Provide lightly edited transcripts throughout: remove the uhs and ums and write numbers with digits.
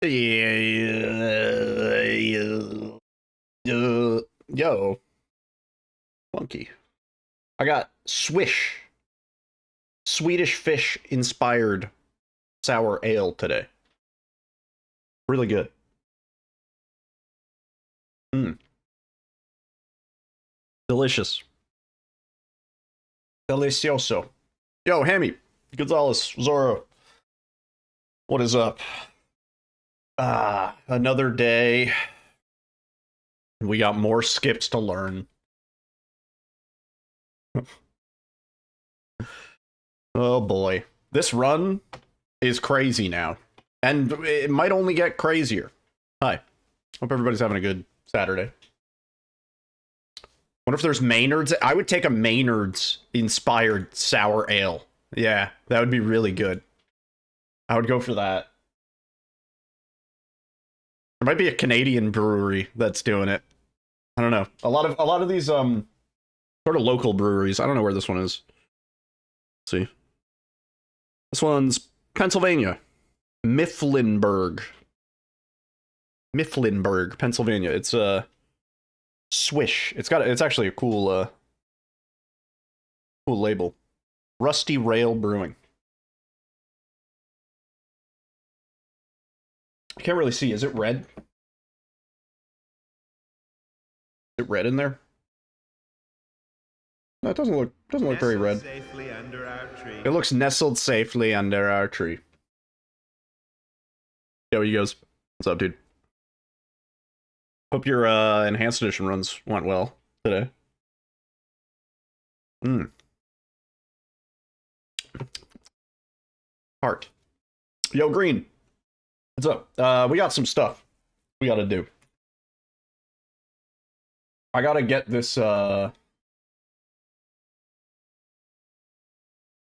Yo, monkey. I got Swish, Swedish fish inspired sour ale today. Really good. Delicious. Delicioso. Yo, Hammy, Gonzalez, Zorro. What is up? Another day. We got more skips to learn. Oh boy. This run is crazy now. And it might only get crazier. Hi. Hope everybody's having a good Saturday. Wonder if there's Maynard's. I would take a Maynard's inspired sour ale. Yeah, that would be really good. I would go for that. There might be a Canadian brewery that's doing it. I don't know. A lot of these sort of local breweries. I don't know where this one is. Let's see. This one's Pennsylvania. Mifflinburg, Pennsylvania. It's a Swish. It's actually a cool cool label. Rusty Rail Brewing. I can't really see. Is it red? Is it red in there? No, it doesn't look very red. Safely under our tree. It looks nestled safely under our tree. Yo, you guys. What's up, dude? Hope your enhanced edition runs went well today. Heart. Yo, Green. What's up? We got some stuff we gotta do. I gotta get this, I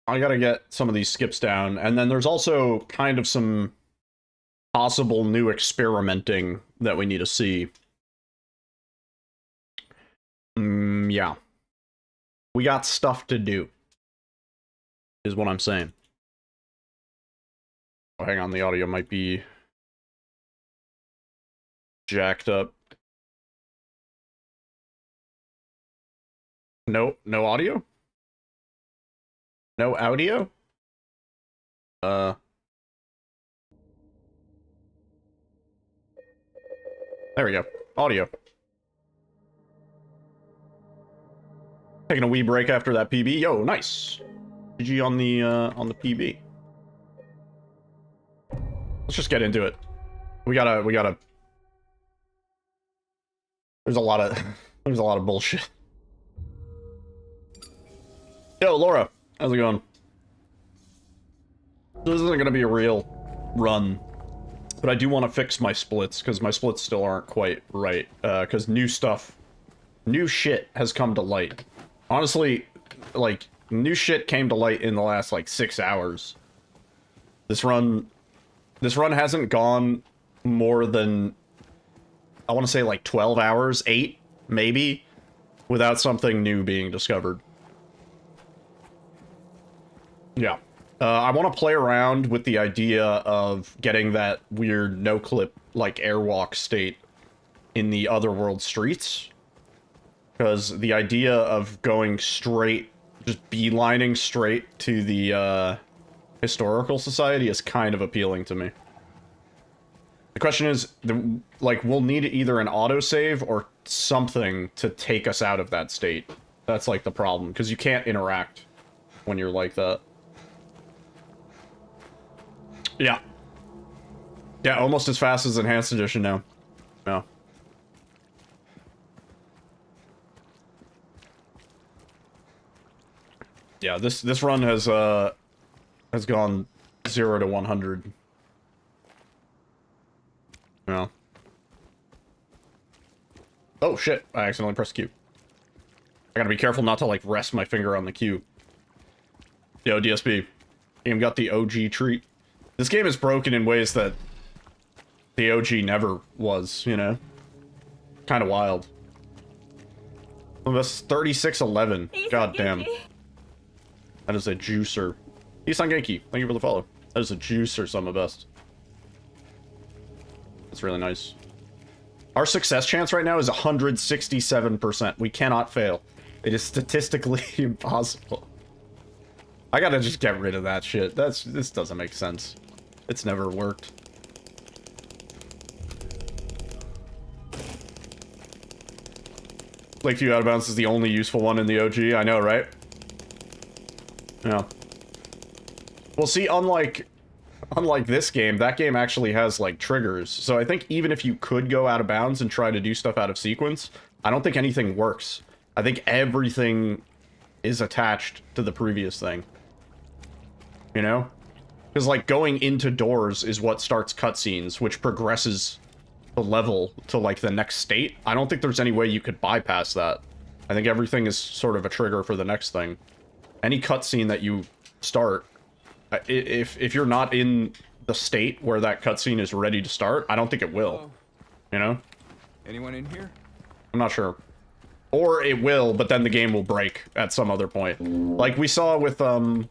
gotta get some of these skips down, and then there's also kind of some possible new experimenting that we need to see. Yeah. We got stuff to do, is what I'm saying. Oh, hang on, the audio might be jacked up. No audio? No audio? There we go. Audio. Taking a wee break after that PB. Yo, nice. GG on the PB. Let's just get into it. We gotta. There's a lot of bullshit. Yo, Laura, how's it going? This isn't gonna be a real run, but I do want to fix my splits because my splits still aren't quite right. Because new shit has come to light. Honestly, like, new shit came to light in the last, like, 6 hours. This run hasn't gone more than, I want to say, like, 12 hours, 8, maybe, without something new being discovered. Yeah. I want to play around with the idea of getting that weird no-clip, like, airwalk state in the Otherworld streets. Because the idea of going straight, just beelining straight to the Historical Society is kind of appealing to me. The question is, like, we'll need either an autosave or something to take us out of that state. That's, like, the problem, because you can't interact when you're like that. Yeah. Yeah, almost as fast as Enhanced Edition now. No. Yeah, this run has gone 0 to 100. No. Oh shit! I accidentally pressed Q. I gotta be careful not to like rest my finger on the Q. Yo, DSB, game got the OG treat. This game is broken in ways that the OG never was. You know, kind of wild. Oh, that's 3611. God damn. That is a juicer. Isan Genki, thank you for the follow. That is a juicer, some of best. That's really nice. Our success chance right now is 167%. We cannot fail. It is statistically impossible. I gotta just get rid of that shit. This doesn't make sense. It's never worked. Lakeview Out of Bounds is the only useful one in the OG. I know, right? Yeah. Well, see, unlike this game, that game actually has, like, triggers. So I think even if you could go out of bounds and try to do stuff out of sequence, I don't think anything works. I think everything is attached to the previous thing. You know? Because, like, going into doors is what starts cutscenes, which progresses the level to, like, the next state. I don't think there's any way you could bypass that. I think everything is sort of a trigger for the next thing. Any cutscene that you start, if you're not in the state where that cutscene is ready to start, I don't think it will. You know? Anyone in here? I'm not sure. Or it will, but then the game will break at some other point. Like we saw with, when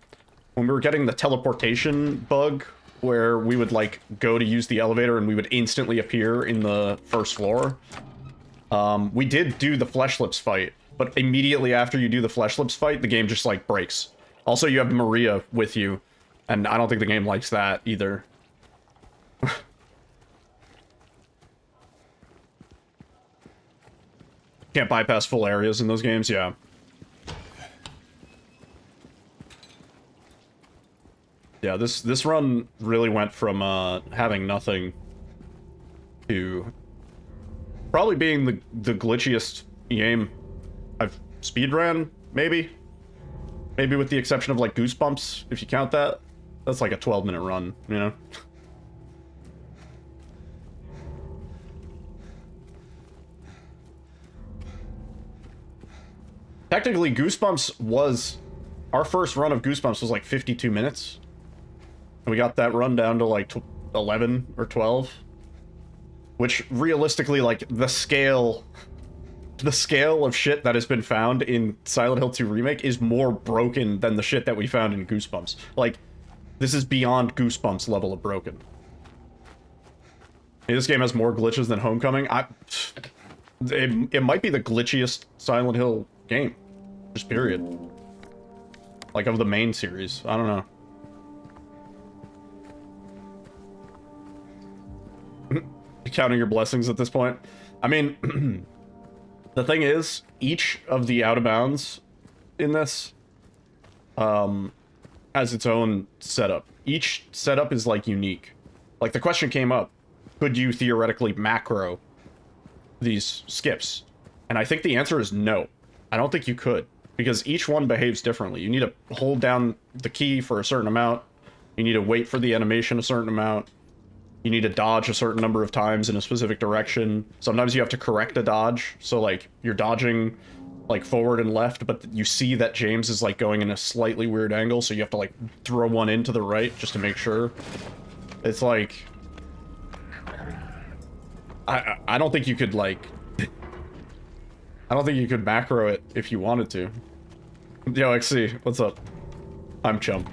we were getting the teleportation bug, where we would, like, go to use the elevator and we would instantly appear in the first floor. We did do the Flesh Lips fight, but immediately after you do the Flesh Lips fight, the game just, like, breaks. Also, you have Maria with you, and I don't think the game likes that either. Can't bypass full areas in those games, yeah. Yeah, this run really went from having nothing to probably being the glitchiest game I've speedrun, maybe? Maybe with the exception of, like, Goosebumps, if you count that. That's like a 12-minute run, you know? Technically, Goosebumps was... Our first run of Goosebumps was like 52 minutes. And we got that run down to like 11 or 12. Which, realistically, like, the scale of shit that has been found in Silent Hill 2 Remake is more broken than the shit that we found in Goosebumps. Like, this is beyond Goosebumps level of broken. Hey, this game has more glitches than Homecoming. It might be the glitchiest Silent Hill game. Just period. Like, of the main series. I don't know. Counting your blessings at this point. I mean, the thing is, each of the out of bounds in this has its own setup. Each setup is, like, unique. Like, the question came up, could you theoretically macro these skips? And I think the answer is no. I don't think you could, because each one behaves differently. You need to hold down the key for a certain amount. You need to wait for the animation a certain amount. You need to dodge a certain number of times in a specific direction. Sometimes you have to correct a dodge. So, like, you're dodging, like, forward and left, but you see that James is, like, going in a slightly weird angle, so you have to, like, throw one in to the right just to make sure. It's like... I don't think you could, like... I don't think you could macro it if you wanted to. Yo, XC, what's up? I'm Chum.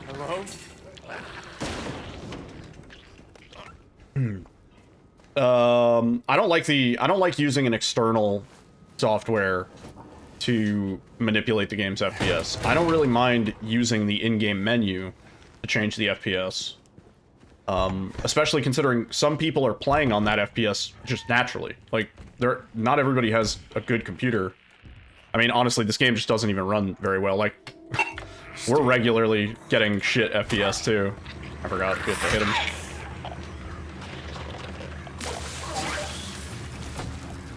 Hello? I don't like using an external software to manipulate the game's FPS. I don't really mind using the in-game menu to change the FPS. Especially considering some people are playing on that FPS just naturally. Like, not everybody has a good computer. I mean, honestly, this game just doesn't even run very well. Like, we're regularly getting shit FPS too. I forgot to hit him.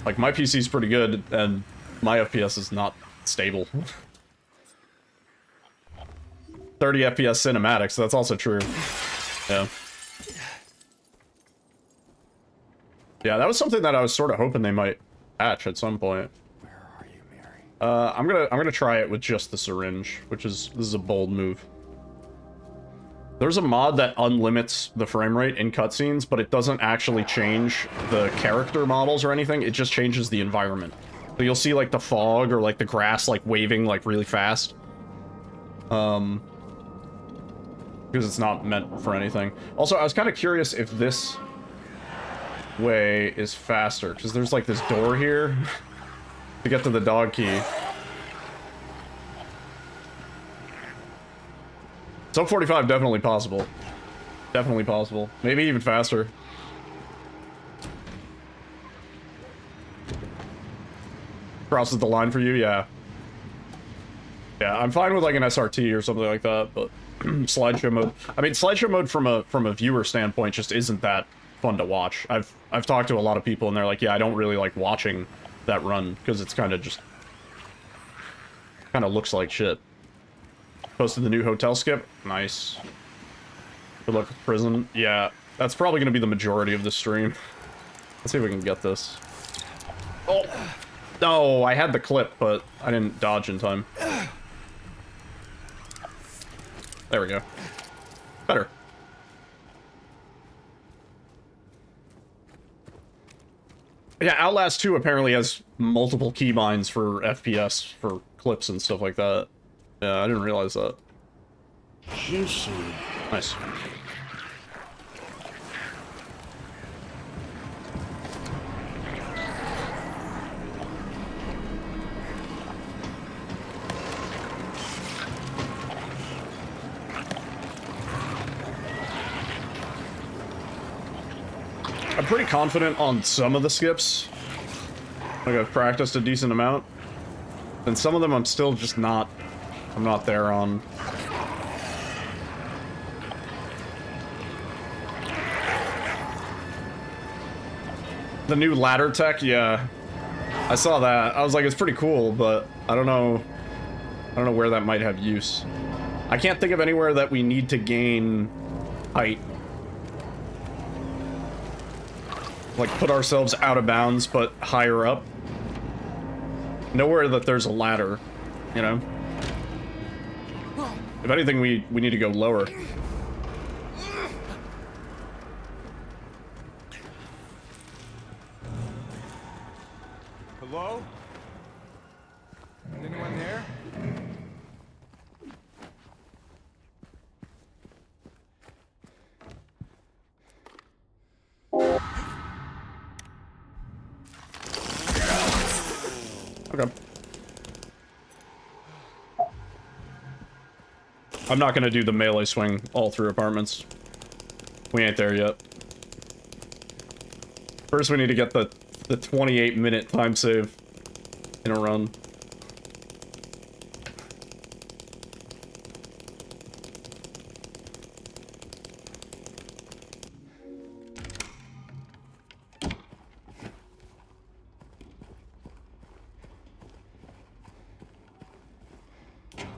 Like, my PC's pretty good, and my FPS is not stable. 30 FPS cinematics, that's also true. Yeah. Yeah, that was something that I was sort of hoping they might patch at some point. Where are you, Mary? I'm gonna try it with just the syringe, this is a bold move. There's a mod that unlimits the frame rate in cutscenes, but it doesn't actually change the character models or anything. It just changes the environment. So you'll see, like, the fog or, like, the grass, like, waving, like, really fast. Because it's not meant for anything. Also, I was kind of curious if this way is faster, because there's like this door here to get to the dog key. Sub 45 definitely possible. Definitely possible. Maybe even faster. Crosses the line for you, yeah. Yeah, I'm fine with like an SRT or something like that, but slideshow mode. I mean, slideshow mode from a viewer standpoint just isn't that fun to watch. I've talked to a lot of people and they're like, yeah, I don't really like watching that run because it's kind of just looks like shit. Posted the new hotel skip. Nice. Good luck with prison. Yeah, that's probably going to be the majority of the stream. Let's see if we can get this. Oh! No, I had the clip, but I didn't dodge in time. There we go. Better. Yeah, Outlast 2 apparently has multiple keybinds for FPS, for clips and stuff like that. Yeah, I didn't realize that. Nice. I'm pretty confident on some of the skips. Like, I've practiced a decent amount. And some of them I'm still just not... I'm not there on. The new ladder tech, yeah. I saw that. I was like, it's pretty cool, but I don't know where that might have use. I can't think of anywhere that we need to gain height. Like, put ourselves out of bounds, but higher up. Nowhere that there's a ladder, you know? If anything, we need to go lower. Hello? Is anyone there? Okay. I'm not gonna do the melee swing all through apartments. We ain't there yet. First we need to get the 28-minute time save in a run.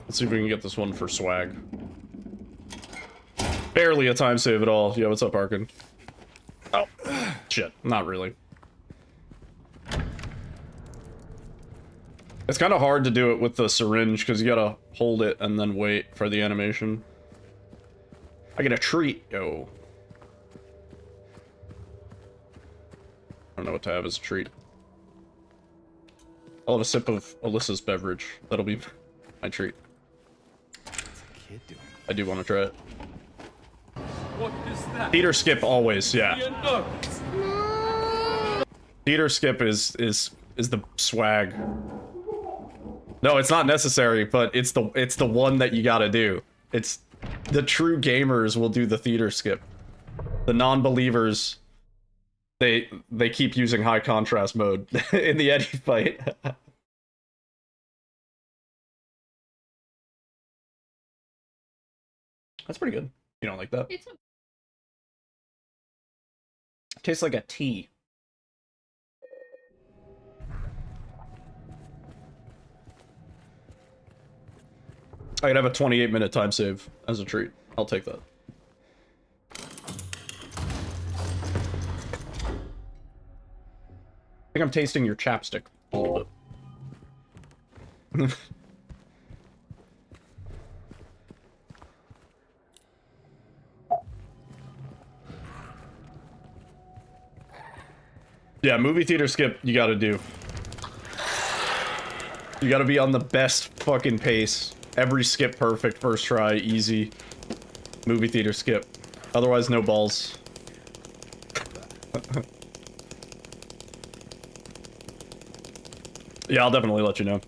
Let's see if we can get this one for swag. Barely a time save at all. Yeah, what's up, Arkin? Oh, shit. Not really. It's kind of hard to do it with the syringe, because you gotta hold it and then wait for the animation. I get a treat. Yo. I don't know what to have as a treat. I'll have a sip of Alyssa's beverage. That'll be my treat. Kid doing? I do want to try it. What is that? Theater skip always, yeah. No. Theater skip is the swag. No, it's not necessary, but it's the one that you gotta do. It's the true gamers will do the theater skip. The non-believers, they keep using high contrast mode in the Eddie fight. That's pretty good. You don't like that? It's Tastes like a tea. I could have a 28-minute time save as a treat. I'll take that. I think I'm tasting your chapstick a little bit. Yeah, movie theater skip, you gotta do. You gotta be on the best fucking pace. Every skip perfect, first try, easy. Movie theater skip. Otherwise, no balls. Yeah, I'll definitely let you know.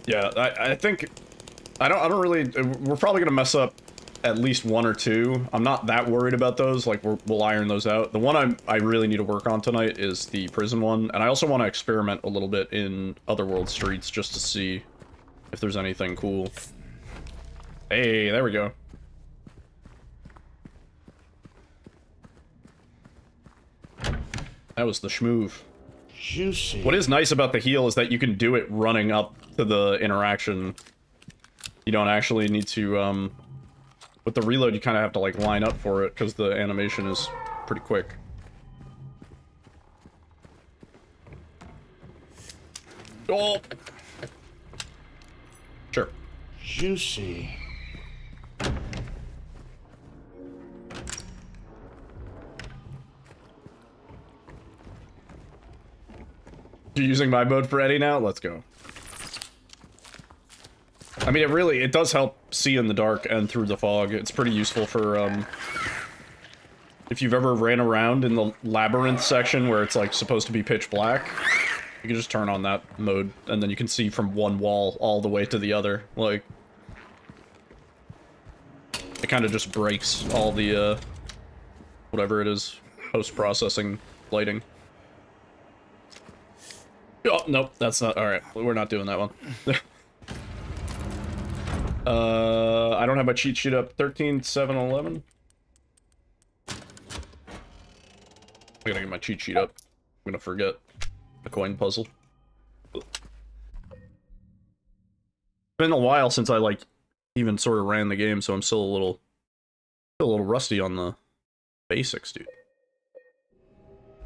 Yeah, I think I don't really. We're probably gonna mess up at least one or two. I'm not that worried about those. Like we'll iron those out. The one I really need to work on tonight is the prison one, and I also want to experiment a little bit in Otherworld streets just to see if there's anything cool. Hey, there we go. That was the schmoove. Juicy. What is nice about the heal is that you can do it running up to the interaction. You don't actually need to, with the reload, you kind of have to, like, line up for it, because the animation is pretty quick. Oh! Sure. Juicy. You're using my mode for Eddie now? Let's go. I mean, it does help see in the dark and through the fog. It's pretty useful for, if you've ever ran around in the labyrinth section where it's, like, supposed to be pitch black, you can just turn on that mode, and then you can see from one wall all the way to the other. Like, it kind of just breaks all the, whatever it is, post-processing lighting. Oh, nope, that's not... Alright, we're not doing that one. I don't have my cheat sheet up. 13, 7, 11. I gotta get my cheat sheet up. I'm gonna forget the coin puzzle. It's been a while since I, like, even sort of ran the game, so I'm still a little rusty on the basics, dude.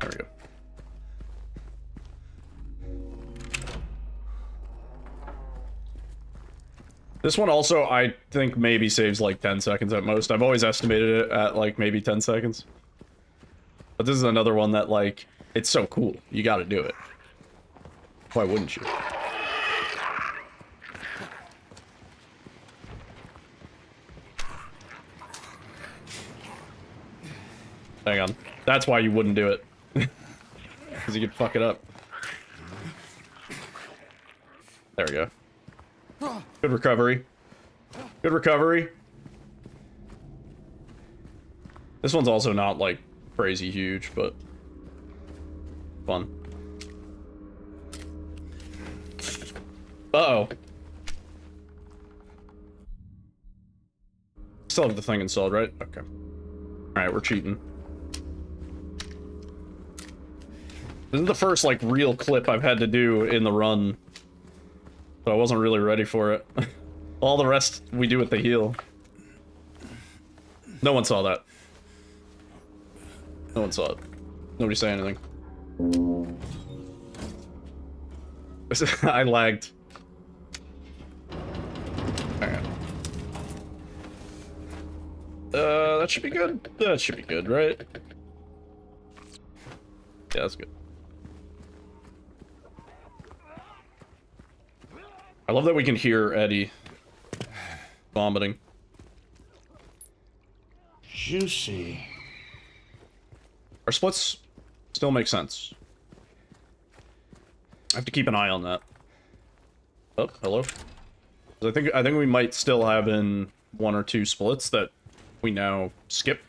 There we go. This one also, I think, maybe saves like 10 seconds at most. I've always estimated it at like maybe 10 seconds. But this is another one that, like, it's so cool. You gotta do it. Why wouldn't you? Hang on. That's why you wouldn't do it. Because you could fuck it up. There we go. Good recovery. Good recovery. This one's also not, like, crazy huge, but fun. Uh-oh. Still have the thing installed, right? Okay. Alright, we're cheating. This is the first, like, real clip I've had to do in the run. So I wasn't really ready for it. All the rest we do with the heal. No one saw that. No one saw it. Nobody say anything. I lagged. Alright. That should be good. That should be good, right? Yeah, that's good. I love that we can hear Eddie vomiting. Juicy. Our splits still make sense. I have to keep an eye on that. Oh, hello. 'Cause I think we might still have in one or two splits that we now skip.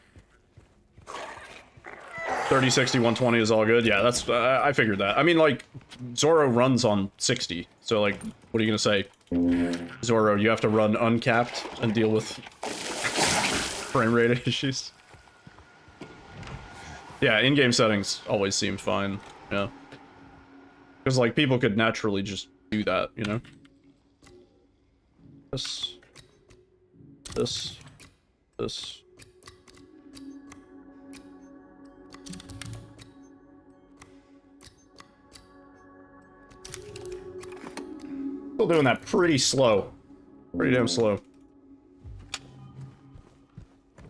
30, 60, 120 is all good. Yeah, that's I figured that. I mean, like, Zoro runs on 60, so, like, what are you gonna say? Zoro, you have to run uncapped and deal with frame rate issues. Yeah, in-game settings always seemed fine, yeah. Because, like, people could naturally just do that, you know? This. Still doing that pretty slow. Pretty damn slow.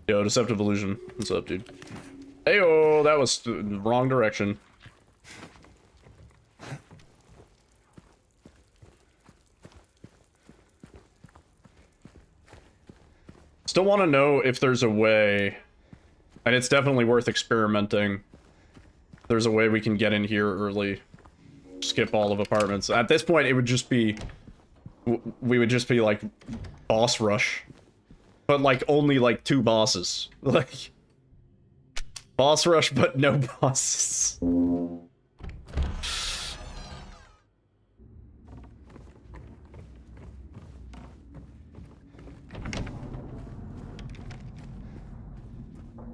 Yo, Deceptive Illusion. What's up, dude? Heyo, that was the wrong direction. Still want to know if there's a way, and it's definitely worth experimenting, there's a way we can get in here early. Skip all of apartments. At this point, it would just be... We would just be, like, boss rush. But, like, only, like, 2 bosses. Like... Boss rush, but no bosses.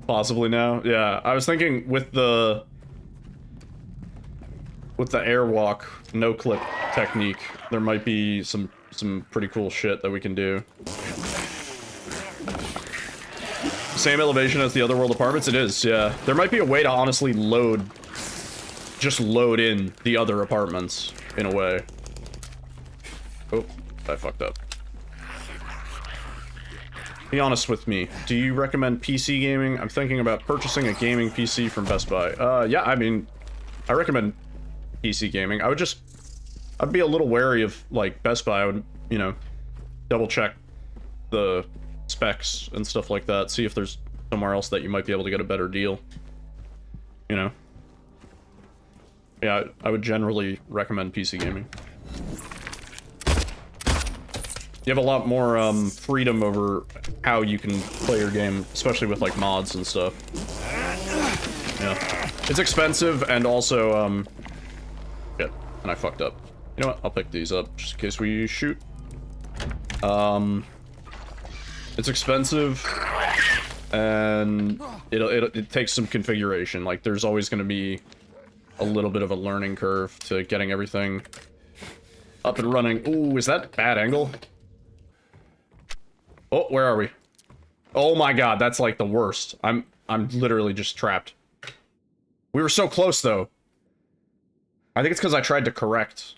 Possibly now. Yeah, I was thinking with the airwalk no clip technique, there might be some pretty cool shit that we can do. Same elevation as the Otherworld apartments? It is, yeah. There might be a way to honestly just load in the other apartments in a way. Oh, I fucked up. Be honest with me. Do you recommend PC gaming? I'm thinking about purchasing a gaming PC from Best Buy. Yeah, I mean, I recommend PC gaming. I'd be a little wary of, like, Best Buy. I would, you know, double check the specs and stuff like that. See if there's somewhere else that you might be able to get a better deal. You know? Yeah, I would generally recommend PC gaming. You have a lot more freedom over how you can play your game, especially with like mods and stuff. Yeah, it's expensive and also shit, and I fucked up. You know what? I'll pick these up just in case we shoot. It's expensive and it takes some configuration. Like there's always going to be a little bit of a learning curve to getting everything up and running. Ooh, is that bad angle? Oh, where are we? Oh my god, that's like the worst. I'm literally just trapped. We were so close though. I think it's because I tried to correct.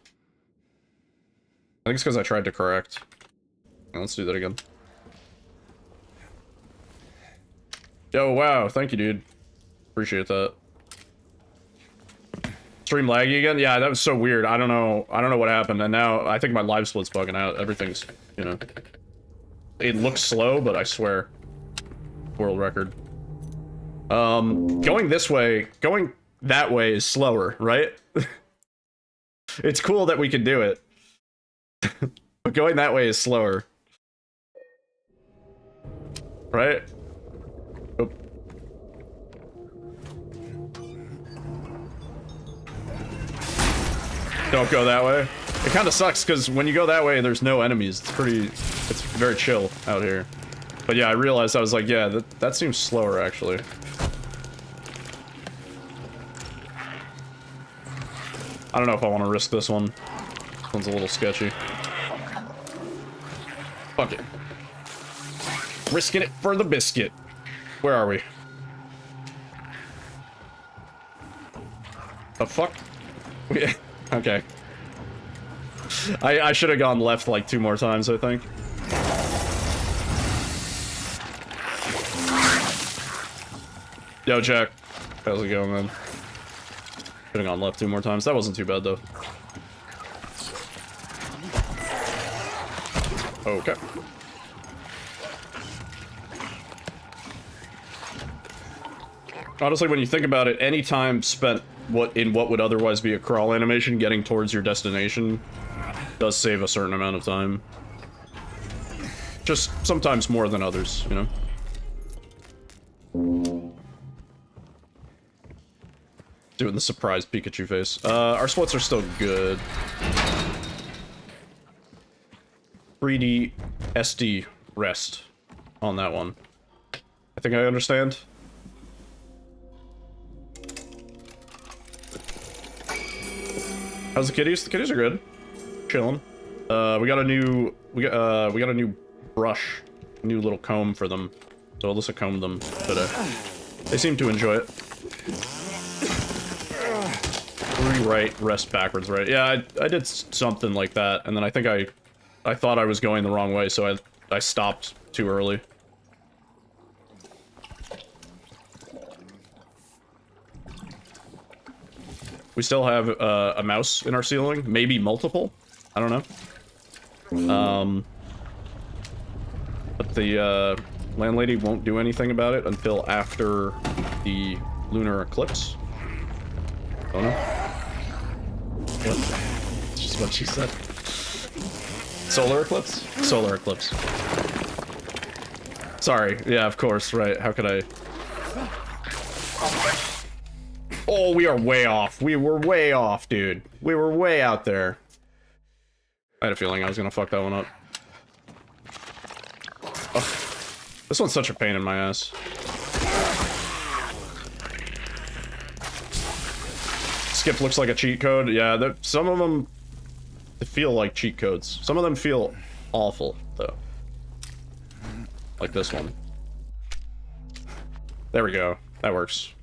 Yeah, let's do that again. Yo, wow, thank you, dude. Appreciate that. Stream laggy again? Yeah, that was so weird. I don't know what happened, and now I think my live split's bugging out. Everything's, you know. It looks slow, but I swear. World record. Going this way, going that way is slower, right? It's cool that we can do it. But going that way is slower. Right? Oop. Don't go that way. It kind of sucks because when you go that way, there's no enemies. It's very chill out here. But yeah, I realized I was like, yeah, that seems slower actually. I don't know if I want to risk this one. This one's a little sketchy. Fuck it. Risking it for the biscuit. Where are we? The fuck? Okay. I should have gone left like 2 more times, I think. Yo, Jack. How's it going, man? Should have gone left 2 more times. That wasn't too bad, though. Okay. Honestly, when you think about it, any time spent in what would otherwise be a crawl animation getting towards your destination does save a certain amount of time. Just sometimes more than others, you know? Doing the surprised Pikachu face. Our splits are still good. 3D SD rest on that one. I think I understand. How's the kitties? The kitties are good. Chilling. We got a new brush, new little comb for them. So Alyssa combed them today. They seem to enjoy it. Right, rest backwards, right? Yeah, I did something like that, and then I think I thought I was going the wrong way, so I stopped too early. We still have a mouse in our ceiling, maybe multiple. I don't know. But the landlady won't do anything about it until after the lunar eclipse. Oh no. What? That's just what she said. Solar eclipse? Solar eclipse. Sorry. Yeah, of course, right. How could I... Oh, we are way off. We were way off, dude. We were way out there. I had a feeling I was gonna fuck that one up. Oh, this one's such a pain in my ass. Skip looks like a cheat code. Yeah, some of them feel like cheat codes. Some of them feel awful, though. Like this one. There we go. That works.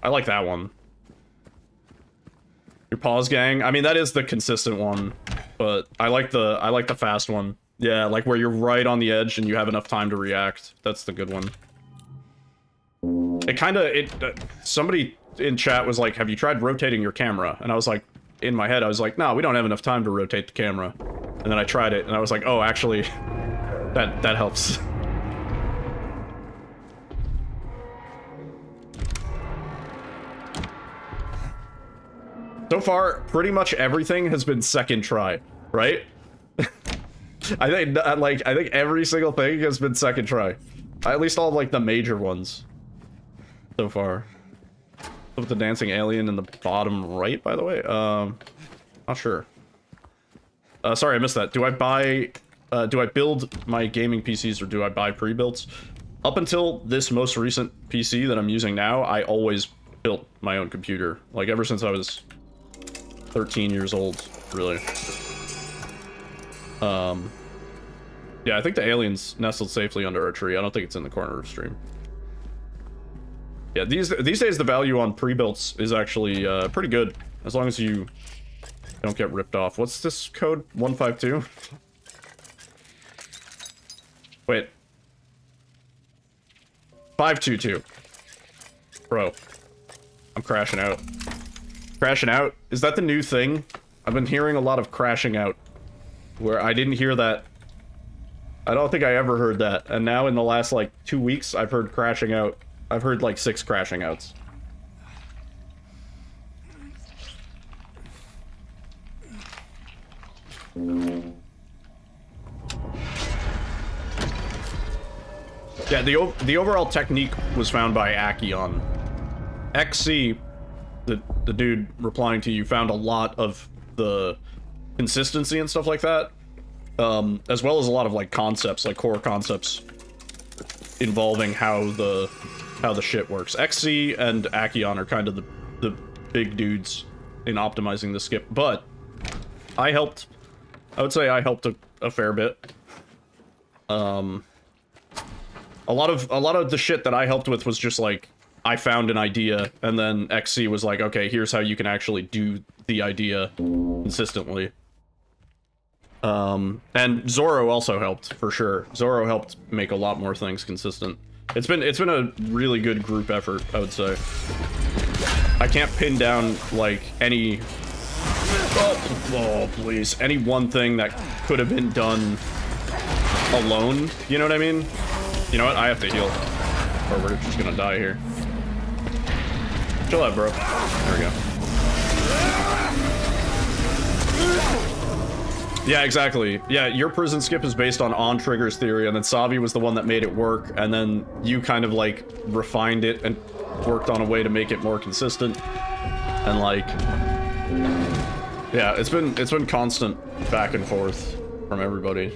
I like that one. Your pause gang. I mean, that is the consistent one, but I like the fast one. Yeah, like where you're right on the edge and you have enough time to react. That's the good one. Somebody in chat was like, have you tried rotating your camera? And I was like, in my head, I was like, no, we don't have enough time to rotate the camera. And then I tried it and I was like, oh, actually, that helps. So far, pretty much everything has been second try, right? I think every single thing has been second try. At least all like the major ones so far. With the dancing alien in the bottom right, by the way. Not sure. Sorry, I missed that. Do I build my gaming PCs or do I buy pre-builts? Up until this most recent PC that I'm using now, I always built my own computer. Like ever since I was 13 years old, really. Yeah, I think the alien's nestled safely under a tree. I don't think it's in the corner of stream. Yeah, these days the value on pre-builts is actually pretty good, as long as you don't get ripped off. What's this code? 152? Wait. 522. Bro. I'm crashing out. Crashing out? Is that the new thing? I've been hearing a lot of crashing out. Where I didn't hear that. I don't think I ever heard that. And now in the last, like, 2 weeks, I've heard crashing out. I've heard, like, 6 crashing outs. Yeah, the overall technique was found by Akion. XC, the dude replying to you, found a lot of the consistency and stuff like that, as well as a lot of like concepts, like core concepts involving how the shit works. XC and Akion are kind of the big dudes in optimizing the skip, but I would say I helped a fair bit. A lot of the shit that I helped with was just like, I found an idea, and then XC was like, okay, here's how you can actually do the idea consistently. And Zoro also helped, for sure. Zoro helped make a lot more things consistent. It's been a really good group effort, I would say. I can't pin down, like, any... Oh, please. Any one thing that could have been done alone, you know what I mean? You know what? I have to heal. Or we're just gonna die here. Chill out, bro. There we go. Yeah, exactly. Yeah, your prison skip is based on Trigger's theory, and then Savi was the one that made it work, and then you kind of, like, refined it and worked on a way to make it more consistent. And, like... Yeah, it's been constant back and forth from everybody.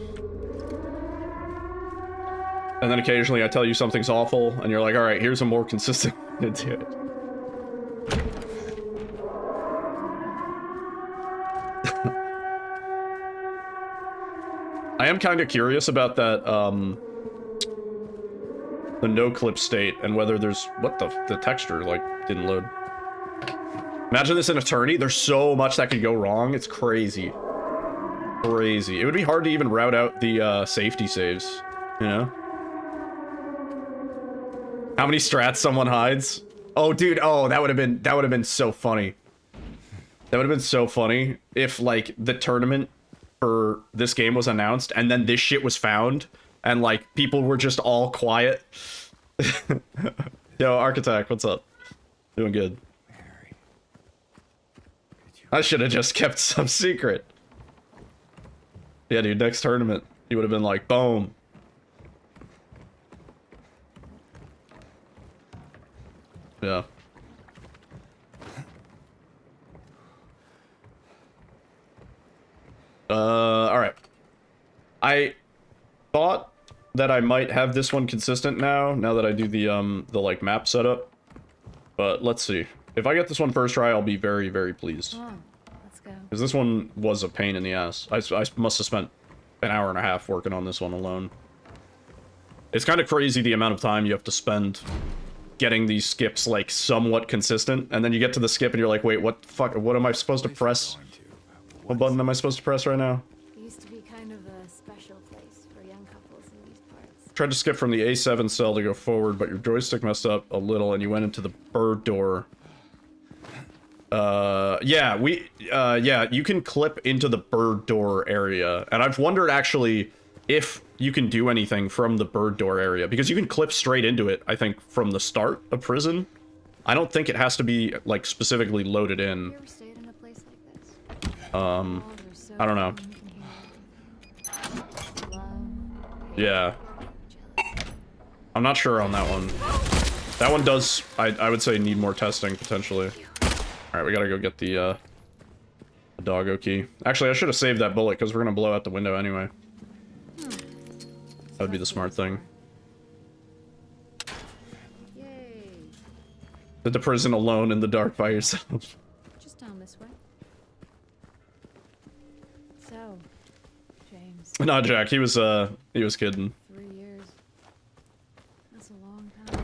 And then occasionally I tell you something's awful, and you're like, alright, here's a more consistent way to do it. I am kind of curious about that, the no-clip state, and whether there's... What the texture, like, didn't load. Imagine this in Eternity. There's so much that could go wrong. It's crazy. Crazy. It would be hard to even route out the, safety saves, you know? How many strats someone hides? Oh, dude, oh, that would have been so funny. That would have been so funny if, like, the tournament for this game was announced, and then this shit was found, and, like, people were just all quiet. Yo, Architect, what's up? Doing good. I should have just kept some secret. Yeah, dude, next tournament, he would have been like, boom. Yeah. Alright. I thought that I might have this one consistent now that I do the like, map setup. But let's see. If I get this one first try, I'll be very, very pleased. Come on, let's go. Because this one was a pain in the ass. I must have spent an hour and a half working on this one alone. It's kind of crazy the amount of time you have to spend getting these skips, like, somewhat consistent. And then you get to the skip and you're like, wait, what the fuck? What am I supposed to press? What button am I supposed to press right now? It used to be kind of a special place for young couples in these parts. Tried to skip from the A7 cell to go forward, but your joystick messed up a little and you went into the bird door. Yeah, you can clip into the bird door area. And I've wondered, actually, if you can do anything from the bird door area. Because you can clip straight into it, I think, from the start of prison. I don't think it has to be, like, specifically loaded in. You ever stayed in a place like this? I don't know. Yeah. I'm not sure on that one. That one does, I would say, need more testing, potentially. Alright, we gotta go get the doggo key. Actually, I should have saved that bullet, because we're gonna blow out the window anyway. That would be the smart thing. Yay. Did the prison alone in the dark by yourself. Just down this way. So, James. No, Jack, he was kidding. 3 years. That's a long time.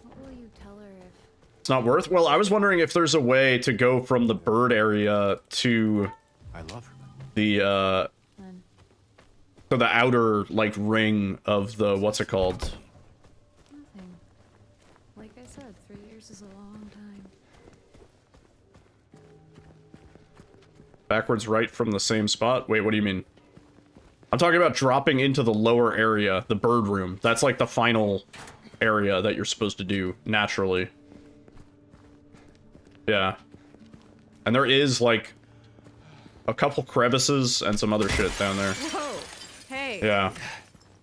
What will you tell her if... It's not worth? Well, I was wondering if there's a way to go from the bird area to I love her. the, When? to the outer, like, ring of the, what's it called? Nothing. Like I said, 3 years is a long time. Backwards right from the same spot? Wait, what do you mean? I'm talking about dropping into the lower area, the bird room. That's, like, the final area that you're supposed to do, naturally. Yeah. And there is, like, a couple crevices and some other shit down there. Whoa! Hey! Yeah.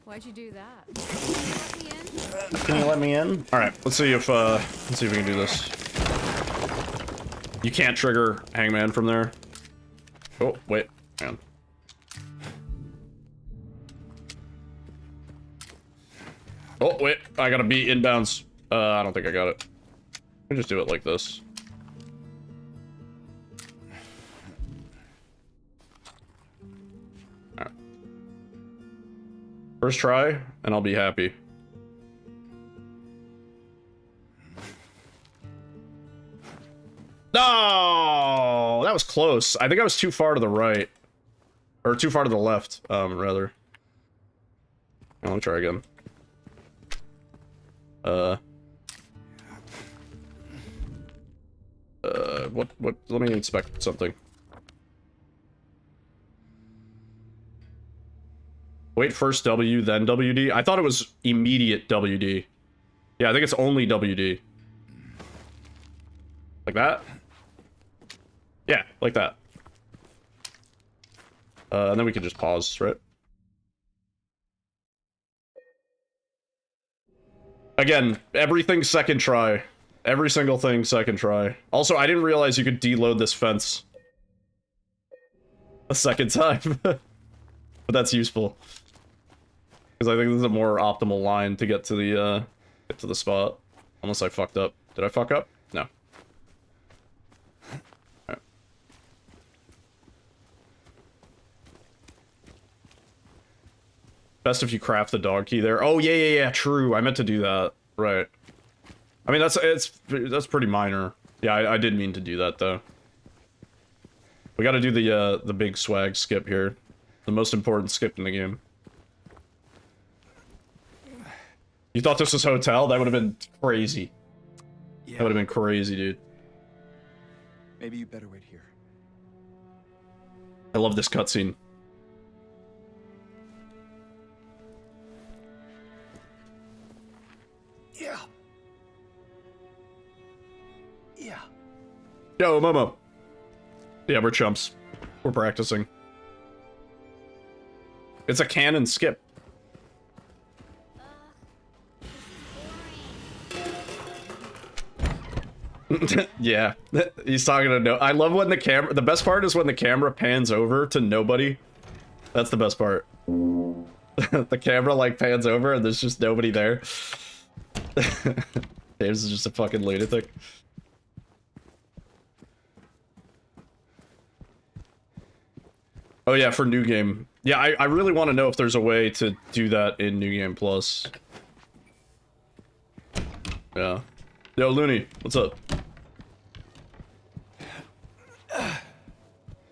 Why'd you do that? Can you let me in? Can you let me in? Alright, let's see if we can do this. You can't trigger Hangman from there. Oh, wait. Hang on. Oh, wait. I gotta be inbounds. I don't think I got it. I'll just do it like this. Alright. First try, and I'll be happy. No! That was close. I think I was too far to the right. Or too far to the left, rather. Let me try again. Let me inspect something. Wait, first W, then WD? I thought it was immediate WD. Yeah, I think it's only WD. Like that? Yeah, like that. And then we can just pause, right? Again, everything second try. Every single thing second try. Also, I didn't realize you could deload this fence a second time. But that's useful. Because I think this is a more optimal line to get to the spot. Unless I fucked up. Did I fuck up? No. Alright. Best if you craft the dog key there. Oh, yeah, true. I meant to do that. Right. I mean, that's pretty minor. Yeah, I did mean to do that, though. We gotta do the big swag skip here. The most important skip in the game. You thought this was hotel? That would have been crazy. Yeah. That would have been crazy, dude. Maybe you better wait here. I love this cutscene. Yeah. Yeah. Yo, Momo. Yeah, we're chumps. We're practicing. It's a canon skip. Yeah, he's talking to no. I love when the camera. The best part is when the camera pans over to nobody. That's the best part. The camera like pans over and there's just nobody there. James is just a fucking lunatic. Oh yeah, for New Game. Yeah, I really want to know if there's a way to do that in New Game Plus. Yeah. Yo, Looney, what's up?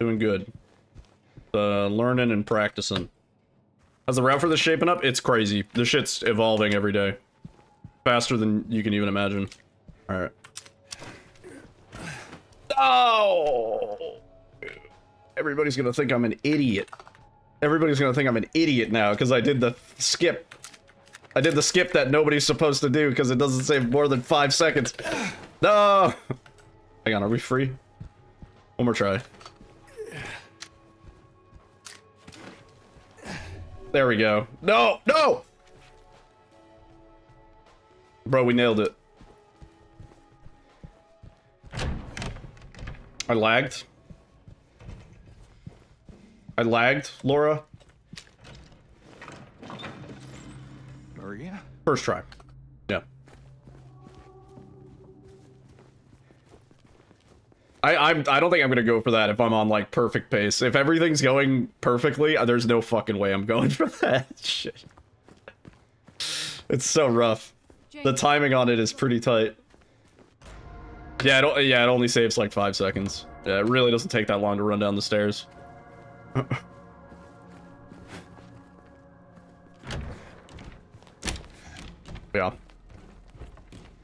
Doing good. Learning and practicing. How's the route for this shaping up? It's crazy. This shit's evolving every day. Faster than you can even imagine. Alright. Oh! Everybody's gonna think I'm an idiot. Everybody's gonna think I'm an idiot now, because I did the skip. I did the skip that nobody's supposed to do, because it doesn't save more than 5 seconds. No! Hang on, are we free? One more try. There we go. No! No! Bro, we nailed it. I lagged. I lagged, Laura. Maria? First try. Yeah. I don't think I'm gonna go for that if I'm on like perfect pace. If everything's going perfectly, there's no fucking way I'm going for that shit. It's so rough. The timing on it is pretty tight. Yeah, it only saves like 5 seconds. Yeah, it really doesn't take that long to run down the stairs. Yeah.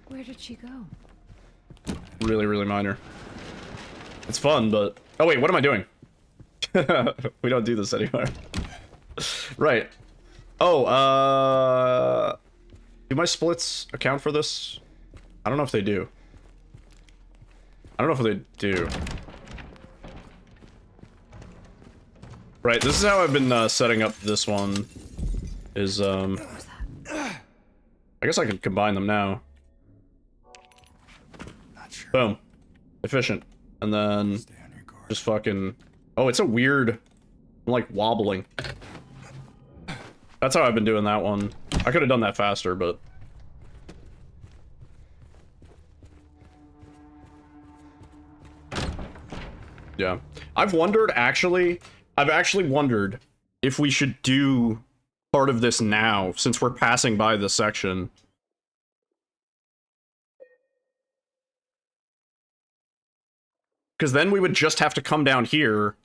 Where did she go? Really, really minor. It's fun, but... Oh wait, what am I doing? We don't do this anymore. Right. Oh, do my splits account for this? I don't know if they do. I don't know if they do. Right, this is how I've been setting up this one. Is, I guess I can combine them now. Not sure. Boom. Efficient. And then Stay on your guard. just fucking... Oh, it's a weird... I'm like wobbling. That's how I've been doing that one. I could have done that faster, but... Yeah. I've actually wondered if we should do part of this now, since we're passing by this section. Because then we would just have to come down here.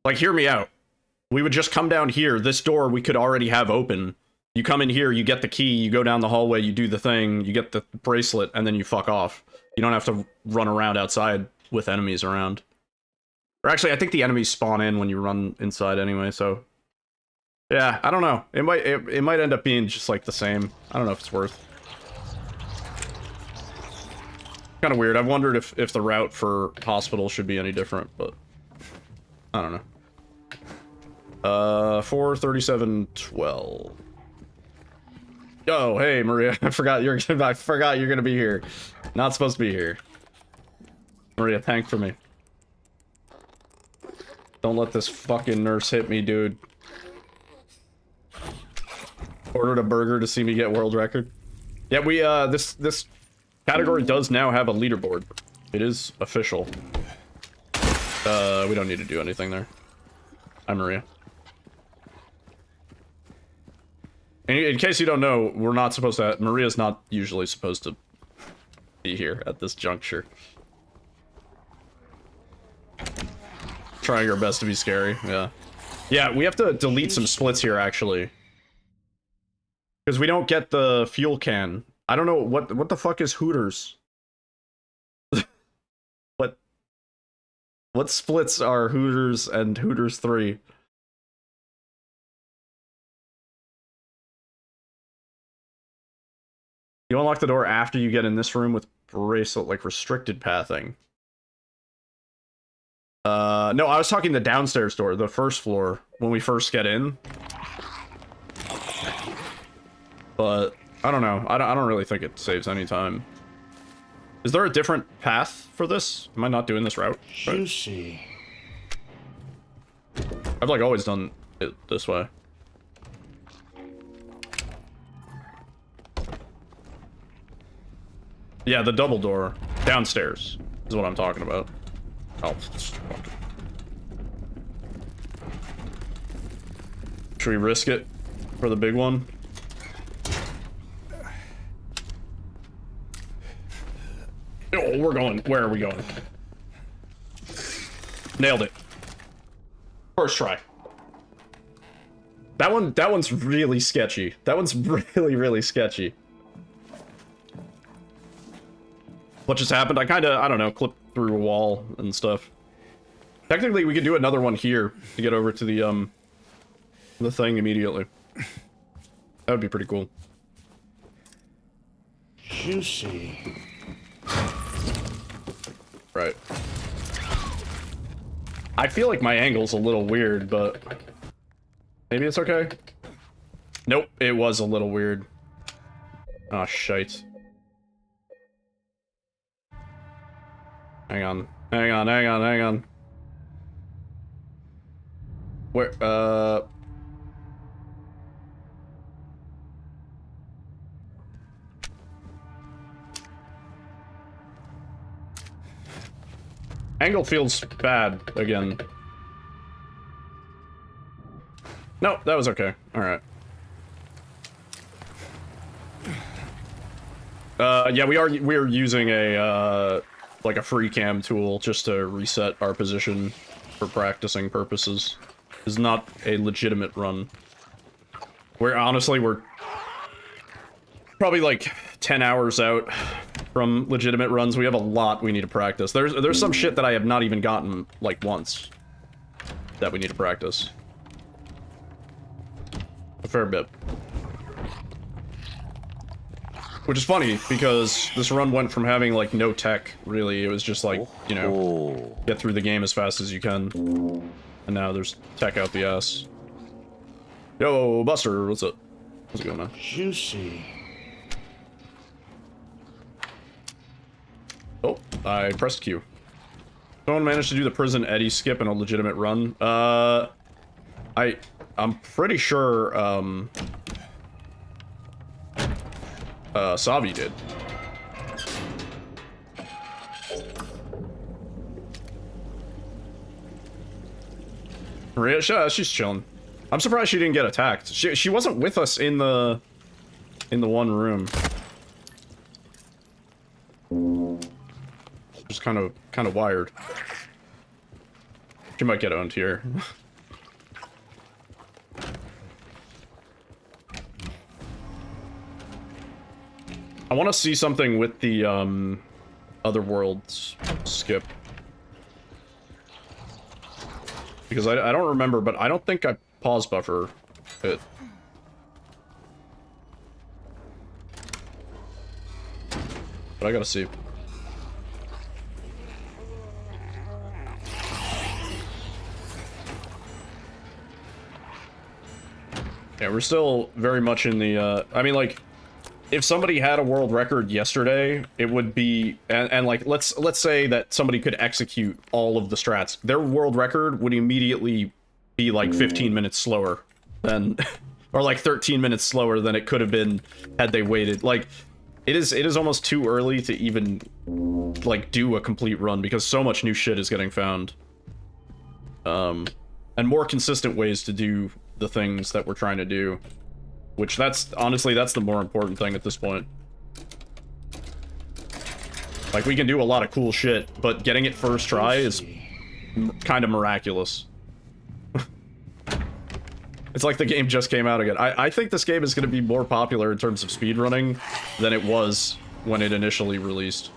Like, hear me out. We would just come down here. This door we could already have open. You come in here, you get the key, you go down the hallway, you do the thing, you get the bracelet, and then you fuck off. You don't have to run around outside with enemies around. Or actually, I think the enemies spawn in when you run inside anyway, so... Yeah, I don't know. It might end up being just, like, the same. I don't know if it's worth. Kind of weird. I've wondered if the route for hospital should be any different, but... I don't know. 4:37:12. Oh, hey, Maria. I forgot you're gonna be here. Not supposed to be here. Maria, thank for me. Don't let this fucking nurse hit me, dude. Ordered a burger to see me get world record. Yeah, we, this category does now have a leaderboard. It is official. We don't need to do anything there. Hi, Maria. In case you don't know, we're not supposed to... Maria's not usually supposed to be here at this juncture. Trying our best to be scary, yeah. Yeah, we have to delete some splits here, actually. Because we don't get the fuel can. I don't know, what the fuck is Hooters? What splits are Hooters and Hooters 3? You unlock the door after you get in this room with bracelet, like restricted pathing. No, I was talking the downstairs door, the first floor, when we first get in. But, I don't know. I don't really think it saves any time. Is there a different path for this? Am I not doing this route? Right. Juicy. I've, like, always done it this way. Yeah, the double door downstairs is what I'm talking about. Oh, fuck. Should we risk it for the big one? Oh, we're going. Where are we going? Nailed it. First try. That one's really sketchy. That one's really, really sketchy. What just happened? I don't know, clipped through a wall and stuff. Technically, we could do another one here to get over to the thing immediately. That would be pretty cool. Juicy. Right. I feel like my angle's a little weird, but maybe it's okay. Nope, it was a little weird. Oh, shite. Hang on. Hang on, hang on, hang on. Where, Angle feels bad again. No, that was okay. Alright. Yeah, we are using a, like a free cam tool just to reset our position for practicing purposes. It's not a legitimate run. Honestly, we're probably like 10 hours out from legitimate runs. We have a lot we need to practice. There's some shit that I have not even gotten, like, once that we need to practice. A fair bit. Which is funny, because this run went from having, like, no tech, really. It was just, like, you know, get through the game as fast as you can. And now there's tech out the ass. Yo, Buster, what's up? How's it going, man? Juicy. Oh, I pressed Q. Someone managed to do the prison Eddie skip in a legitimate run. I'm pretty sure, Savi did. Maria, she's chilling. I'm surprised she didn't get attacked. She wasn't with us in the one room. Just kind of wired. She might get owned here. I want to see something with the other worlds skip. Because I don't remember, but I don't think I pause buffer it. But I gotta see. Yeah, we're still very much in the, I mean, like, if somebody had a world record yesterday, it would be, and like, let's say that somebody could execute all of the strats. Their world record would immediately be, like, 15 minutes slower than, or, like, 13 minutes slower than it could have been had they waited. Like, it is almost too early to even, like, do a complete run, because so much new shit is getting found. And more consistent ways to do the things that we're trying to do, which honestly that's the more important thing at this point. Like, we can do a lot of cool shit, but getting it first try is kind of miraculous. It's like the game just came out again. I think this game is going to be more popular in terms of speedrunning than it was when it initially released.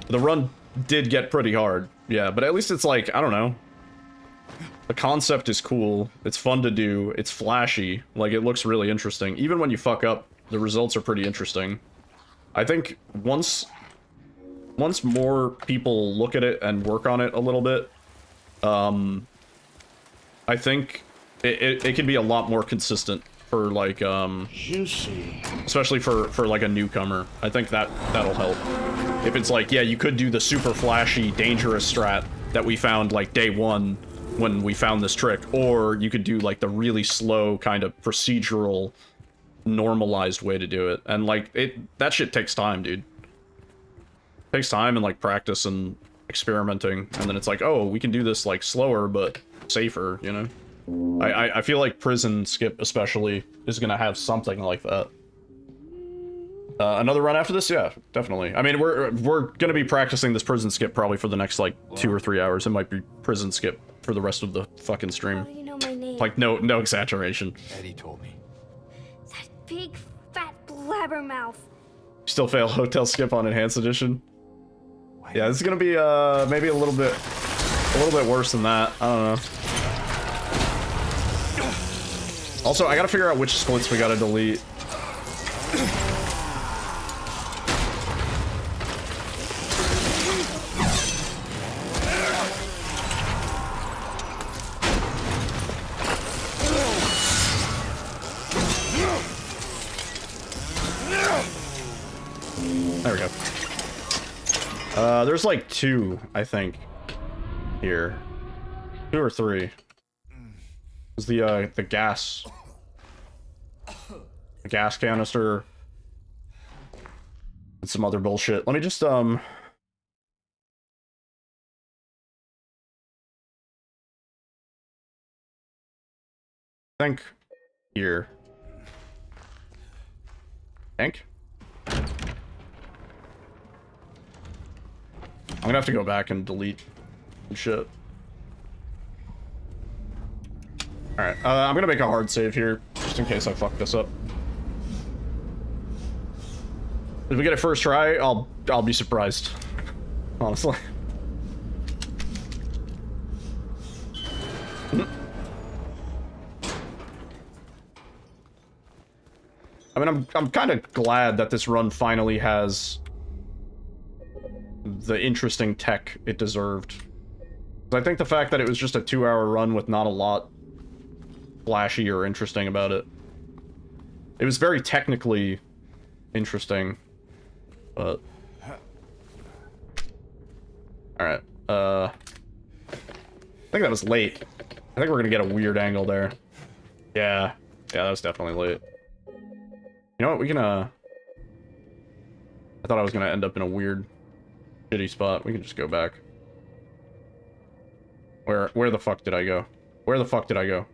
The run did get pretty hard, yeah, but at least it's like, I don't know. The concept is cool, it's fun to do, it's flashy, like, it looks really interesting. Even when you fuck up, the results are pretty interesting. I think once once more people look at it and work on it a little bit, I think it can be a lot more consistent for like Juicy. especially for like a newcomer. I think that'll help. If it's like, yeah, you could do the super flashy dangerous strat that we found like day one when we found this trick, or you could do like the really slow kind of procedural normalized way to do it. And like that shit takes time, dude. It takes time and like practice and experimenting, and then it's like, oh, we can do this like slower but safer, you know? I feel like Prison Skip especially is gonna have something like that. Another run after this? Yeah, definitely. I mean, we're gonna be practicing this Prison Skip probably for the next like 2 or 3 hours. It might be Prison Skip for the rest of the fucking stream. How do you know my name? Like no exaggeration. Eddie told me. That big, fat blabbermouth. Still fail Hotel Skip on Enhanced Edition. Yeah, this is gonna be maybe a little bit worse than that. I don't know. Also, I gotta figure out which splits we gotta delete. There we go. There's like 2, I think, here. 2 or 3. Is the gas canister and some other bullshit. Let me just think here. Think. I'm gonna have to go back and delete some shit. Alright, I'm gonna make a hard save here, just in case I fuck this up. If we get it first try, I'll be surprised. Honestly. I mean, I'm kind of glad that this run finally has the interesting tech it deserved. I think the fact that it was just a 2-hour run with not a lot flashy or interesting about it. It was very technically interesting, but... Alright, I think that was late. I think we're gonna get a weird angle there. Yeah, that was definitely late. You know what, we can, I thought I was gonna end up in a weird, shitty spot. We can just go back. Where the fuck did I go? Where the fuck did I go?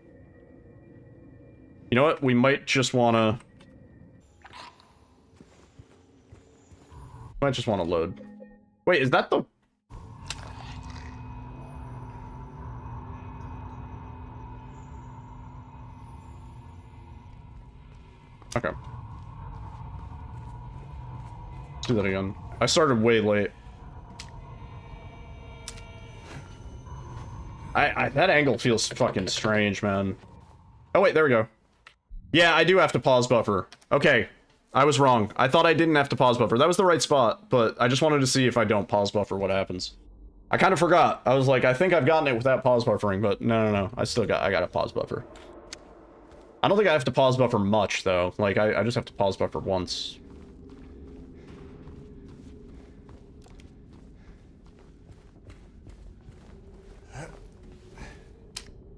You know what? We might just wanna... Might just wanna load. Wait, is that the... Okay. Let's do that again. I started way late. That angle feels fucking strange, man. Oh wait, there we go. Yeah, I do have to pause buffer. Okay, I was wrong. I thought I didn't have to pause buffer. That was the right spot, but I just wanted to see if I don't pause buffer what happens. I kind of forgot. I was like, I think I've gotten it without pause buffering, but no. I got a pause buffer. I don't think I have to pause buffer much, though. Like, I just have to pause buffer once.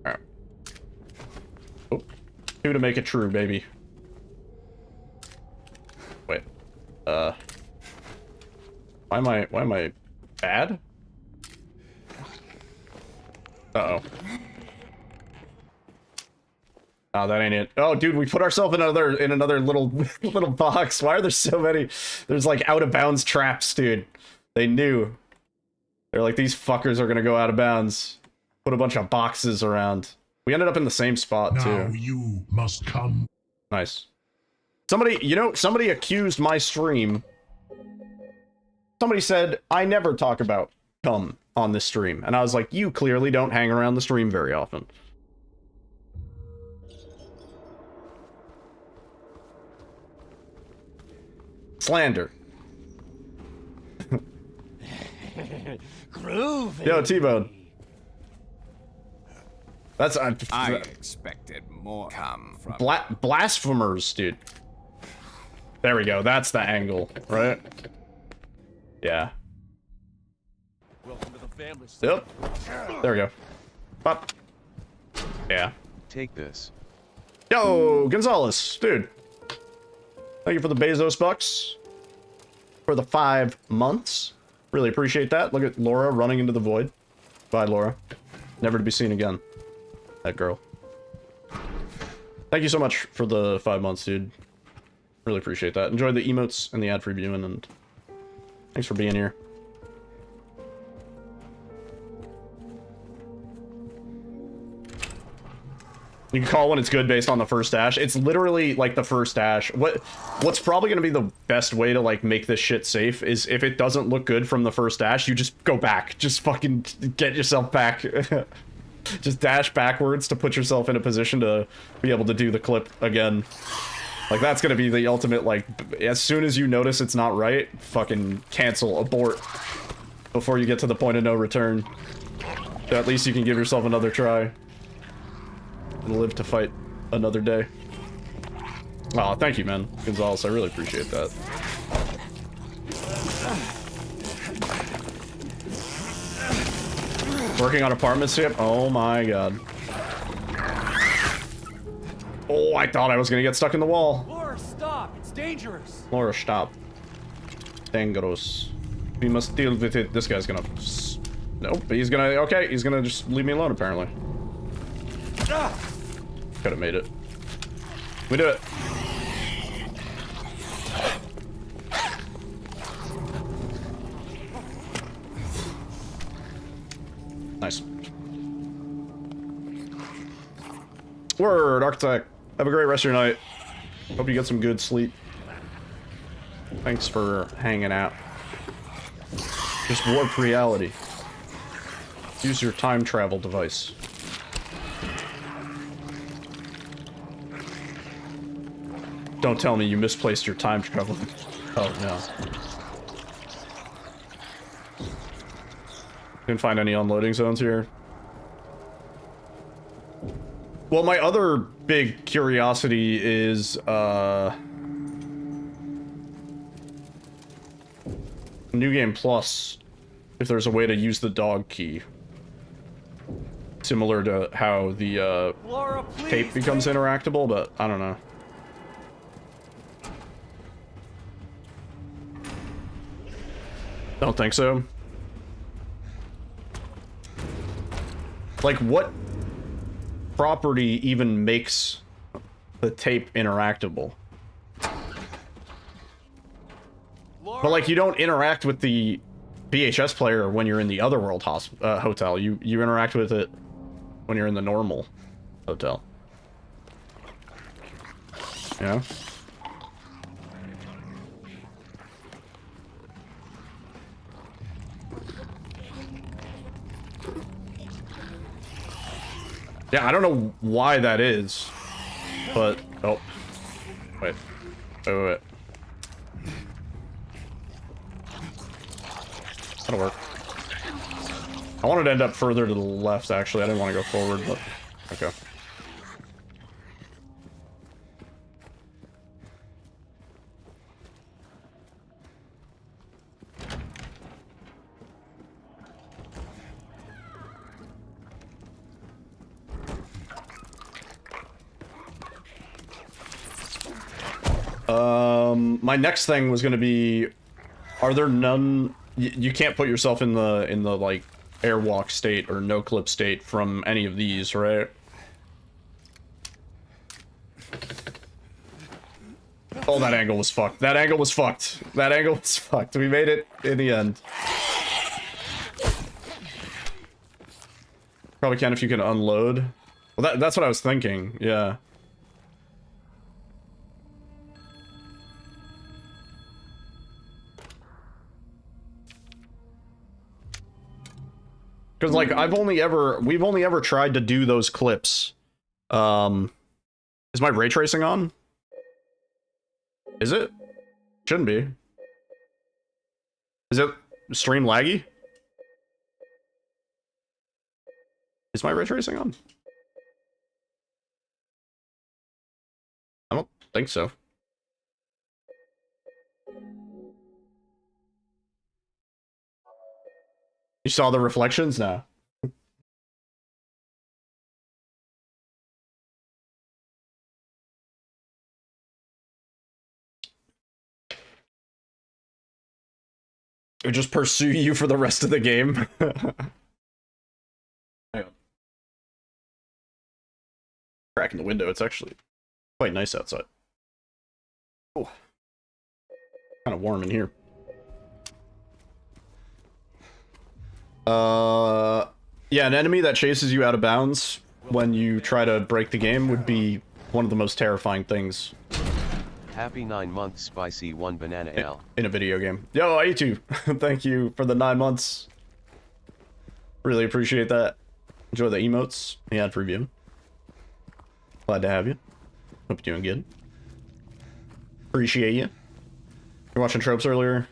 Alright. Oh. 2 to make it true, baby. Wait. Why am I bad? Uh-oh. Oh, that ain't it. Oh, dude, we put ourselves in another little box. Why are there so many? There's like out of bounds traps, dude. They knew. They're like, these fuckers are gonna go out of bounds. Put a bunch of boxes around. We ended up in the same spot too. Now you must come. Nice. Somebody accused my stream. Somebody said I never talk about cum on this stream, and I was like, you clearly don't hang around the stream very often. Slander. Groovy. Yo, T-Bone. That's I expected more come from blasphemers, dude. There we go. That's the angle, right? Yeah. Welcome to the family. Yep. There we go. Up. Yeah. Take this. Yo, Gonzalez, dude. Thank you for the Bezos bucks. For the 5 months. Really appreciate that. Look at Laura running into the void. Bye, Laura. Never to be seen again. That girl. Thank you so much for the 5 months, dude. Really appreciate that. Enjoy the emotes and the ad-free viewing, and thanks for being here. You can call when it's good based on the first dash. It's literally like the first dash. What's probably gonna be the best way to like make this shit safe is if it doesn't look good from the first dash, you just go back. Just fucking get yourself back. Just dash backwards to put yourself in a position to be able to do the clip again. Like, that's gonna be the ultimate, like, as soon as you notice it's not right, fucking cancel, abort, before you get to the point of no return. So at least you can give yourself another try. And live to fight another day. Oh, thank you, man. Gonzalez, I really appreciate that. Working on apartments yep. Oh my god. Oh, I thought I was gonna get stuck in the wall. Laura, stop! It's dangerous. Laura, stop. Dangerous. We must deal with it. This guy's gonna... Nope, he's gonna... Okay, he's gonna just leave me alone, apparently. Could have made it. We do it. Nice. Word, Architect. Have a great rest of your night. Hope you get some good sleep. Thanks for hanging out. Just warp reality. Use your time travel device. Don't tell me you misplaced your time travel. Oh, no. Didn't find any unloading zones here. Well, my other big curiosity is, New Game Plus, if there's a way to use the dog key. Similar to how the, Laura, tape becomes interactable, but I don't know. Don't think so. Like, what property even makes the tape interactable? Laura, But like, you don't interact with the VHS player when you're in the Otherworld hotel. You interact with it when you're in the normal hotel. Yeah. Yeah, I don't know why that is, but... Oh. Wait. Wait. That'll work. I wanted to end up further to the left, actually. I didn't want to go forward, but... Okay. My next thing was gonna be, are there none? You can't put yourself in the like airwalk state or no clip state from any of these, right? Oh, that angle was fucked. That angle was fucked. That angle was fucked. We made it in the end. Probably can if you can unload. Well, that's what I was thinking. Yeah. Because, like, we've only ever tried to do those clips. Is my ray tracing on? Is it? Shouldn't be. Is it stream laggy? Is my ray tracing on? I don't think so. You saw the reflections now. Or just pursue you for the rest of the game. Hang on. Cracking the window, it's actually quite nice outside. Oh. Kind of warm in here. Yeah, an enemy that chases you out of bounds when you try to break the game would be one of the most terrifying things. Happy 9 months, Spicy 1 Banana L. In a video game. Yo, I too. Thank you for the 9 months. Really appreciate that. Enjoy the emotes you had for review. Glad to have you. Hope you're doing good. Appreciate you. You're watching Tropes earlier.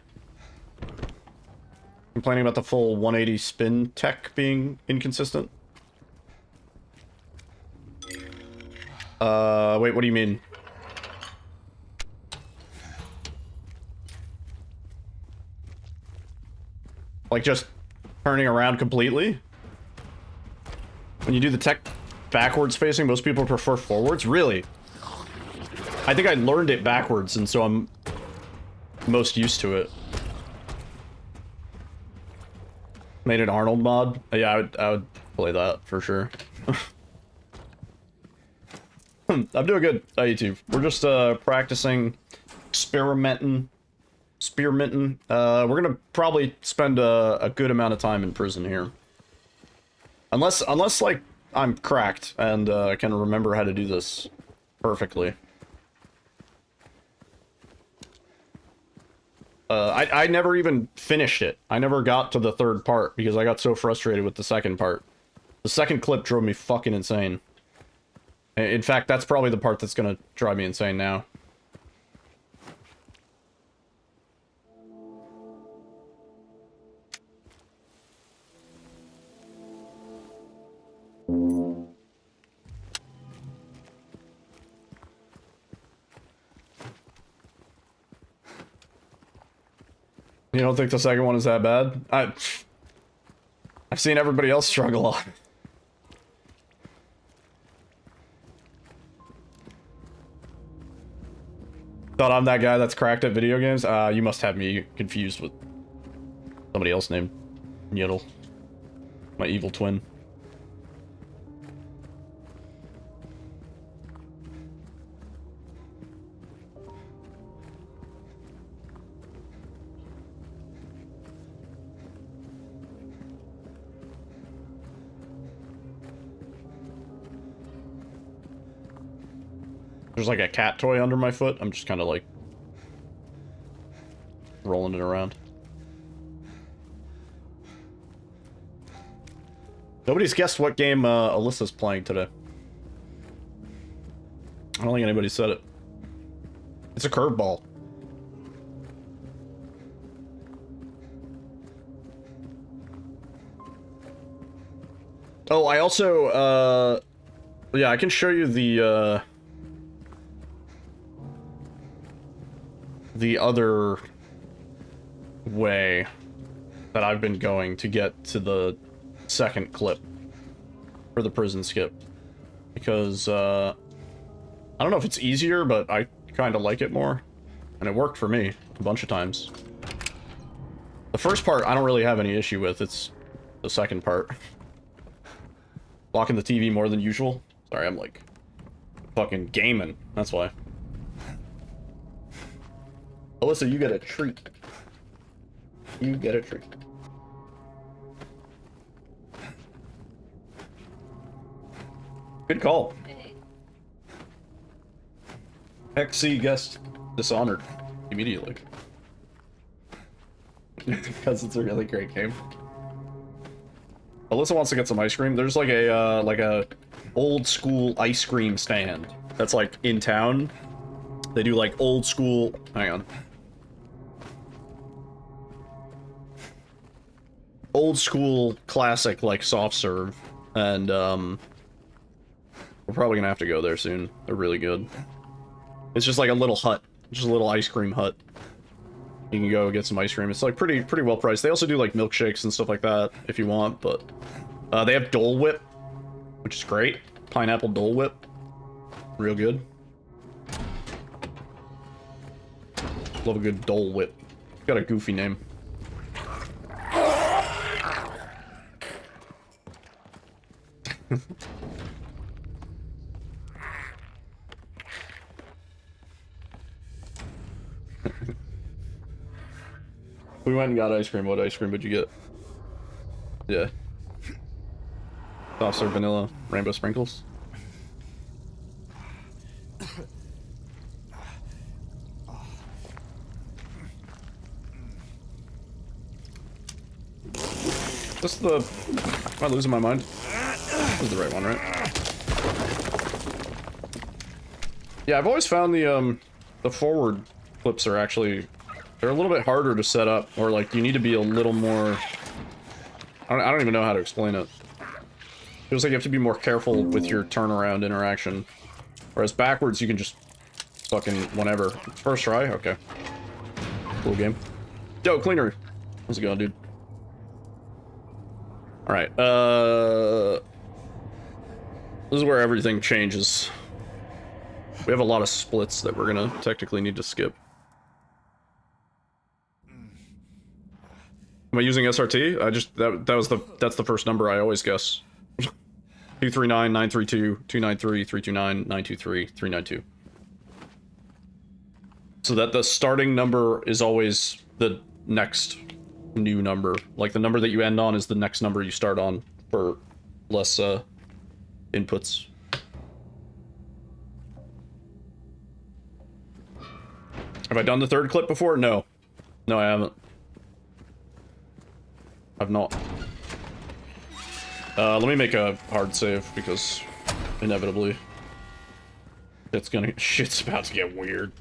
Complaining about the full 180 spin tech being inconsistent. Wait, what do you mean? Like just turning around completely? When you do the tech backwards facing, most people prefer forwards? Really? I think I learned it backwards, and so I'm most used to it. Made an Arnold mod? Yeah, I would play that for sure. I'm doing good on YouTube. We're just practicing, experimenting. We're gonna probably spend a good amount of time in prison here. Unless like I'm cracked and I can remember how to do this perfectly. I never even finished it. I never got to the third part because I got so frustrated with the second part. The second clip drove me fucking insane. In fact, that's probably the part that's gonna drive me insane now. You don't think the second one is that bad? I've seen everybody else struggle on. Thought I'm that guy that's cracked at video games? You must have me confused with somebody else named Yiddle. My evil twin. There's like a cat toy under my foot. I'm just kind of like rolling it around. Nobody's guessed what game Alyssa's playing today. I don't think anybody said it. It's a curveball. Oh, I also, yeah, I can show you the other way that I've been going to get to the second clip for the prison skip, because I don't know if it's easier, but I kind of like it more, and it worked for me a bunch of times. The first part I don't really have any issue with. It's the second part. Blocking the TV more than usual. Sorry, I'm like fucking gaming, that's why. Alyssa, you get a treat. You get a treat. Good call. XC guest dishonored immediately. Because it's a really great game. Alyssa wants to get some ice cream. There's like a old school ice cream stand that's like in town. They do like old school, hang on. Old school classic like soft serve, And, we're probably gonna have to go there soon. They're really good. It's just like a little hut. Just a little ice cream hut. You can go get some ice cream. It's like pretty well priced. They also do like milkshakes and stuff like that if you want, but they have Dole Whip, which is great. Pineapple Dole Whip. Real good. Love a good Dole Whip. Got a goofy name. We went and got ice cream. What ice cream would you get? Yeah. Soft serve vanilla, rainbow sprinkles. This is the... Am I losing my mind? This is the right one, right? Yeah, I've always found the forward flips are actually... They're a little bit harder to set up, or like, you need to be a little more... I don't even know how to explain it. Feels like you have to be more careful with your turnaround interaction. Whereas backwards, you can just fucking whenever. First try? Okay. Cool game. Yo, Cleaner! How's it going, dude? Alright, this is where everything changes. We have a lot of splits that we're gonna technically need to skip. Am I using SRT? I just that's the first number I always guess. 239 932 293 329 923 392. So that the starting number is always the next new number. Like the number that you end on is the next number you start on for less inputs. Have I done the third clip before? No. No, I haven't. I've not. Let me make a hard save because inevitably shit's about to get weird.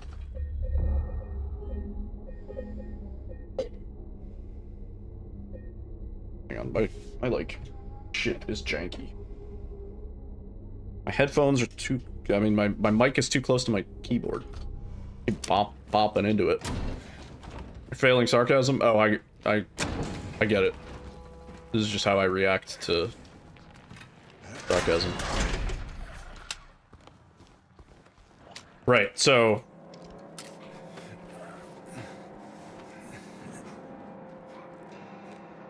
Hang on, my like shit is janky. My headphones are too, I mean my mic is too close to my keyboard. Keep bopping into it. Failing sarcasm? Oh, I get it. This is just how I react to sarcasm. Right, so...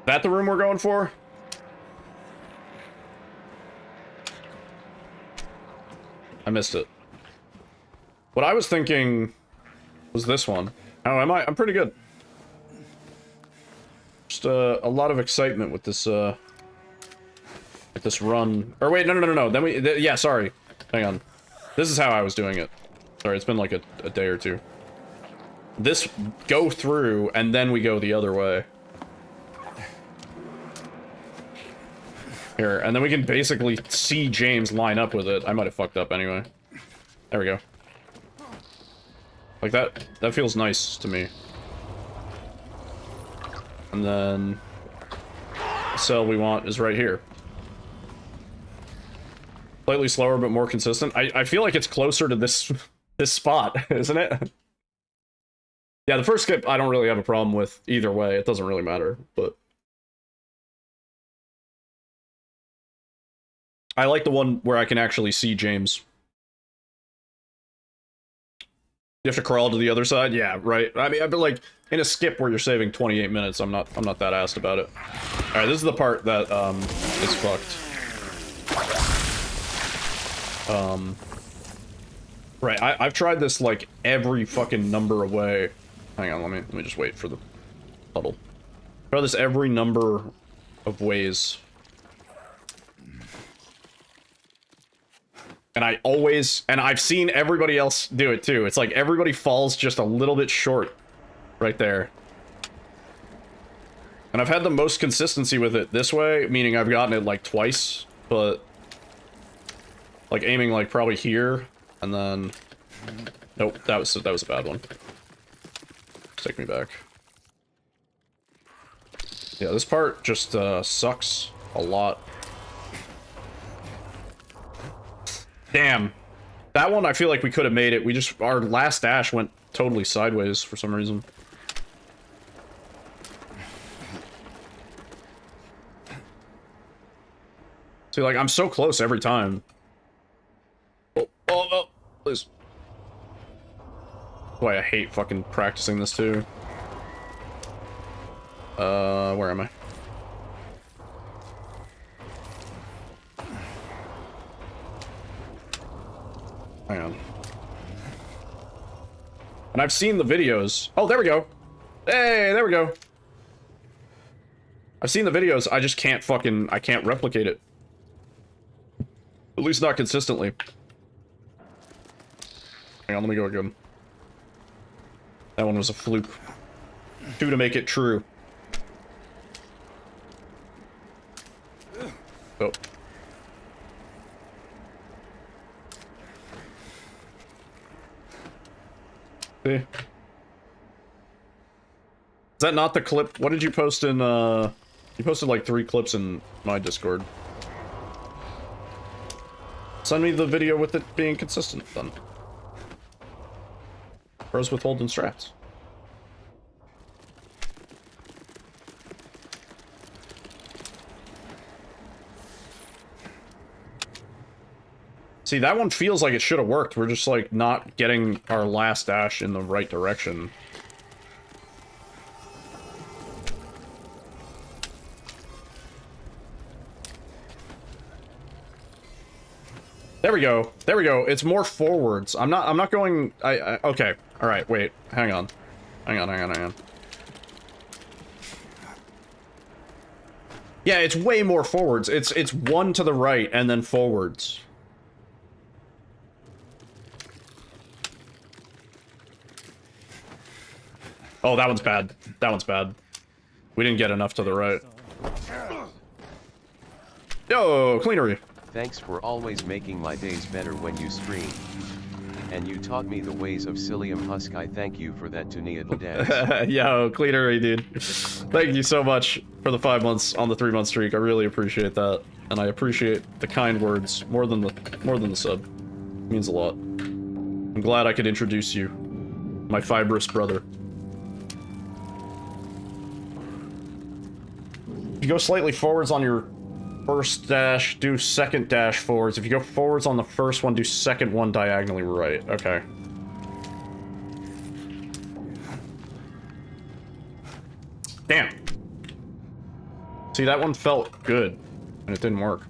That the room we're going for? I missed it. What I was thinking was this one. Oh, I'm pretty good. Just a lot of excitement with this run. Or wait, no. Then yeah, sorry. Hang on. This is how I was doing it. Sorry, it's been like a day or two. This go through and then we go the other way. Here, and then we can basically see James line up with it. I might have fucked up anyway. There we go. Like that feels nice to me. And then the cell we want is right here. Slightly slower but more consistent. I feel like it's closer to this spot, isn't it? Yeah, the first skip I don't really have a problem with either way. It doesn't really matter, but I like the one where I can actually see James. You have to crawl to the other side? Yeah, right. I mean, I've been like in a skip where you're saving 28 minutes. I'm not that asked about it. All right, this is the part that is fucked. Right, I've tried this like every fucking number of way. Hang on, let me just wait for the puddle. Try this every number of ways. And I've seen everybody else do it too. It's like everybody falls just a little bit short right there. And I've had the most consistency with it this way, meaning I've gotten it like twice, but like aiming like probably here and then nope, that was a bad one. Take me back. Yeah, this part just sucks a lot. Damn. That one, I feel like we could have made it. Our last dash went totally sideways for some reason. See, like, I'm so close every time. Oh, please. Boy, I hate fucking practicing this too. Where am I? Hang on. And I've seen the videos. Oh, there we go. Hey, there we go. I've seen the videos. I just can't I can't replicate it. At least not consistently. Hang on, let me go again. That one was a fluke. 2 to make it true. Oh. See? Is that not the clip? What did you post in, you posted like 3 clips in my Discord. Send me the video with it being consistent, then. Pros with holding strats. See, that one feels like it should have worked. We're just, like, not getting our last dash in the right direction. There we go. There we go. It's more forwards. I'm not going... okay. Alright, wait. Hang on. Hang on. Yeah, it's way more forwards. It's 1 to the right and then forwards. Oh, that one's bad. That one's bad. We didn't get enough to the right. Yo, cleanery. Thanks for always making my days better when you stream. And you taught me the ways of Cilium Husk. I thank you for that, Tunia Dance. Yo, cleanery, dude. Thank you so much for the 5 months on the 3-month streak. I really appreciate that. And I appreciate the kind words more than the sub. It means a lot. I'm glad I could introduce you. My fibrous brother. If you go slightly forwards on your first dash, do second dash forwards. If you go forwards on the first one, do second one diagonally right. Okay. Damn. See, that one felt good, and it didn't work.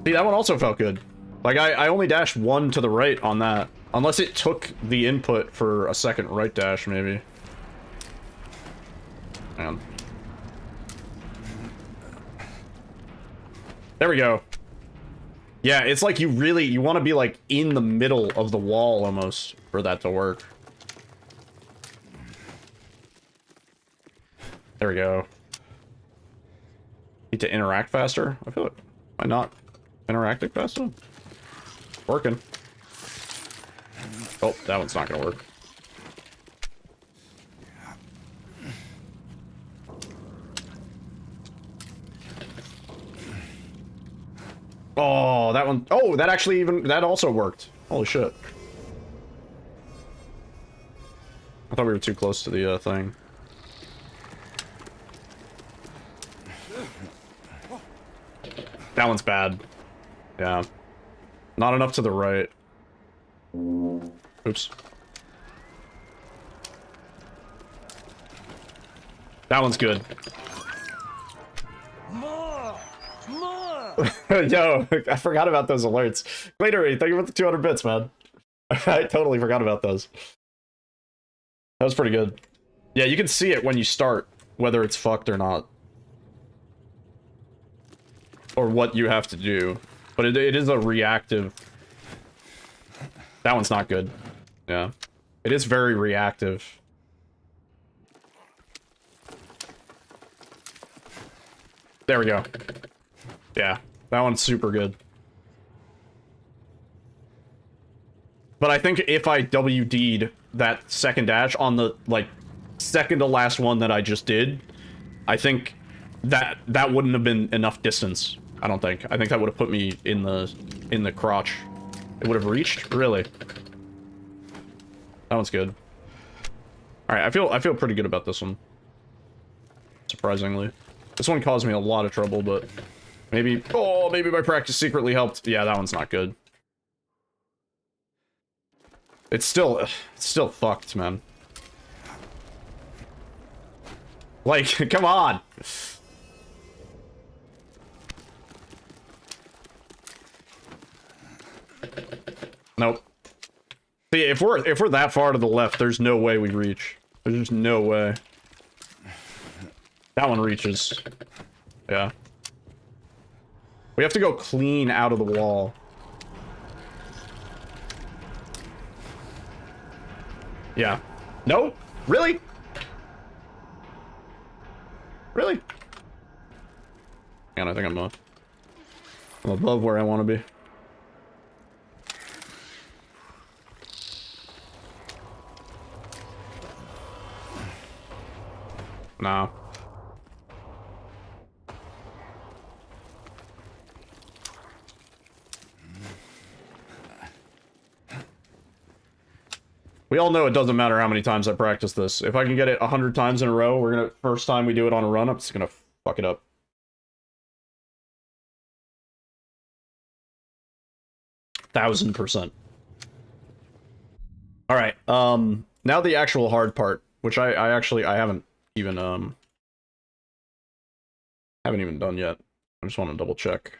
See, that one also felt good. Like, I only dashed 1 to the right on that. Unless it took the input for a second right dash, maybe. Hang on. There we go. Yeah, it's like you want to be like in the middle of the wall almost for that to work. There we go. Need to interact faster? I feel like, am I not interacting faster? Working. Oh, that one's not gonna work. Oh, that one. Oh, that actually that also worked. Holy shit. I thought we were too close to the thing. That one's bad. Yeah. Not enough to the right. Oops. That one's good. More! Yo, I forgot about those alerts. Later, thank you for the 200 bits, man. I totally forgot about those. That was pretty good. Yeah, you can see it when you start, whether it's fucked or not. Or what you have to do. But it is a reactive... That one's not good. Yeah. It is very reactive. There we go. Yeah, that one's super good. But I think if I WD'd that second dash on the, like, second to last one that I just did, I think that wouldn't have been enough distance. I don't think. I think that would have put me in the crotch. It would have reached? Really? That one's good. Alright, I feel pretty good about this one. Surprisingly. This one caused me a lot of trouble, but maybe maybe my practice secretly helped. Yeah, that one's not good. It's still fucked, man. Like, come on. Nope. See, if we're that far to the left, there's no way we reach. There's just no way. That one reaches. Yeah. We have to go clean out of the wall. Yeah. No? Really? Really? Man, I think I'm above where I want to be. Nah. We all know it doesn't matter how many times I practice this. If I can get it 100 times in a row, first time we do it on a run, I'm just gonna fuck it up. %1000%. Alright, now the actual hard part, which I haven't even done yet. I just want to double check.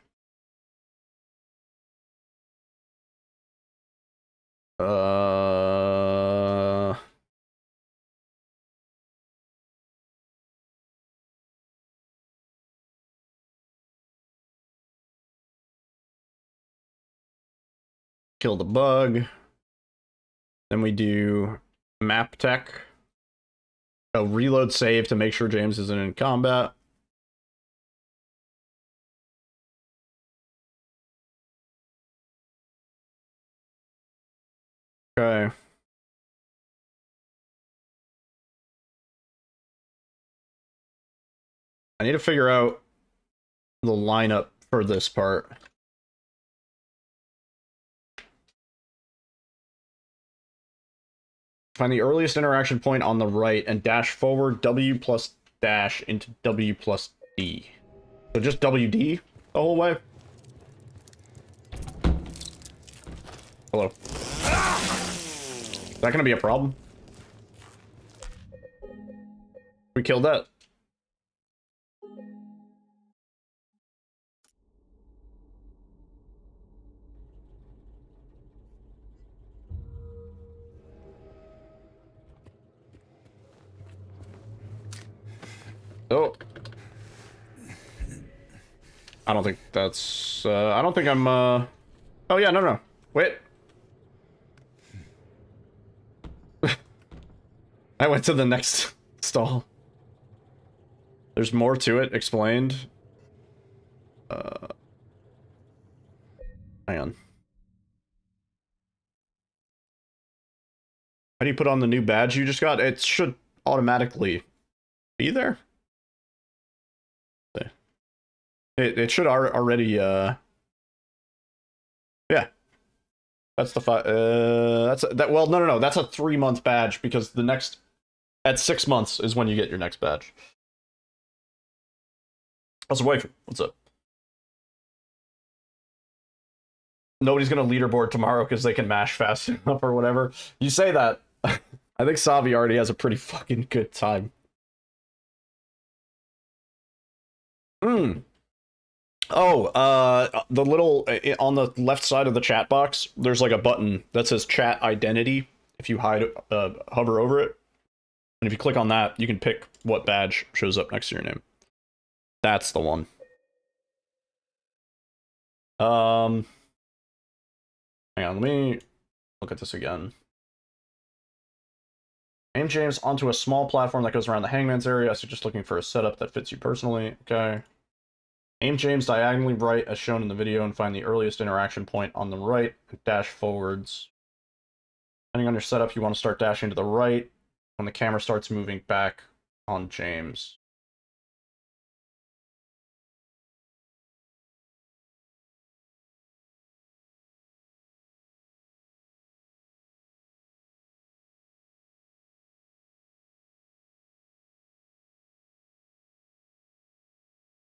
Kill the bug. Then we do map tech. Oh, reload save to make sure James isn't in combat. Okay. I need to figure out the lineup for this part. Find the earliest interaction point on the right and dash forward W plus dash into W plus D. So just WD the whole way? Hello. Is that gonna be a problem? We killed that. Oh. I don't think that's, I don't think I'm, oh yeah, no. Wait. I went to the next stall. There's more to it explained. Hang on. How do you put on the new badge you just got? It should automatically be there. It should already, yeah. That's the well, no, that's a 3-month badge, because the next, at 6 months is when you get your next badge. How's the wife? What's up? Nobody's gonna leaderboard tomorrow because they can mash fast enough or whatever. You say that. I think Savi already has a pretty fucking good time. Oh, the little, on the left side of the chat box, there's like a button that says chat identity. If you hover over it, and if you click on that, you can pick what badge shows up next to your name. That's the one. Hang on, let me look at this again. Aim James onto a small platform that goes around the hangman's area, so just looking for a setup that fits you personally. Okay. Aim James diagonally right as shown in the video and find the earliest interaction point on the right and dash forwards. Depending on your setup, you want to start dashing to the right when the camera starts moving back on James.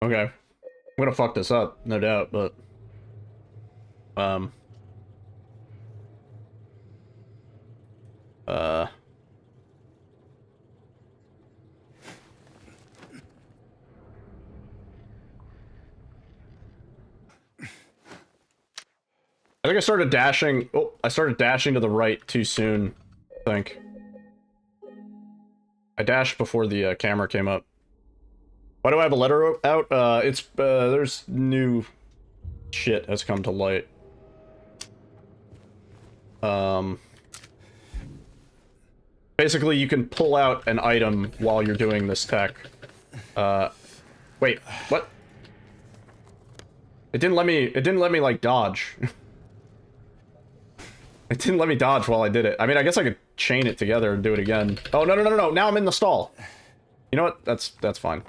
Okay. I'm gonna fuck this up, no doubt, but... I think I started dashing... Oh, I started dashing to the right too soon, I think. I dashed before the camera came up. Why do I have a letter out? There's new shit has come to light. Basically, you can pull out an item while you're doing this tech. Wait, what? It didn't let me, like, dodge. It didn't let me dodge while I did it. I mean, I guess I could chain it together and do it again. Oh, no, no, no, no, no. Now I'm in the stall. You know what? That's fine.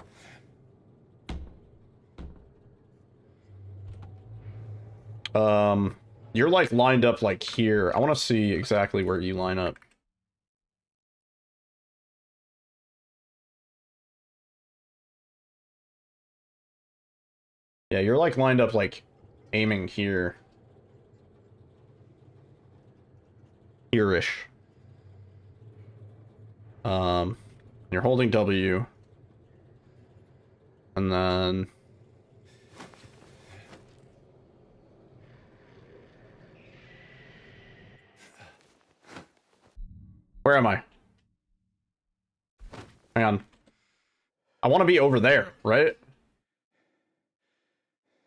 You're, like, lined up, like, here. I want to see exactly where you line up. Yeah, you're, like, lined up, like, aiming here. Here-ish. You're holding W. And then... Where am I? Hang on. I want to be over there, right?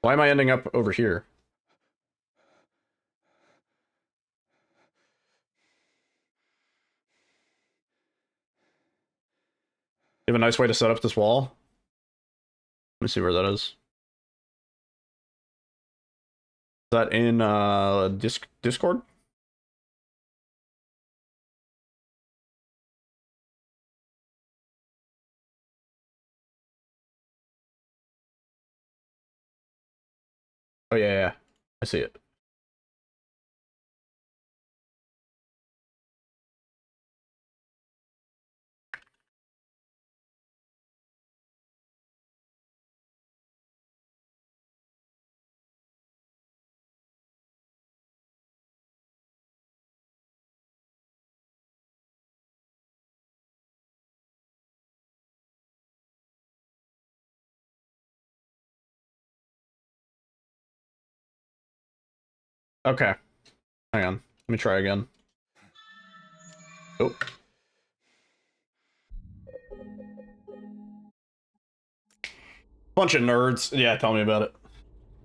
Why am I ending up over here? You have a nice way to set up this wall? Let me see where that is. Is that in Discord? Oh yeah, yeah. I see it. Okay. Hang on. Let me try again. Oh. Bunch of nerds. Yeah, tell me about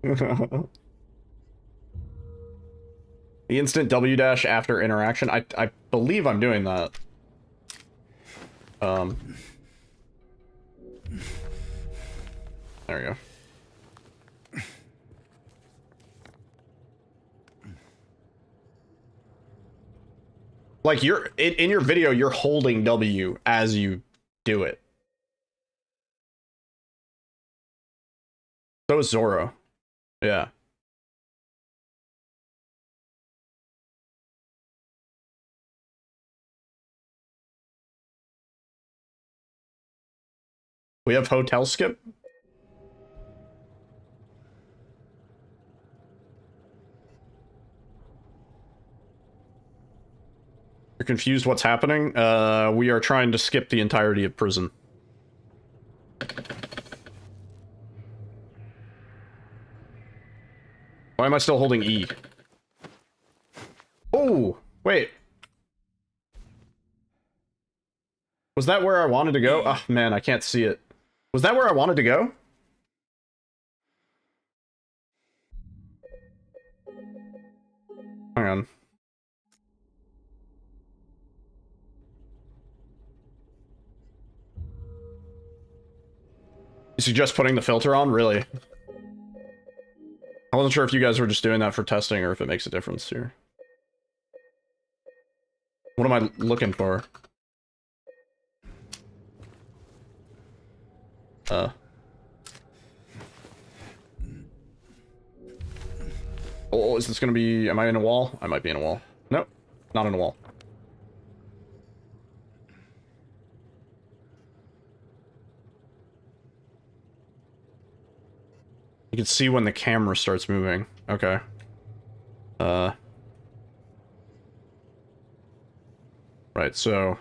it. The instant W dash after interaction. I believe I'm doing that. There we go. Like, you're in your video, you're holding W as you do it. So is Zoro. Yeah. We have hotel skip. You're confused what's happening? We are trying to skip the entirety of prison. Why am I still holding E? Oh, wait. Was that where I wanted to go? Oh, man, I can't see it. Was that where I wanted to go? Hang on. You suggest putting the filter on? Really? I wasn't sure if you guys were just doing that for testing or if it makes a difference here. What am I looking for? Oh, is this gonna be... Am I in a wall? I might be in a wall. Nope, not in a wall. You can see when the camera starts moving. Okay. Right, so...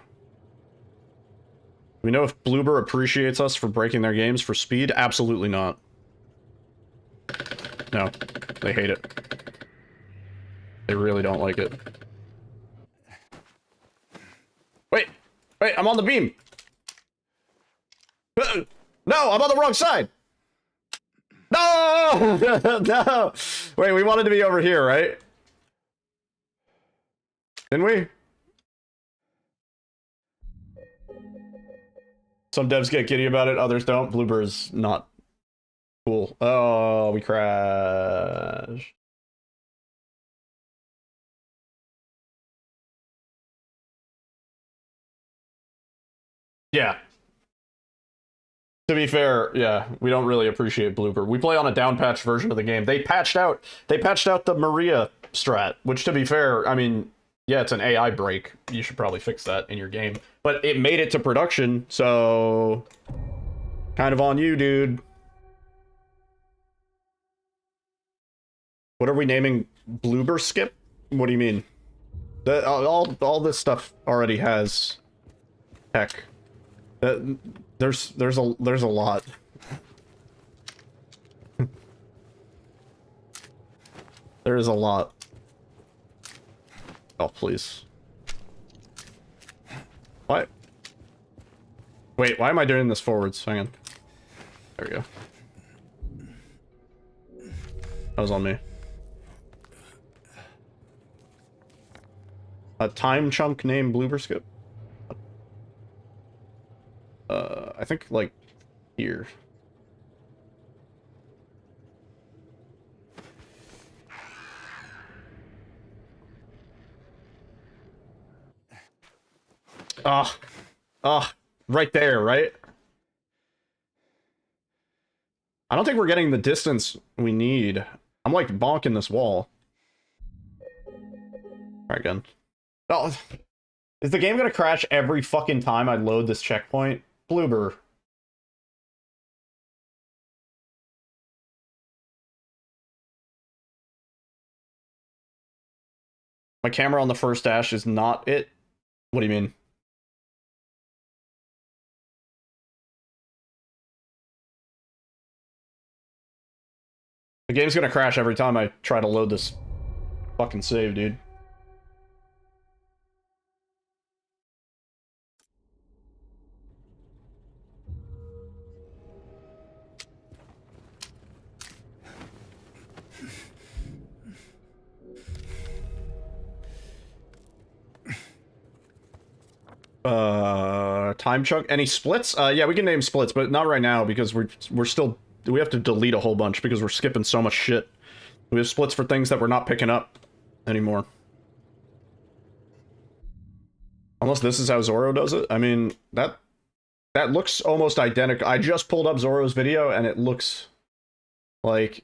We know if Bloober appreciates us for breaking their games for speed? Absolutely not. No. They hate it. They really don't like it. Wait! Wait, I'm on the beam! No, I'm on the wrong side! No! No! Wait, we wanted to be over here, right? Didn't we? Some devs get giddy about it, others don't. Bloober is not cool. Oh, we crashed. Yeah. To be fair, yeah, we don't really appreciate Bloober. We play on a down-patched version of the game. They patched out the Maria strat, which, to be fair, I mean, yeah, it's an AI break. You should probably fix that in your game. But it made it to production, so... kind of on you, dude. What are we naming Bloober Skip? What do you mean? All this stuff already has tech. There's a lot. There is a lot. Oh, please. What? Wait, why am I doing this forwards? Hang on. There we go. That was on me. A time chunk named Bloober Skip? I think, like, here. Right there, right? I don't think we're getting the distance we need. I'm, like, bonking this wall. Alright, again. Oh, is the game gonna crash every fucking time I load this checkpoint? Bloober. My camera on the first dash is not it? What do you mean? The game's gonna crash every time I try to load this fucking save, dude. Time chunk? Any splits? Yeah, we can name splits, but not right now because we're still... We have to delete a whole bunch because we're skipping so much shit. We have splits for things that we're not picking up anymore. Unless this is how Zoro does it. I mean, that looks almost identical. I just pulled up Zoro's video and it looks like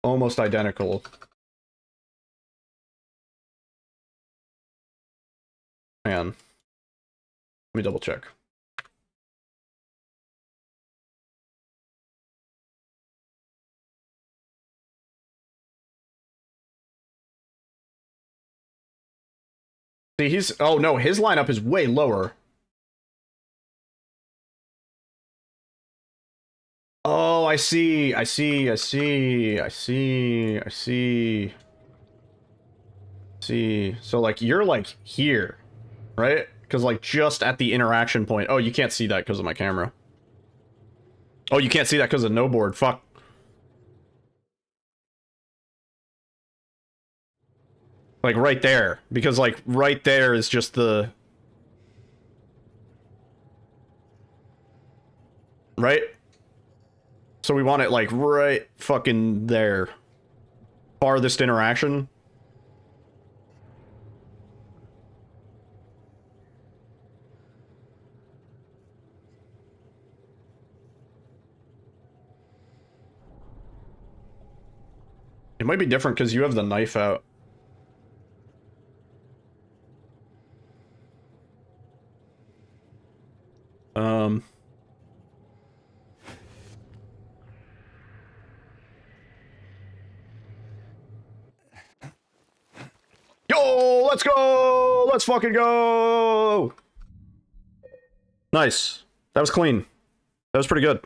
almost identical. Hang on. Let me double check. See, he's... Oh, no, his lineup is way lower. Oh, I see. I see. I see. I see. I see. See. So, like, you're, like, here. Right? Because, like, just at the interaction point... Oh, you can't see that because of my camera. Oh, you can't see that because of no board. Fuck. Like, right there. Because, like, right there is just the... Right? So we want it, like, right fucking there. Farthest interaction. It might be different because you have the knife out. go! Let's go! Let's fucking go! Nice. That was clean. That was pretty good.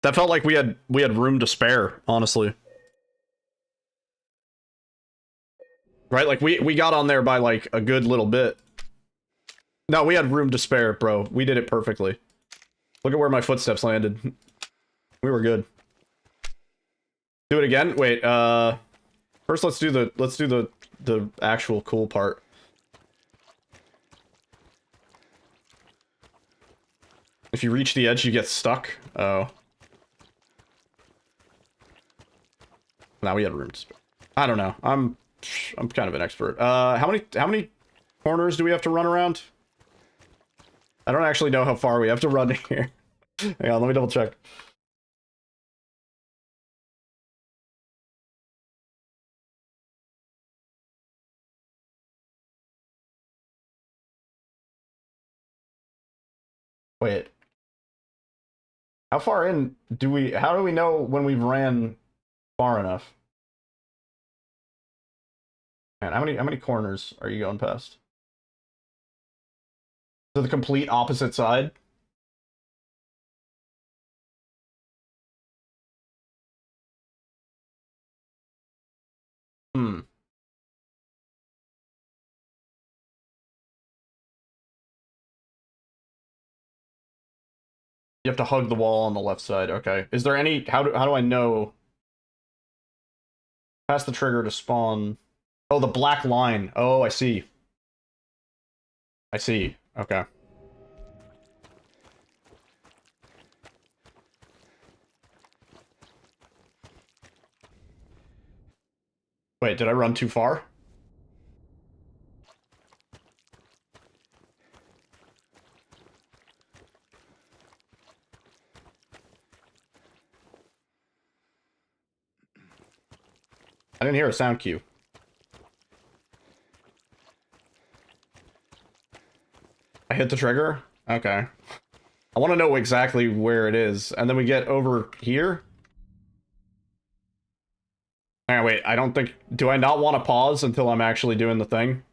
That felt like we had room to spare, honestly. Right? Like, we got on there by, like, a good little bit. No, we had room to spare, bro. We did it perfectly. Look at where my footsteps landed. We were good. Do it again? Wait, first let's do the actual cool part. If you reach the edge, you get stuck. Oh. Now we had room to spare. I don't know. I'm kind of an expert. How many corners do we have to run around? I don't actually know how far we have to run here. Hang on, let me double check. Wait. How far in do we... How do we know when we've ran far enough? Man, how many corners are you going past? To the complete opposite side? Hmm. You have to hug the wall on the left side. Okay. Is there any... How do I know? Pass the trigger to spawn... Oh, the black line. Oh, I see. I see. Okay. Wait, did I run too far? I didn't hear a sound cue. I hit the trigger? Okay. I want to know exactly where it is. And then we get over here? Alright, wait, I don't think... Do I not want to pause until I'm actually doing the thing?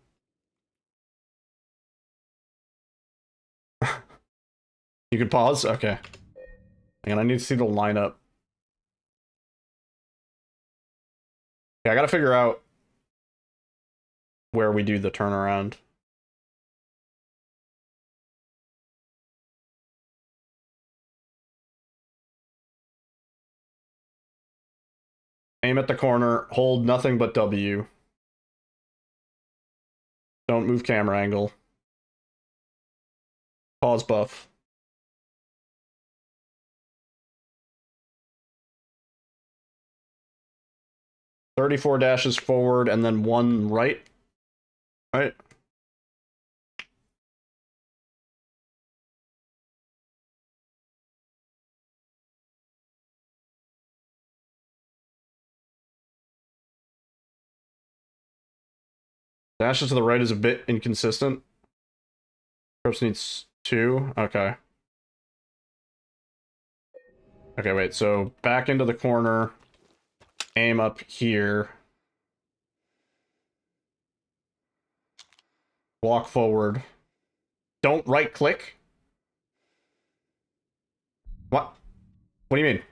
You can pause? Okay. Hang on, I need to see the lineup. Okay, I gotta figure out where we do the turnaround. Aim at the corner, hold nothing but W. Don't move camera angle. Pause buff. "34 dashes forward and then 1 right." Right? Dashes to the right is a bit inconsistent. Corpse needs 2. Okay. Okay, wait, so back into the corner. Aim up here. Walk forward. Don't right click? What? What do you mean?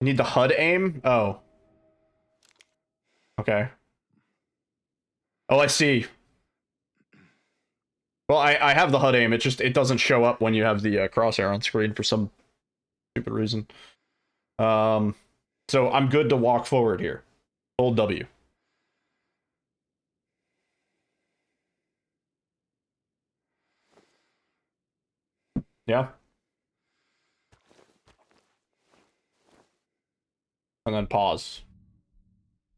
You need the HUD aim? Oh. Okay. Oh, I see. Well, I have the HUD aim, it doesn't show up when you have the crosshair on screen for some stupid reason. So I'm good to walk forward here. Hold W. Yeah? And then pause.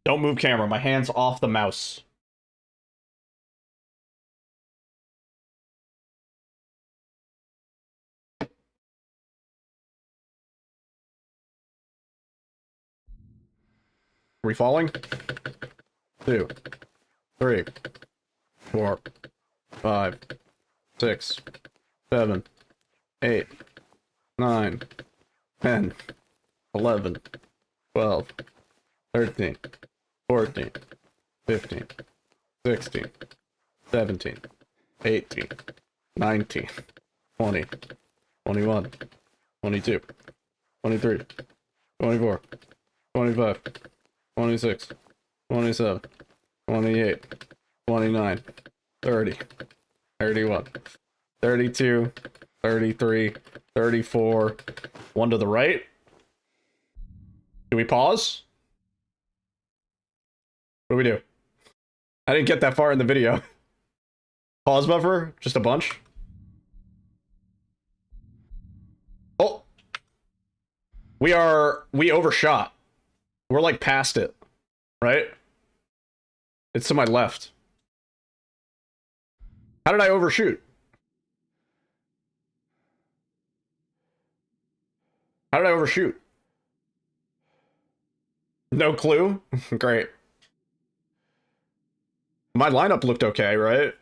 Don't move camera, my hand's off the mouse. Are we falling? 2, 3, 4, 5, 6, 7, 8, 9, 10, 11, 12, 13, 14, 15, 16, 17, 18, 19, 20, 21, 22, 23, 24, 25, 26, 27, 28, 29, 30, 31, 32, 33, 34. One to the right. Do we pause? What do we do? I didn't get that far in the video. Pause buffer? Just a bunch? Oh! We overshot. We're like past it. Right? It's to my left. How did I overshoot? How did I overshoot? No clue? Great. My lineup looked okay, right?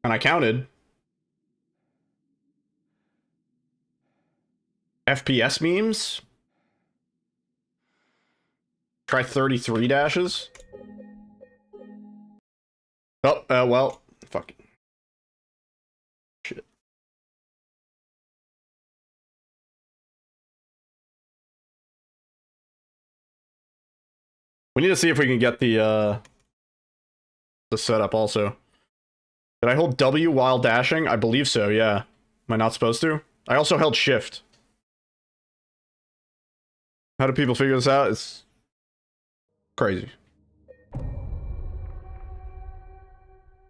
And I counted. FPS memes? Try 33 dashes? Oh, well, fuck it. Shit. We need to see if we can get the setup also. Did I hold W while dashing? I believe so, yeah. Am I not supposed to? I also held shift. How do people figure this out? It's crazy.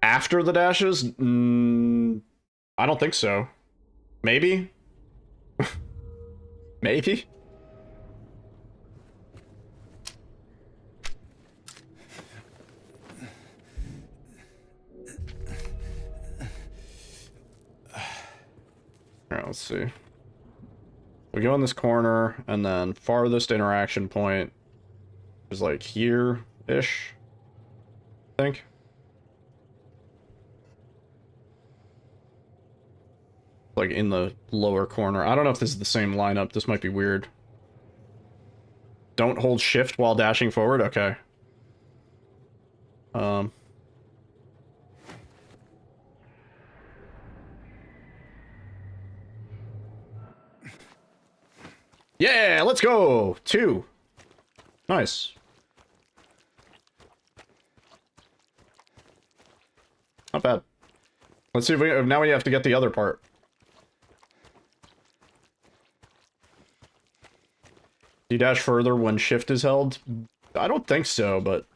After the dashes? I don't think so. Maybe? Maybe? Alright, let's see. We go in this corner, and then farthest interaction point is like here-ish, I think. Like in the lower corner. I don't know if this is the same lineup. This might be weird. Don't hold shift while dashing forward? Okay. Yeah, let's go! 2. Nice. Not bad. Let's see if we... Now we have to get the other part. Do you dash further when shift is held? I don't think so, but...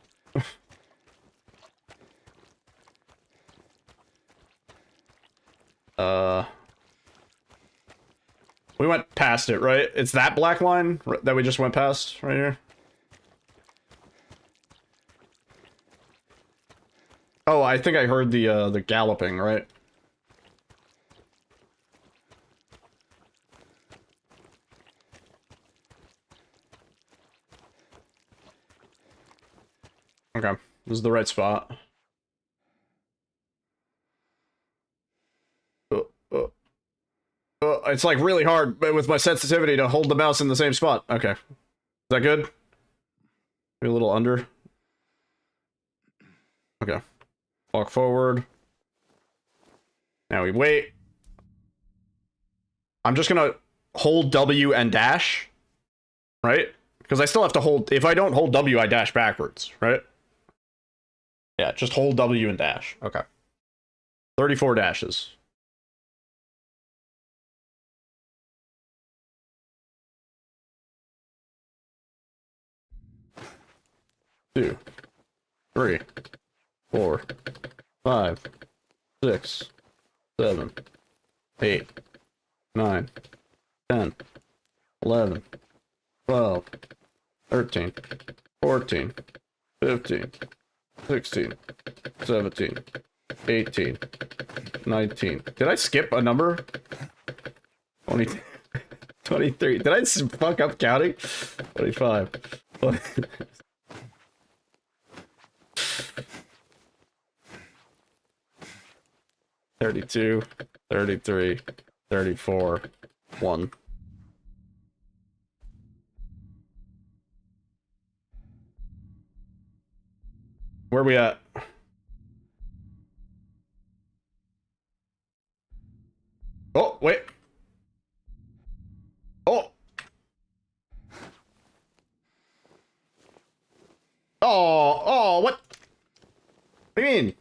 We went past it, right? It's that black line that we just went past right here. Oh, I think I heard the galloping, right? Okay, this is the right spot. It's like really hard with my sensitivity to hold the mouse in the same spot. Okay. Is that good? Maybe a little under. Okay. Walk forward. Now we wait. I'm just gonna hold W and dash. Right? Because I still have to hold... If I don't hold W, I dash backwards, right? Yeah, just hold W and dash. Okay. 34 dashes. Two, 3, 4, 5, 6, 7, 8, 9, 10, 11, 12, 13, 14, 15, 16, 17, 18, 19. Did I skip a number? 20, 23. Did I fuck up counting? 25. 32, 33, 34, 1. Where we at? Oh, wait. Oh. Oh, what? What do you mean?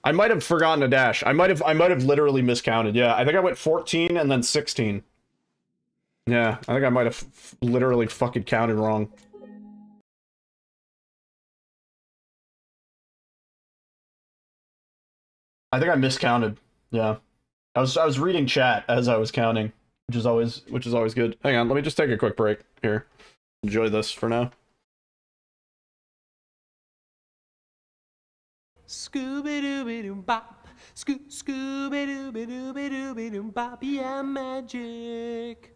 I might have forgotten a dash. I might have literally miscounted. Yeah, I think I went 14 and then 16. Yeah, I think I might have literally fucking counted wrong. I think I miscounted. Yeah. I was reading chat as I was counting, which is always good. Hang on, let me just take a quick break here. Enjoy this for now. Scooby-Dooby-Doo-Bop, Scooby-Dooby-Dooby-Dooby-Dooby-Doo-Bop, yeah, magic.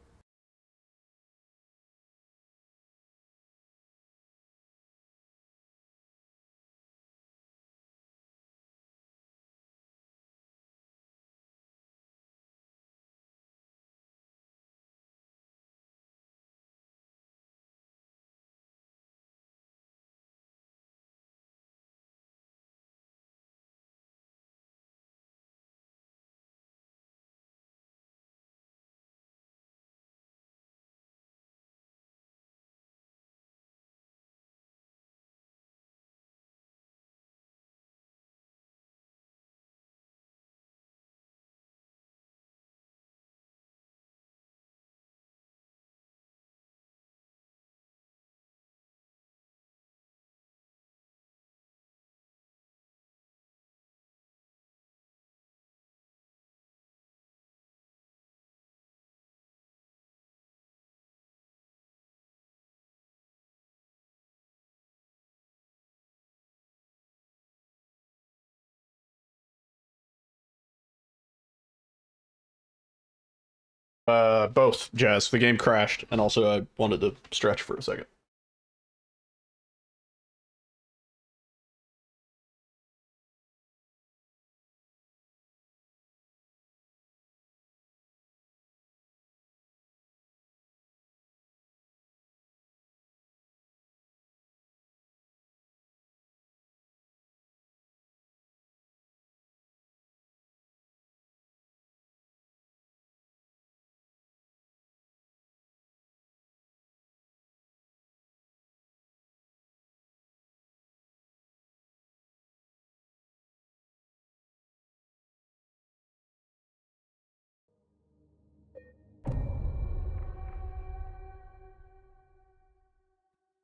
Both, Jazz. The game crashed, and also I wanted to stretch for a second.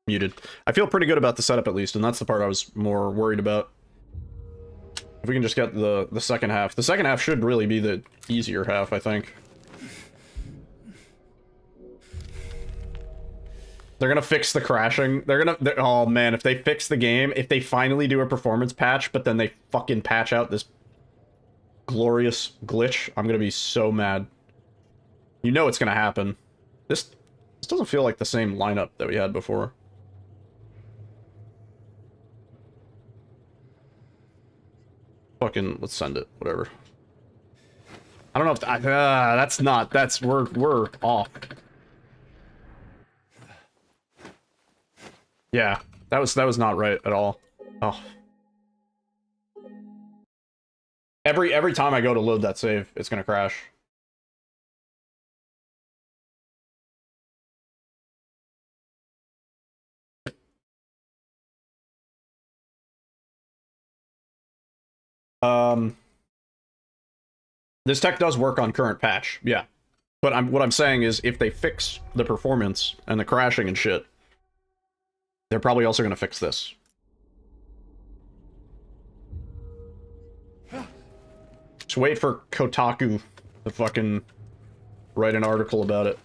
Muted. I feel pretty good about the setup, at least, and that's the part I was more worried about. If we can just get the second half. The second half should really be the easier half, I think. They're gonna fix the crashing. Oh man, if they fix the game, if they finally do a performance patch, but then they fucking patch out this glorious glitch, I'm gonna be so mad. You know it's gonna happen. This doesn't feel like the same lineup that we had before. Fucking, let's send it. Whatever. I don't know if we're off. Yeah, that was not right at all. Oh. Every time I go to load that save, it's gonna crash. This tech does work on current patch, yeah. But what I'm saying is, if they fix the performance and the crashing and shit, they're probably also gonna fix this. Just wait for Kotaku to fucking write an article about it.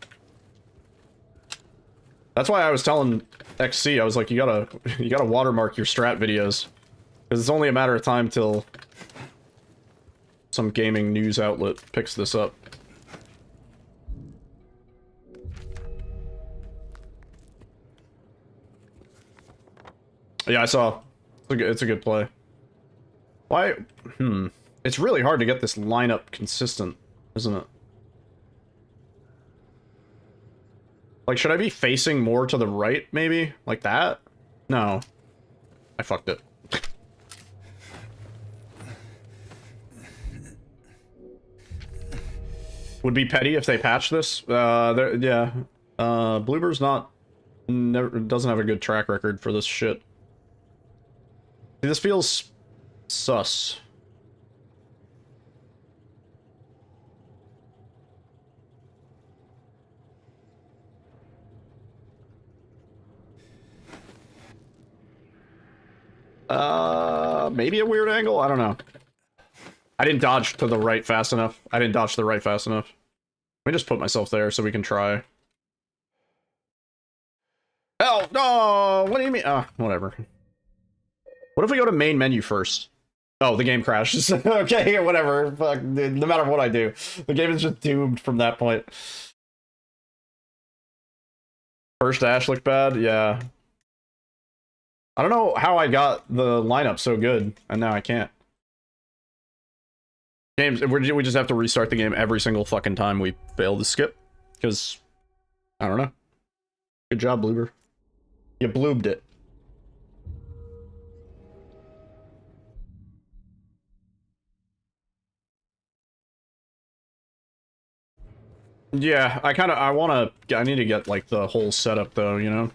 That's why I was telling XC, I was like, you gotta watermark your strat videos. Because it's only a matter of time till some gaming news outlet picks this up. Yeah, I saw. It's a good play. Why? It's really hard to get this lineup consistent, isn't it? Like, should I be facing more to the right, maybe? Like that? No. I fucked it. Would be petty if they patch this. Yeah. Bloober's doesn't have a good track record for this shit. See, this feels sus. Maybe a weird angle? I don't know. I didn't dodge to the right fast enough. I didn't dodge to the right fast enough. Let me just put myself there so we can try. Oh, no! What do you mean? Whatever. What if we go to main menu first? Oh, the game crashes. Okay, whatever. Fuck, dude, no matter what I do. The game is just doomed from that point. First dash looked bad? Yeah. I don't know how I got the lineup so good, and now I can't. We just have to restart the game every single fucking time we fail to skip. Because, I don't know. Good job, Bloober. You bloobed it. Yeah, I need to get, like, the whole setup, though, you know?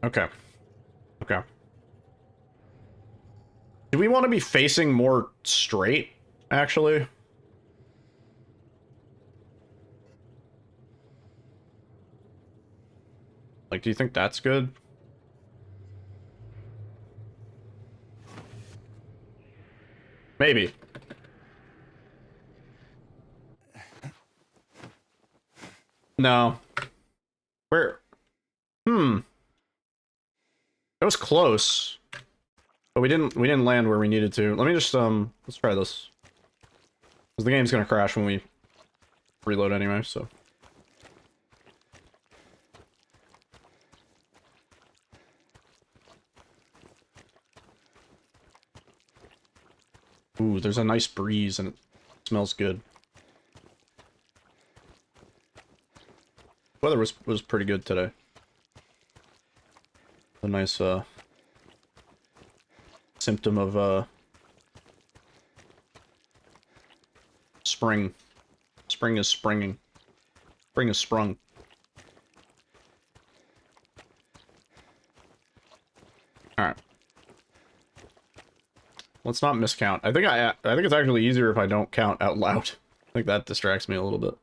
Okay. Okay. Do we want to be facing more straight, actually? Like, do you think that's good? Maybe. No. Where? That was close. But we didn't land where we needed to. Let me just let's try this. Because the game's gonna crash when we reload anyway, so. Ooh, there's a nice breeze and it smells good. Weather was pretty good today. A nice symptom of spring. Spring is springing. Spring is sprung. Alright. Let's not miscount. I think it's actually easier if I don't count out loud. I think that distracts me a little bit.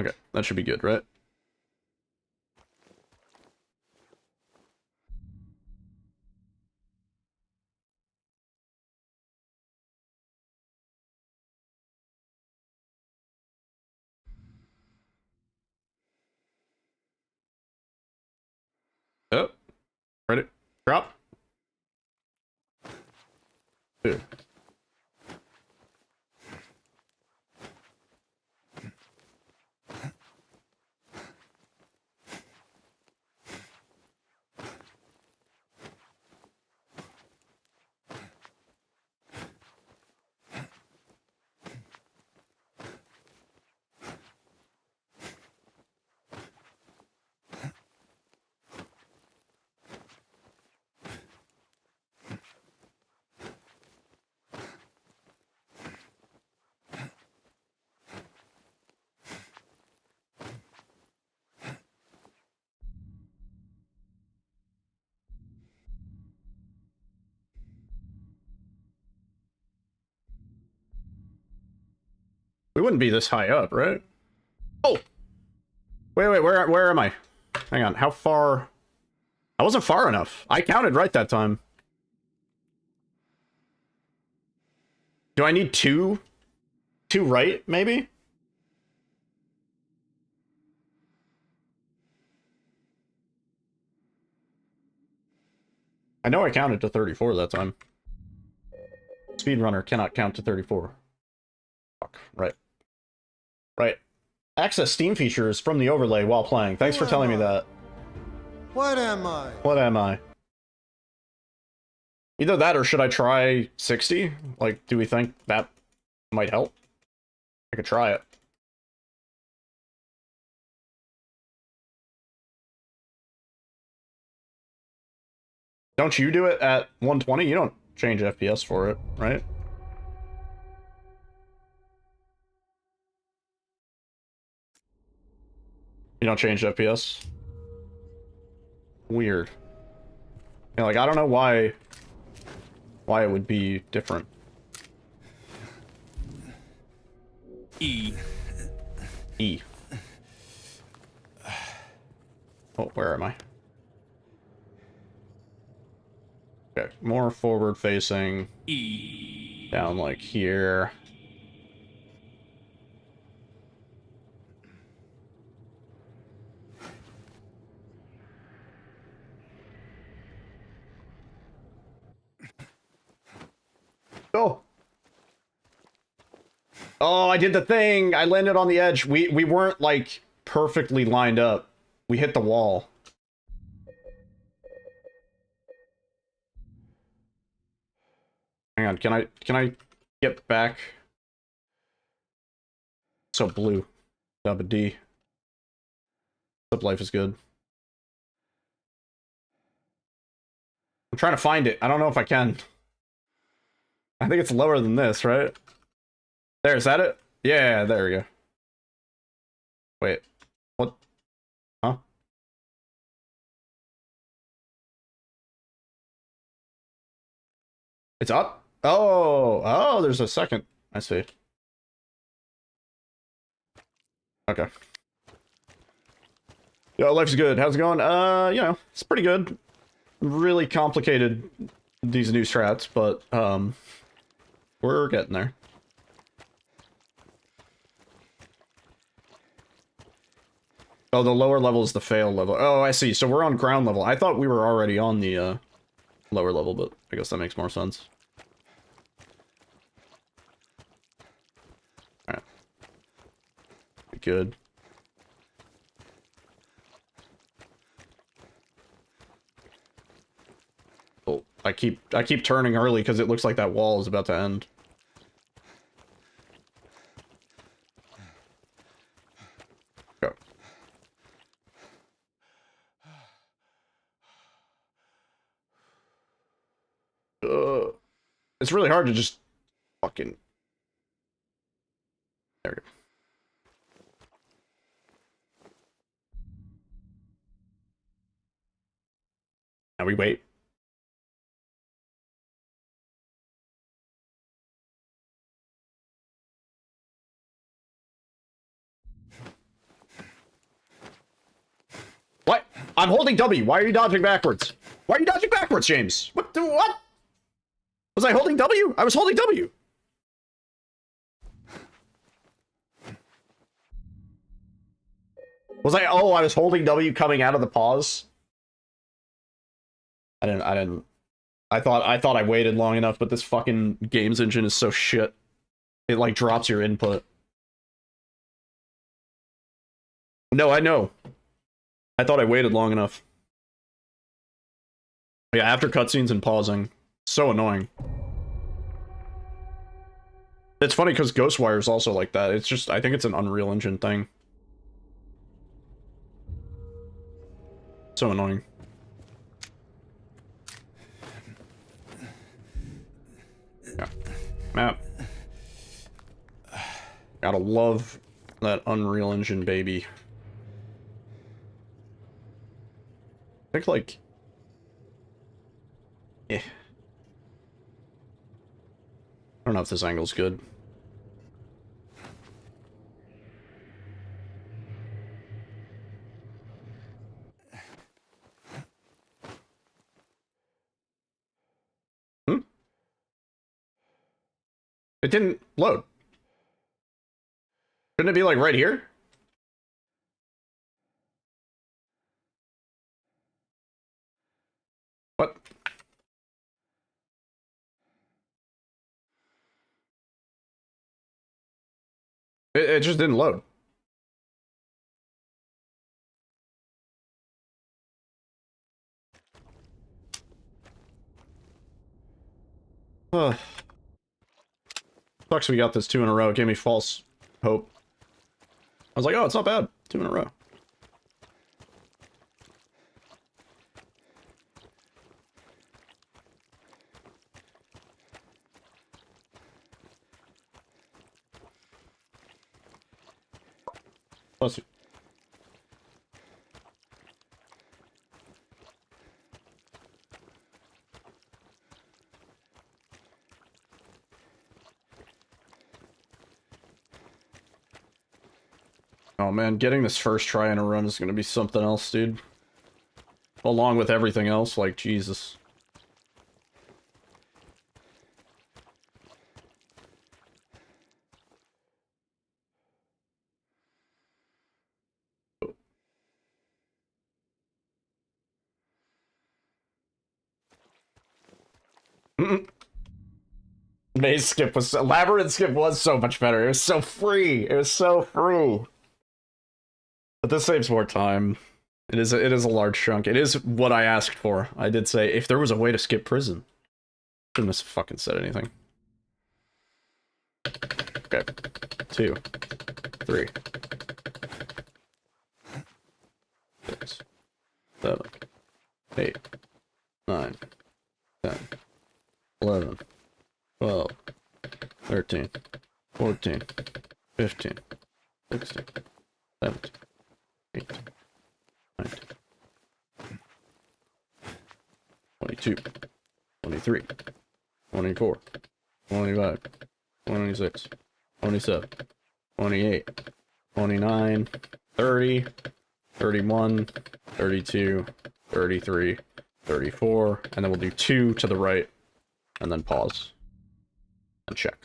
Okay, that should be good, right? Oh, ready? Drop. Dude. We wouldn't be this high up, right? Oh! Wait, where am I? Hang on, how far? I wasn't far enough. I counted right that time. Do I need two? Two right, maybe? I know I counted to 34 that time. Speedrunner cannot count to 34. Fuck, right. Right. Access Steam features from the overlay while playing. Thanks for telling me that. What am I? What am I? Either that or should I try 60? Like, do we think that might help? I could try it. Don't you do it at 120? You don't change FPS for it, right? You don't change FPS? Weird. Yeah, like, I don't know why it would be different. E. E. Oh, where am I? Okay, more forward facing. E. Down like here. Oh! Oh, I did the thing! I landed on the edge. We weren't, like, perfectly lined up. We hit the wall. Hang on, can I get back? So blue. Dub a D. Sub life is good. I'm trying to find it. I don't know if I can. I think it's lower than this, right? There, is that it? Yeah, there we go. Wait. What? Huh? It's up? Oh, there's a second. I see. Okay. Yo, life's good. How's it going? You know, it's pretty good. Really complicated, these new strats, but, we're getting there. Oh, the lower level is the fail level. Oh, I see. So we're on ground level. I thought we were already on the, lower level, but I guess that makes more sense. Alright. Good. Oh, I keep turning early because it looks like that wall is about to end. Go. It's really hard to just fucking... There we go. Now we wait. What? I'm holding W. Why are you dodging backwards? Why are you dodging backwards, James? What? Was I holding W? I was holding W. Was I? Oh, I was holding W coming out of the pause. I didn't. I thought I waited long enough, but this fucking games engine is so shit. It like drops your input. No, I know. I thought I waited long enough. Yeah, after cutscenes and pausing. So annoying. It's funny because Ghostwire is also like that. It's just, I think it's an Unreal Engine thing. So annoying. Yeah. Map. Gotta love that Unreal Engine, baby. I think, like... I don't know if this angle's good. It didn't load. Shouldn't it be like right here? What? It just didn't load. Sucks we got this 2 in a row. It gave me false hope. I was like, oh, it's not bad. 2 in a row. Bless you. Oh man, getting this first try in a run is gonna be something else, dude. Along with everything else, like, Jesus. Maze skip was Labyrinth skip was so much better. It was so free. It was so free. But this saves more time. It is a large chunk. It is what I asked for. I did say if there was a way to skip prison. Shouldn't have fucking said anything. Okay. 2, 3, 6, 7, 8, 9, 10, 11, 12, 13, 14, 15, 16, 17, 18, 19, 22, 23, 24, 25, 26, 27, 28, 29, 30, 31, 32, 33, 34, and then we'll do 2 to the right, and then pause, and check.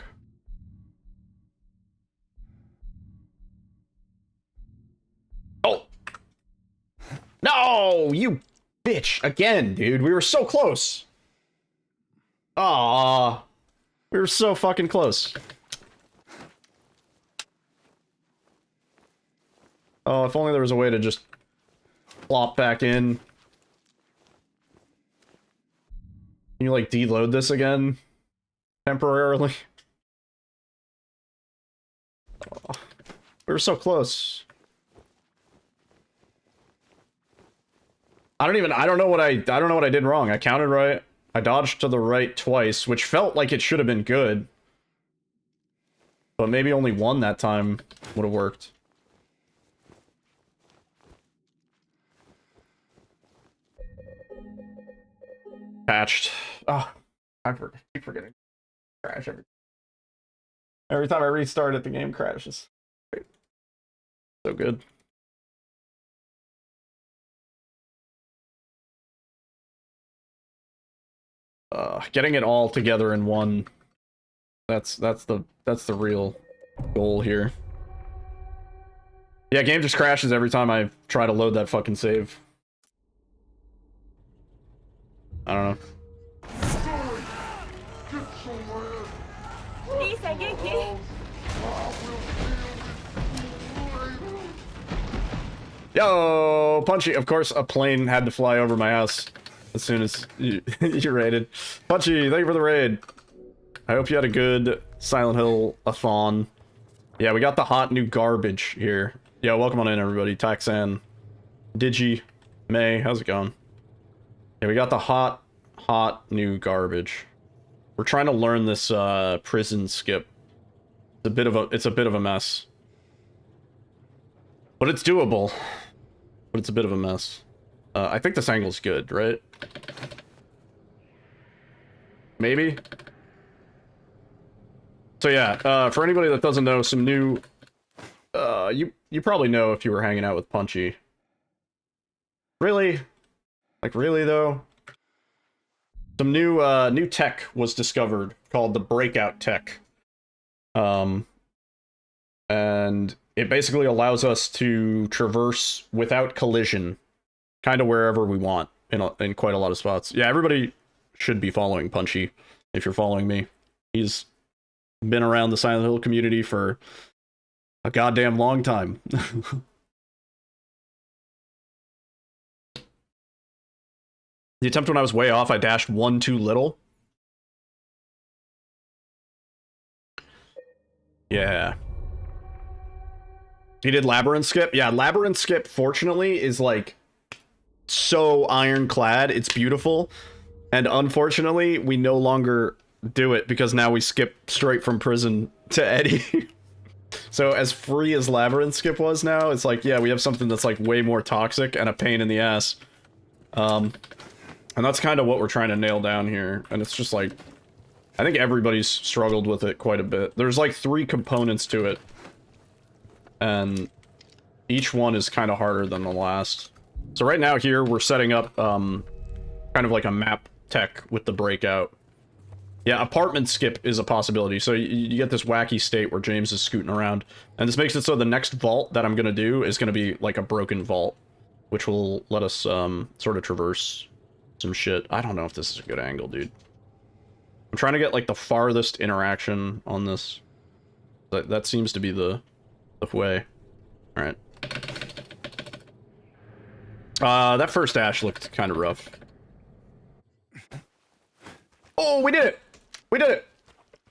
Oh! No! You bitch! Again, dude, we were so close! Aww. We were so fucking close. Oh, if only there was a way to just plop back in. Can you, like, deload this again? Temporarily? Oh, we were so close. I don't know what I did wrong. I counted right. I dodged to the right twice, which felt like it should have been good. But maybe only one that time would have worked. Patched. Oh, I keep forgetting. Crash every time I restart it, the game crashes. So good. Getting it all together in one. That's the real goal here. Yeah, game just crashes every time I try to load that fucking save. I don't know. Yo, Punchy. Of course, a plane had to fly over my house as soon as you raided. Punchy, thank you for the raid. I hope you had a good Silent Hill-a-thon. Yeah, we got the hot new garbage here. Yeah, welcome on in, everybody. Taxan, Digi, May, how's it going? Yeah, we got the hot new garbage. We're trying to learn this prison skip. It's a bit of a mess. But it's doable. But it's a bit of a mess. I think this angle's good, right? Maybe? So yeah, for anybody that doesn't know, some new... you probably know if you were hanging out with Punchy. Really? Like, really, though? Some new tech was discovered called the breakout tech. And it basically allows us to traverse without collision, kind of wherever we want in quite a lot of spots. Yeah, everybody should be following Punchy if you're following me. He's been around the Silent Hill community for a goddamn long time. The attempt when I was way off, I dashed 1 too little. Yeah. You did Labyrinth Skip? Yeah, Labyrinth Skip, fortunately, is like so ironclad. It's beautiful. And unfortunately, we no longer do it because now we skip straight from prison to Eddie. So as free as Labyrinth Skip was now, it's like, yeah, we have something that's like way more toxic and a pain in the ass. And that's kind of what we're trying to nail down here. And it's just like, I think everybody's struggled with it quite a bit. There's like 3 components to it. And each one is kind of harder than the last. So right now here, we're setting up kind of like a map tech with the breakout. Yeah, apartment skip is a possibility. So you get this wacky state where James is scooting around. And this makes it so the next vault that I'm going to do is going to be like a broken vault, which will let us sort of traverse some shit. I don't know if this is a good angle, dude. I'm trying to get like the farthest interaction on this. That seems to be the way. Alright. That first dash looked kind of rough. Oh, we did it! We did it!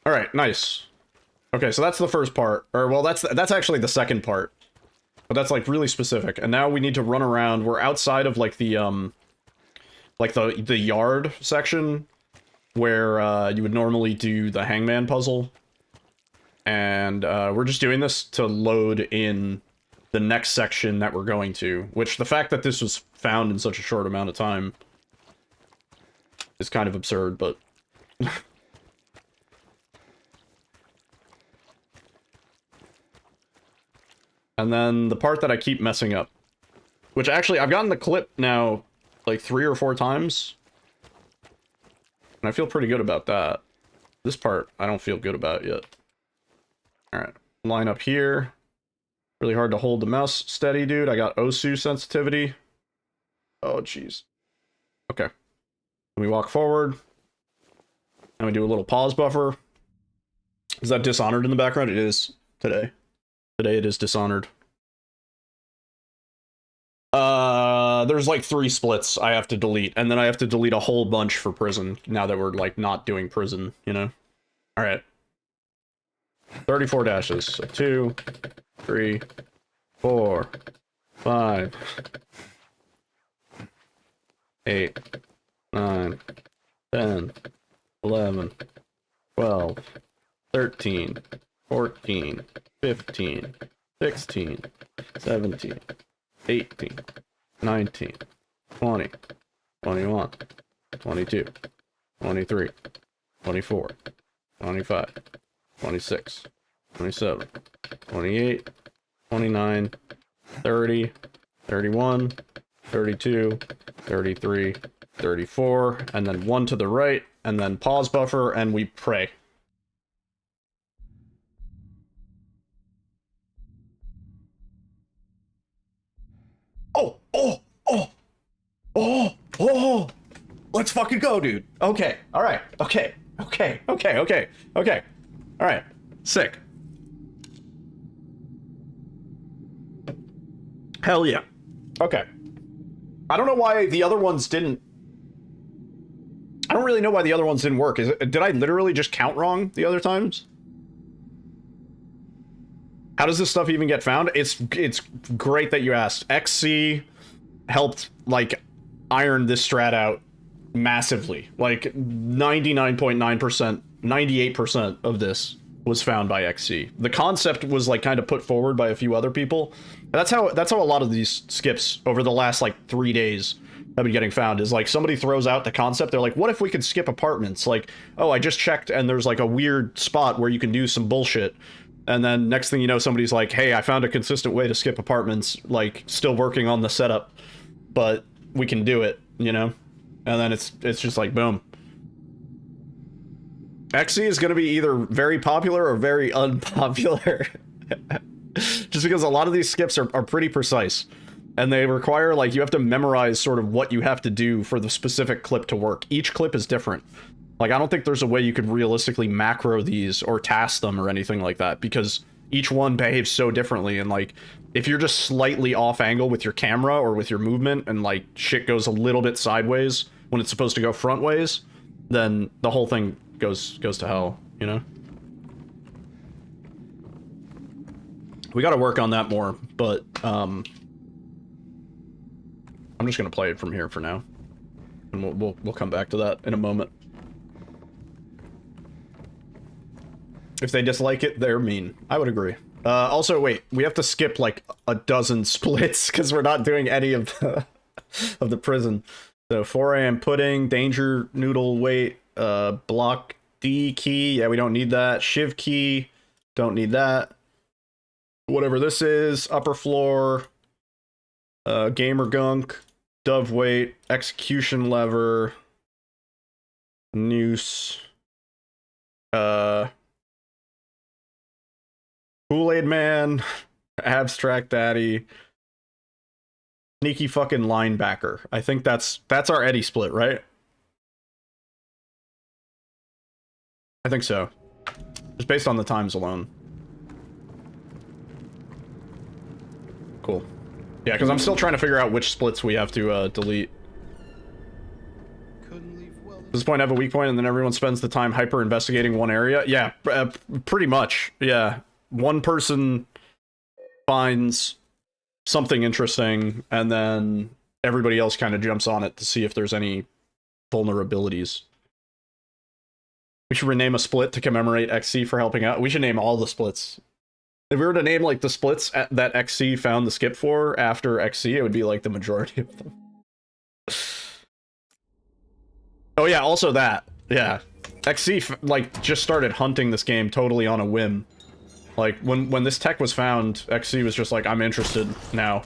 Alright, nice. Okay, so that's the first part. Or, well, that's actually the second part. But that's, like, really specific. And now we need to run around. We're outside of, like, the yard section where, you would normally do the hangman puzzle. And, we're just doing this to load in the next section that we're going to. Which, the fact that this was found in such a short amount of time is kind of absurd, but... And then the part that I keep messing up, which actually I've gotten the clip now like 3 or 4 times, and I feel pretty good about that. This part I don't feel good about yet. Alright, line up here. Really hard to hold the mouse steady, dude. I got OSU sensitivity. Oh, jeez. Okay. We walk forward. And we do a little pause buffer. Is that Dishonored in the background? It is today. Today it is Dishonored. There's like 3 splits I have to delete, and then I have to delete a whole bunch for prison, now that we're like not doing prison, you know? Alright. 34 dashes. So 2, 3, 4, 5, 8, 9, 10, 11, 12, 13, 14, 15, 16, 17, 18, 19, 20, 21, 22, 23, 24, 25, 26, 27, 28, 29, 30, 31, 32, 33, 34, and then 1 to the right, and then pause buffer, and we pray. Oh, oh, oh, oh, oh, let's fucking go, dude. Okay, all right, okay, okay, okay, okay, okay, all right, sick. Hell yeah. Okay. I don't know why the other ones didn't. I don't really know why the other ones didn't work. Did I literally just count wrong the other times? How does this stuff even get found? It's great that you asked. XC helped, like, iron this strat out massively. Like, 99.9%, 98% of this was found by XC. The concept was, like, kind of put forward by a few other people. And that's how a lot of these skips over the last, like, 3 days have been getting found, is, like, somebody throws out the concept. They're like, what if we could skip apartments? Like, oh, I just checked, and there's, like, a weird spot where you can do some bullshit. And then next thing you know, somebody's like, hey, I found a consistent way to skip apartments, like, still working on the setup, but we can do it, you know? And then it's just like, boom. XC is going to be either very popular or very unpopular. Just because a lot of these skips are pretty precise. And they require, like, you have to memorize sort of what you have to do for the specific clip to work. Each clip is different. Like, I don't think there's a way you could realistically macro these or task them or anything like that, because each one behaves so differently, and, like, if you're just slightly off angle with your camera or with your movement and, like, shit goes a little bit sideways when it's supposed to go front ways, then the whole thing goes to hell, you know? We got to work on that more, but I'm just gonna play it from here for now, and we'll come back to that in a moment. If they dislike it, they're mean. I would agree. Also, wait, we have to skip like a dozen splits because we're not doing any of the of the prison. So 4 a.m. pudding, danger noodle wait, block D key. Yeah, we don't need that. Shiv key, don't need that. Whatever this is, upper floor, gamer gunk, dove weight, execution lever, noose, Kool-Aid Man, abstract daddy, sneaky fucking linebacker. I think that's our Eddie split, right? I think so. Just based on the times alone. Cool. Yeah, because I'm still trying to figure out which splits we have to delete. At this point, I have a weak point, and then everyone spends the time hyper-investigating one area. Yeah, pretty much. Yeah. One person finds something interesting, and then everybody else kind of jumps on it to see if there's any vulnerabilities. We should rename a split to commemorate XC for helping out. We should name all the splits. If we were to name, like, the splits that XC found the skip for after XC, it would be, like, the majority of them. Oh, yeah, also that. Yeah. XC, like, just started hunting this game totally on a whim. Like, when this tech was found, XC was just like, I'm interested now.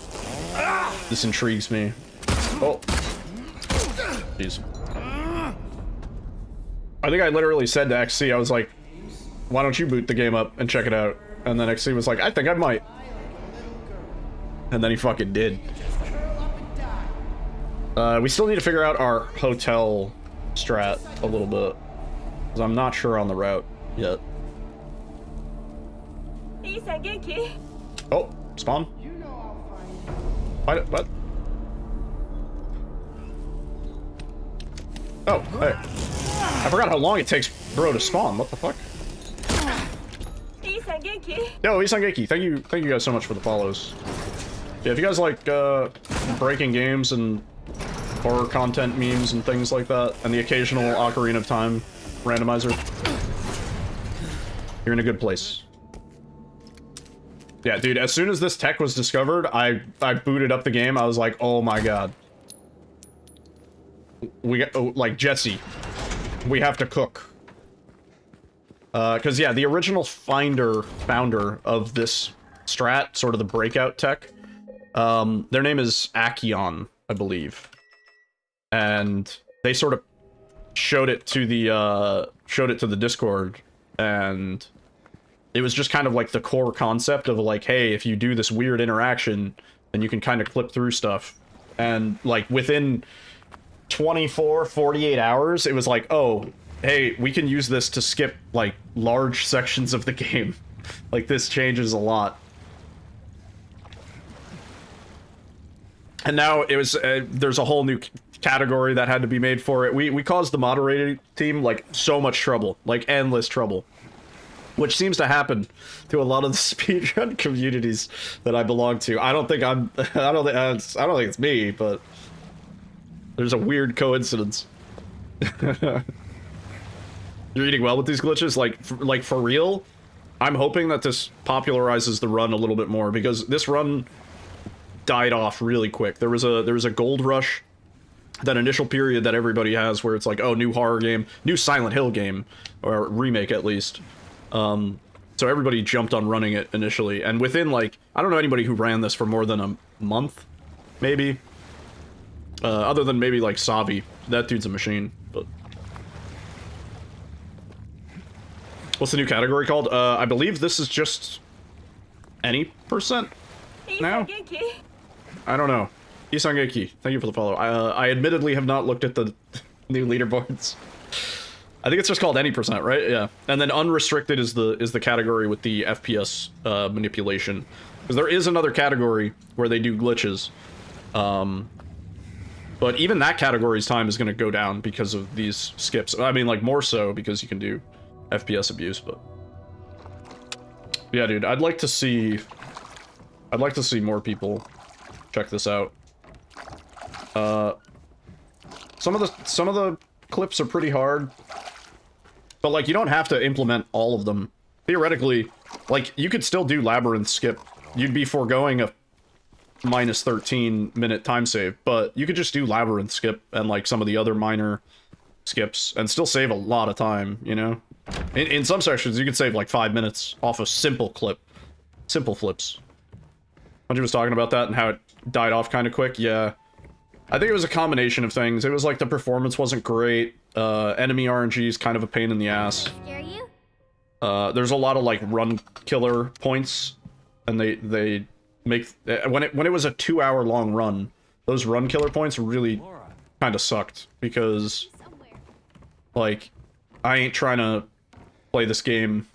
This intrigues me. Oh. Jeez. I think I literally said to XC, I was like, why don't you boot the game up and check it out? And then XC was like, I think I might. And then he fucking did. We still need to figure out our hotel strat a little bit. Because I'm not sure on the route yet. Oh, spawn. What? Oh, hey. I forgot how long it takes bro to spawn. What the fuck? Yo, Isangeki, thank you guys so much for the follows. Yeah, if you guys like breaking games and horror content memes and things like that, and the occasional Ocarina of Time randomizer, you're in a good place. Yeah, dude, as soon as this tech was discovered, I booted up the game. I was like, oh my god. We got, oh, like, Jesse, we have to cook. Because, yeah, the original founder of this strat, sort of the breakout tech, their name is Akion, I believe. And they sort of showed it to the Discord, and it was just kind of like the core concept of like, hey, if you do this weird interaction, then you can kind of clip through stuff. And like within 24, 48 hours, it was like, oh, hey, we can use this to skip like large sections of the game. Like this changes a lot. And now it was, there's a whole new category that had to be made for it. We caused the moderating team like so much trouble, like endless trouble. Which seems to happen to a lot of the speedrun communities that I belong to. I don't think it's me, but there's a weird coincidence. You're eating well with these glitches, like for real. I'm hoping that this popularizes the run a little bit more, because this run died off really quick. There was a gold rush, that initial period that everybody has, where it's like, oh, new horror game, new Silent Hill game, or remake at least. So everybody jumped on running it initially, and within, like, I don't know anybody who ran this for more than a month, maybe. Other than maybe, like, Savi. That dude's a machine, but... What's the new category called? I believe this is just... any percent now? I don't know. Isangeki, thank you for the follow. I admittedly have not looked at the new leaderboards. I think it's just called any percent, right? Yeah. And then unrestricted is the category with the FPS manipulation. Because there is another category where they do glitches. But even that category's time is going to go down because of these skips. I mean, like, more so because you can do FPS abuse, but... Yeah, dude, I'd like to see I'd like to see more people check this out. Some of the clips are pretty hard, but like you don't have to implement all of them. Theoretically, like you could still do labyrinth skip. You'd be foregoing a minus 13-minute time save, but you could just do labyrinth skip and like some of the other minor skips and still save a lot of time, you know? In some sections, you could save like 5 minutes off a simple clip. Simple flips. Bungie was talking about that and how it died off kind of quick. Yeah. I think it was a combination of things. It was like the performance wasn't great. Enemy RNG is kind of a pain in the ass. Scare you? There's a lot of like run killer points, and they make when it was a 2-hour long run, those run killer points really kind of sucked because like I ain't trying to play this game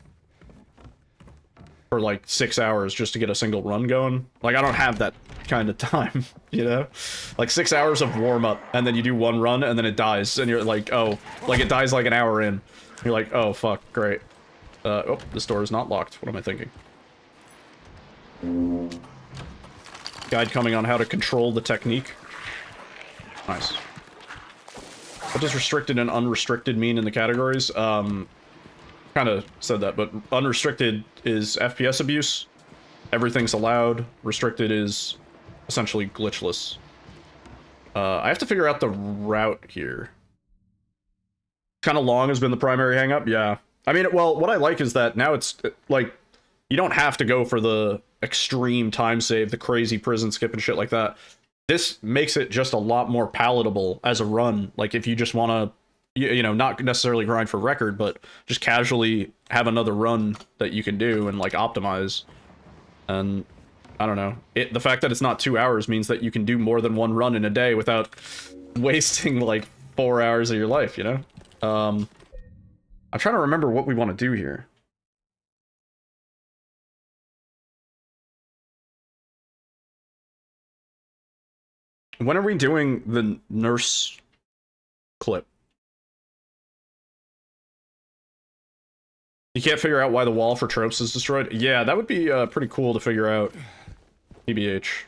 for like 6 hours just to get a single run going. Like I don't have that kind of time, you know? Like 6 hours of warm up and then you do one run and then it dies and you're like, oh, like it dies like an hour in. You're like, oh fuck, great. Oh, this door is not locked. What am I thinking? Guide coming on how to control the technique. Nice. What does restricted and unrestricted mean in the categories? Kind of said that, but unrestricted is FPS abuse. Everything's allowed. Restricted is essentially glitchless. I have to figure out the route here. Kind of long has been the primary hang-up, yeah. I mean, well, what I like is that now it's, like, you don't have to go for the extreme time save, the crazy prison skip and shit like that. This makes it just a lot more palatable as a run. Like, if you just want to, you know, not necessarily grind for record, but just casually have another run that you can do and, like, optimize. And, I don't know. The fact that it's not 2 hours means that you can do more than one run in a day without wasting, like, 4 hours of your life, you know? I'm trying to remember what we want to do here. When are we doing the nurse clip? You can't figure out why the wall for tropes is destroyed? Yeah, that would be pretty cool to figure out. TBH.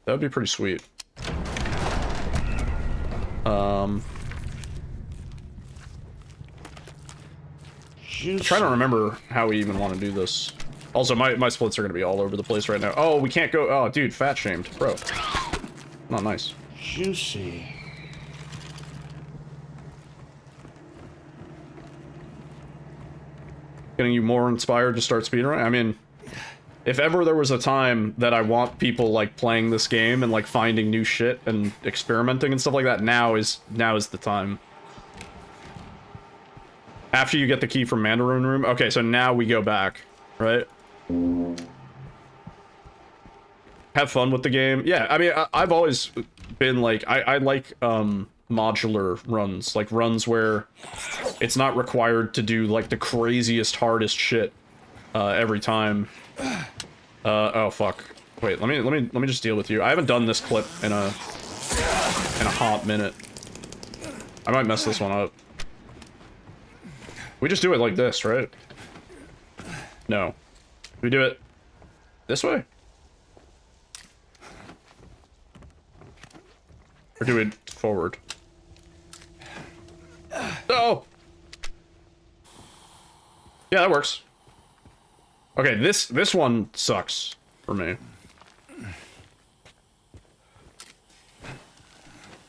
That would be pretty sweet. I'm trying to remember how we even want to do this. Also, my splits are going to be all over the place right now. Oh, we can't go... Oh, dude, fat shamed. Bro. Not nice. Juicy. Getting you more inspired to start speedrunning? I mean, if ever there was a time that I want people, like, playing this game and, like, finding new shit and experimenting and stuff like that, now is the time. After you get the key from Mandarin Room? Okay, so now we go back, right? Have fun with the game. Yeah, I mean, I've always been like, I like modular runs, like runs where it's not required to do like the craziest, hardest shit every time. Oh fuck. Wait, let me just deal with you. I haven't done this clip in a hot minute. I might mess this one up. We just do it like this, right? No. We do it this way? Or do it forward? Oh! Yeah, that works. Okay, this one sucks for me.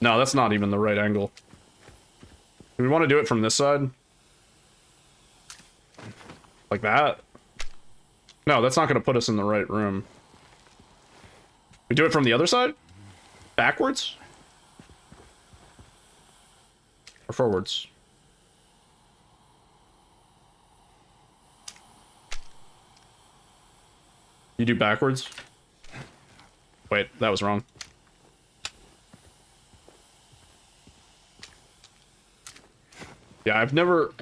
No, that's not even the right angle. Do we want to do it from this side? Like that? No, that's not going to put us in the right room. We do it from the other side? Backwards? Or forwards? You do backwards? Wait, that was wrong. Yeah, I've never...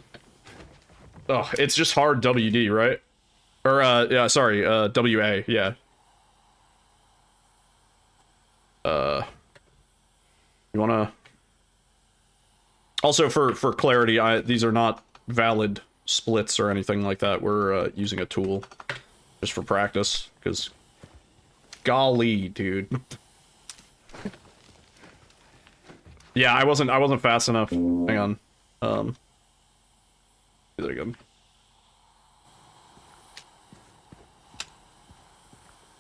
Oh, it's just hard WD, right? Or, yeah, sorry, WA, yeah. You wanna... Also, for clarity, these are not valid splits or anything like that. We're, using a tool just for practice, because Golly, dude. Yeah, I wasn't fast enough. Hang on. There we go.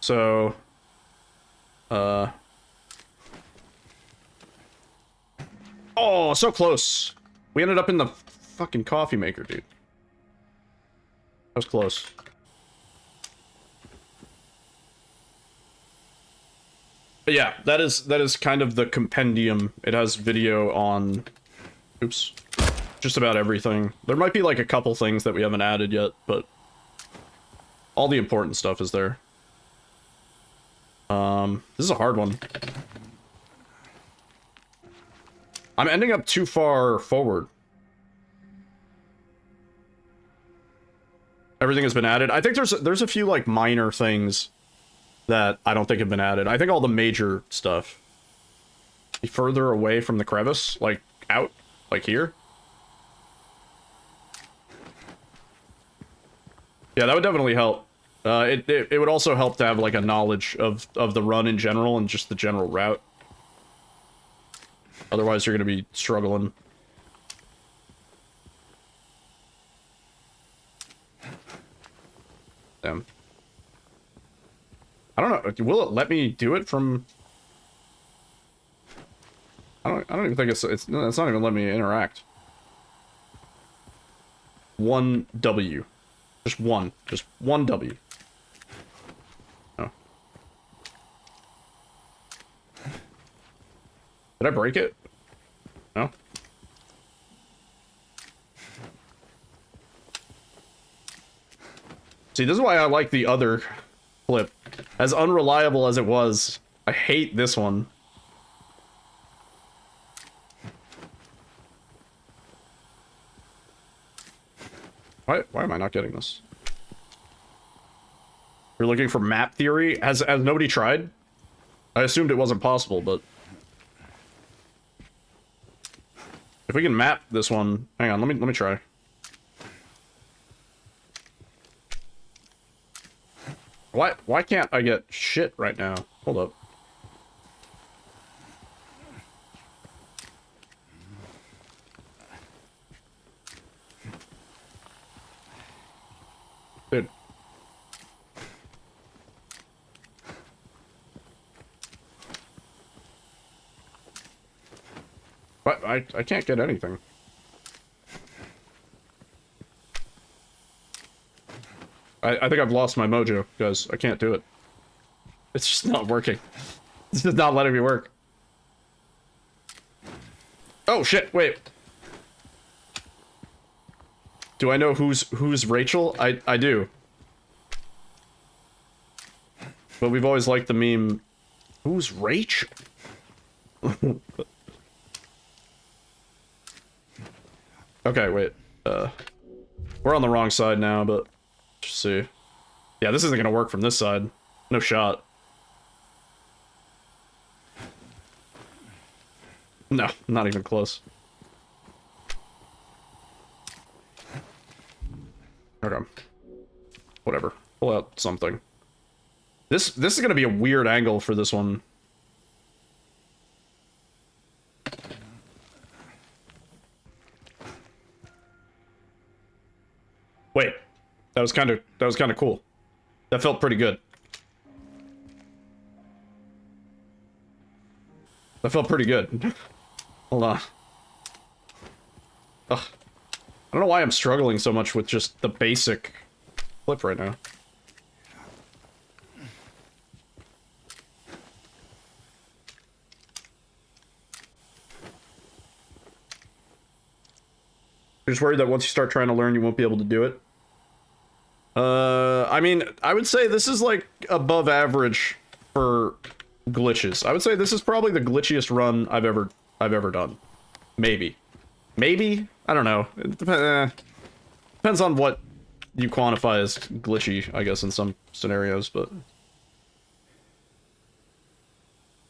So, oh, so close. We ended up in the fucking coffee maker, dude. That was close. But yeah, that is kind of the compendium. It has video on, oops, just about everything. There might be like a couple things that we haven't added yet, but all the important stuff is there. This is a hard one. I'm ending up too far forward. Everything has been added. I think there's a few like minor things that I don't think have been added. I think all the major stuff. Be further away from the crevice, like out, like here. Yeah, that would definitely help. It would also help to have like a knowledge of the run in general and just the general route. Otherwise, you're gonna be struggling. Damn. I don't know. Will it let me do it from? I don't even think it's not even letting me interact. 1W. Just one W. Oh. Did I break it? No. See, this is why I like the other flip. As unreliable as it was, I hate this one. Why am I not getting this? You're looking for map theory? Has nobody tried? I assumed it wasn't possible, but if we can map this one, hang on, let me try. Why can't I get shit right now? Hold up. Dude. What? I can't get anything. I think I've lost my mojo, guys. I can't do it. It's just not working. It's just not letting me work. Oh shit, wait. Do I know who's Rachel? I do. But we've always liked the meme, who's Rach? Okay, wait. We're on the wrong side now, but let's see. Yeah, this isn't gonna work from this side. No shot. No, not even close. Okay. Whatever. Pull out something. This is gonna be a weird angle for this one. Wait. That was kind of cool. That felt pretty good. That felt pretty good. Hold on. Ugh. I don't know why I'm struggling so much with just the basic flip right now. You're just worried that once you start trying to learn, you won't be able to do it? I mean, I would say this is like above average for glitches. I would say this is probably the glitchiest run I've ever done. Maybe. Maybe? I don't know. It depends on what you quantify as glitchy, I guess, in some scenarios, but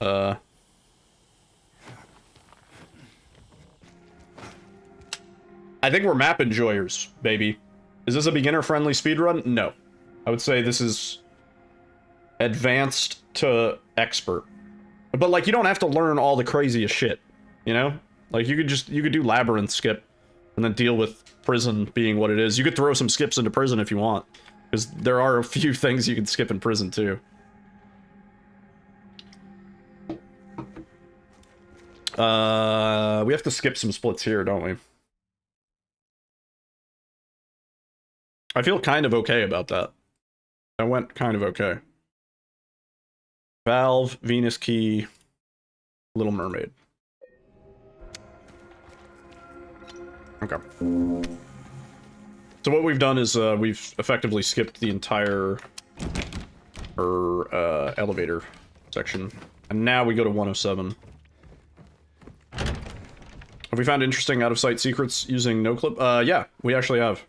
I think we're map enjoyers, baby. Is this a beginner-friendly speedrun? No. I would say this is advanced to expert. But, like, you don't have to learn all the craziest shit, you know? Like, you could do labyrinth skip and then deal with prison being what it is. You could throw some skips into prison if you want, because there are a few things you can skip in prison, too. We have to skip some splits here, don't we? I feel kind of okay about that. I went kind of okay. Valve, Venus Key, Little Mermaid. Okay. So what we've done is we've effectively skipped the entire elevator section, and now we go to 107. Have we found interesting out-of-sight secrets using NoClip? Yeah, we actually have.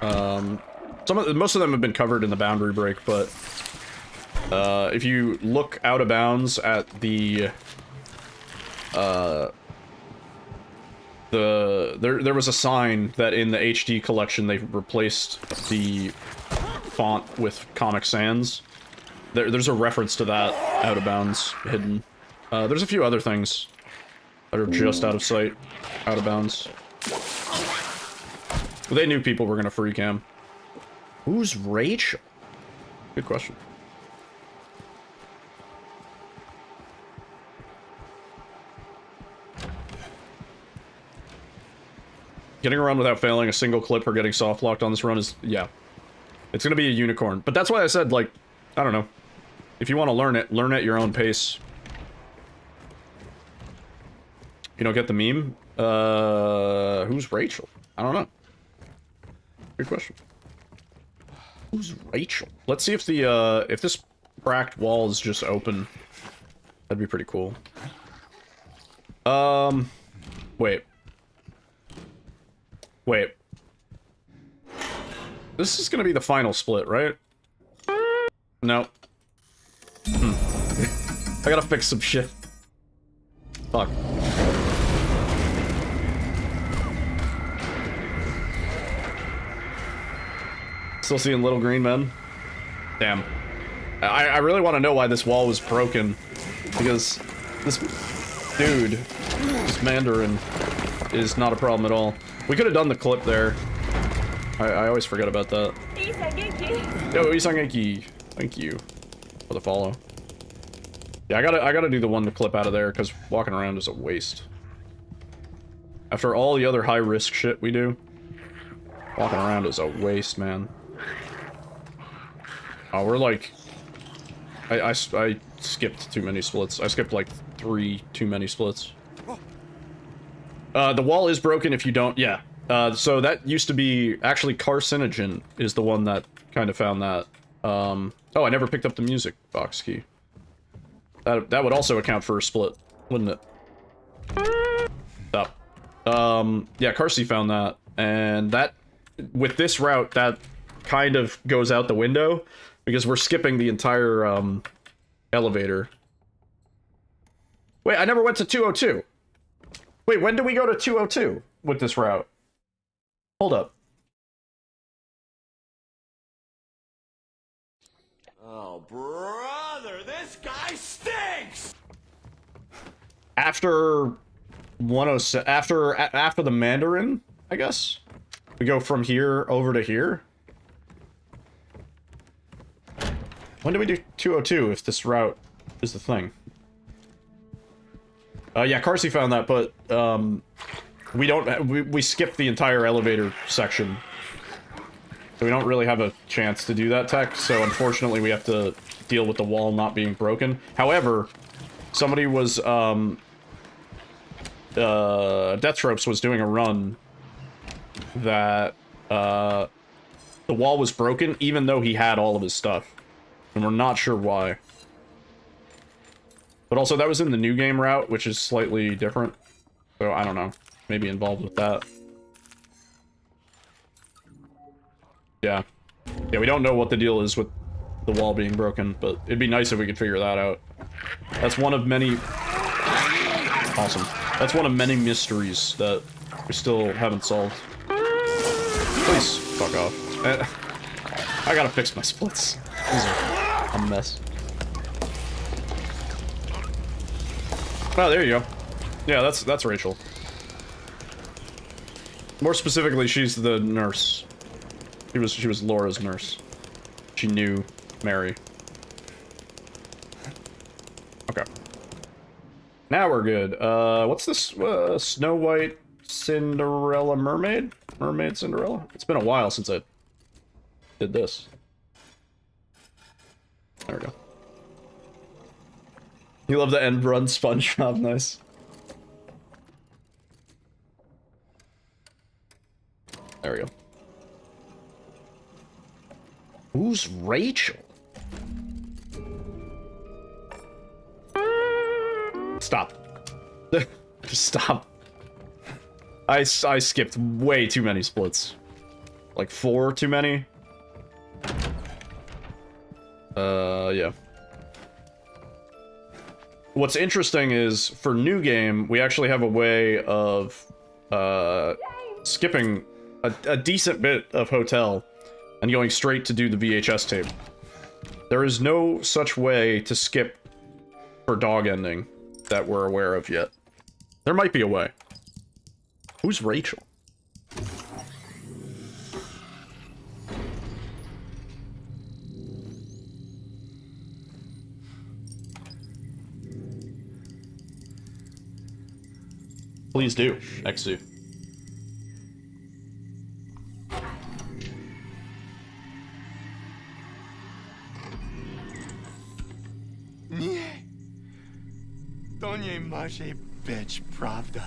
Most of them have been covered in the boundary break, but if you look out of bounds at there was a sign that in the HD collection they replaced the font with Comic Sans. There's a reference to that out of bounds hidden. There's a few other things that are just out of sight, out of bounds. Well, they knew people were gonna free cam. Who's Rachel? Good question. Getting around without failing a single clip or getting soft locked on this run is, yeah. It's gonna be a unicorn. But that's why I said, like, I don't know. If you want to learn at your own pace. You don't get the meme? Who's Rachel? I don't know. Good question. Who's Rachel? Let's see if the, if this cracked wall is just open. That'd be pretty cool. Wait. Wait. This is gonna be the final split, right? No. I gotta fix some shit. Fuck. Still seeing little green men? Damn. I really want to know why this wall was broken. Because this dude, this Mandarin, is not a problem at all. We could have done the clip there. I always forget about that. Yo, Isangeki. Thank you for the follow. Yeah, I gotta do the one to clip out of there, because walking around is a waste. After all the other high-risk shit we do, walking around is a waste, man. Oh, we're like... I skipped too many splits. I skipped like 3 too many splits. The wall is broken if you don't... Yeah. So that used to be... Actually, Carcinogen is the one that kind of found that. Oh, I never picked up the music box key. That would also account for a split, wouldn't it? Stop. Yeah, Carcy found that. And that... With this route, that kind of goes out the window. Because we're skipping the entire, elevator. Wait, I never went to 202. Wait, when do we go to 202 with this route? Hold up. Oh, brother, this guy stinks! After 107, after the Mandarin, I guess? We go from here over to here? When do we do 202 if this route is the thing? Yeah, Carcy found that, but, we skipped the entire elevator section. So we don't really have a chance to do that tech, so unfortunately we have to deal with the wall not being broken. However, somebody was, Deathropes was doing a run that, the wall was broken even though he had all of his stuff. And we're not sure why. But also, that was in the new game route, which is slightly different. So, I don't know. Maybe involved with that. Yeah. Yeah, we don't know what the deal is with the wall being broken, but it'd be nice if we could figure that out. That's one of many... Awesome. That's one of many mysteries that we still haven't solved. Please, fuck off. I gotta fix my splits. These are a mess. Oh, there you go. Yeah, that's Rachel. More specifically, she's the nurse. She was Laura's nurse. She knew Mary. Okay. Now we're good. What's this? Snow White Cinderella Mermaid? Mermaid Cinderella? It's been a while since I did this. There we go. You love the end run SpongeBob, nice. There we go. Who's Rachel? Stop. Just stop. I skipped way too many splits. Like 4 too many. Yeah. What's interesting is, for new game, we actually have a way of, skipping a decent bit of Hotel and going straight to do the VHS tape. There is no such way to skip for dog ending that we're aware of yet. There might be a way. Who's Rachel? Please do, XZ. Nie. To nie może być prawda.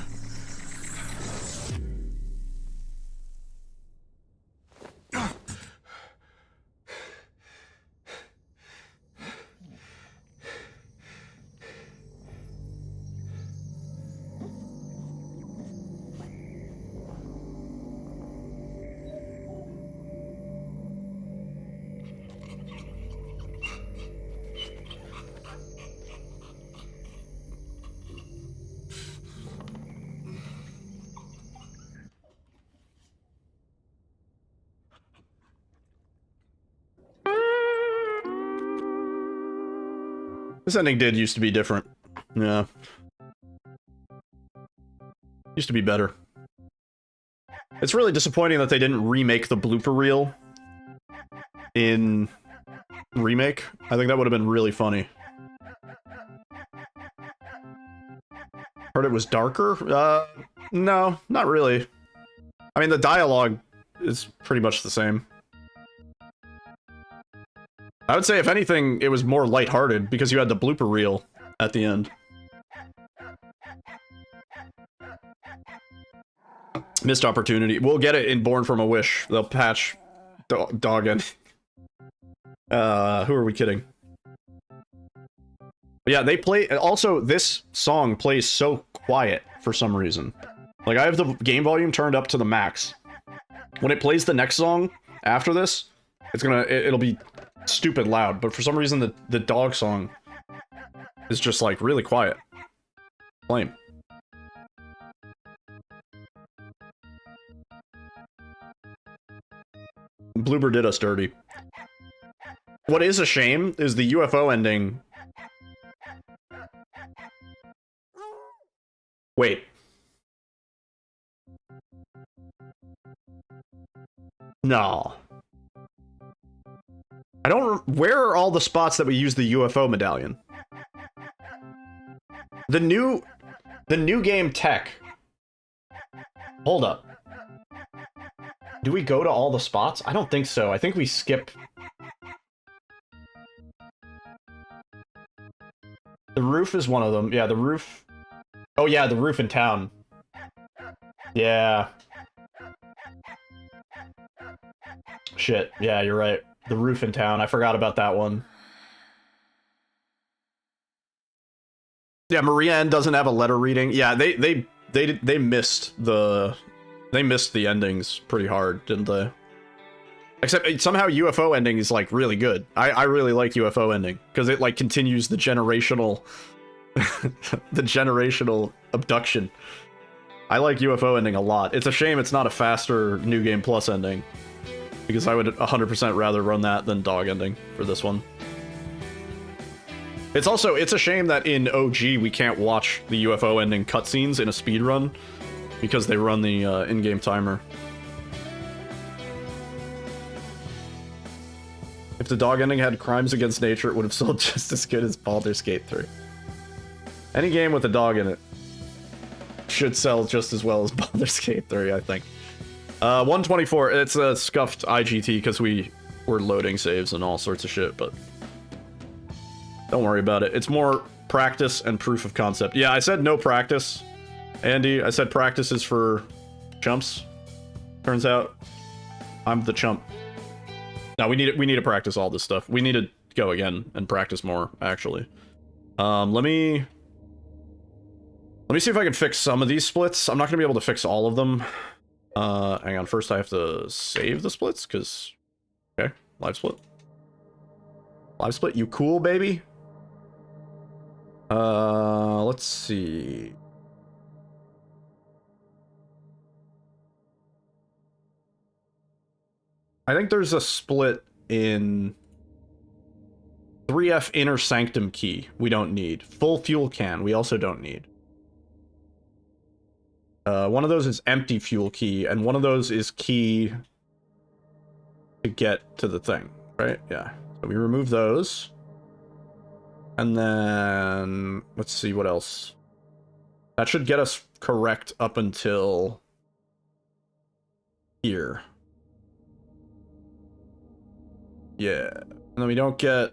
This ending did used to be different. Yeah. Used to be better. It's really disappointing that they didn't remake the blooper reel in Remake. I think that would have been really funny. Heard it was darker? No, not really. I mean, the dialogue is pretty much the same. I would say, if anything, it was more lighthearted because you had the blooper reel at the end. Missed opportunity. We'll get it in Born from a Wish. They'll patch dog end. Who are we kidding? But yeah, they play. Also, this song plays so quiet for some reason. Like, I have the game volume turned up to the max. When it plays the next song after this, it'll be stupid loud, but for some reason the dog song is just like really quiet. Lame. Bloober did us dirty. What is a shame is the UFO ending. Wait. No. I don't... Where are all the spots that we use the UFO medallion? The new game tech. Hold up. Do we go to all the spots? I don't think so. I think we skip... The roof is one of them. Yeah, the roof... Oh yeah, the roof in town. Yeah. Shit. Yeah, you're right. The roof in town. I forgot about that one. Yeah, Maria N doesn't have a letter reading. Yeah, they missed the endings pretty hard, didn't they? Except somehow UFO ending is like really good. I really like UFO ending because it like continues the generational the generational abduction. I like UFO ending a lot. It's a shame it's not a faster New Game Plus ending, because I would 100% rather run that than dog ending for this one. It's a shame that in OG we can't watch the UFO ending cutscenes in a speedrun because they run the in-game timer. If the dog ending had crimes against nature, it would have sold just as good as Baldur's Gate 3. Any game with a dog in it should sell just as well as Baldur's Gate 3, I think. 124, it's a scuffed IGT because we were loading saves and all sorts of shit, but don't worry about it. It's more practice and proof of concept. Yeah, I said no practice, Andy. I said practice is for chumps. Turns out I'm the chump. No, we need to practice all this stuff. We need to go again and practice more, actually. Let me see if I can fix some of these splits. I'm not gonna be able to fix all of them. Hang on, first I have to save the splits, because... Okay, live split. Live split, you cool, baby? Let's see... I think there's a split in 3F inner sanctum key we don't need. Full fuel can we also don't need. One of those is empty fuel key, and one of those is key to get to the thing, right? Yeah. So we remove those. And then let's see what else. That should get us correct up until here. Yeah, and then we don't get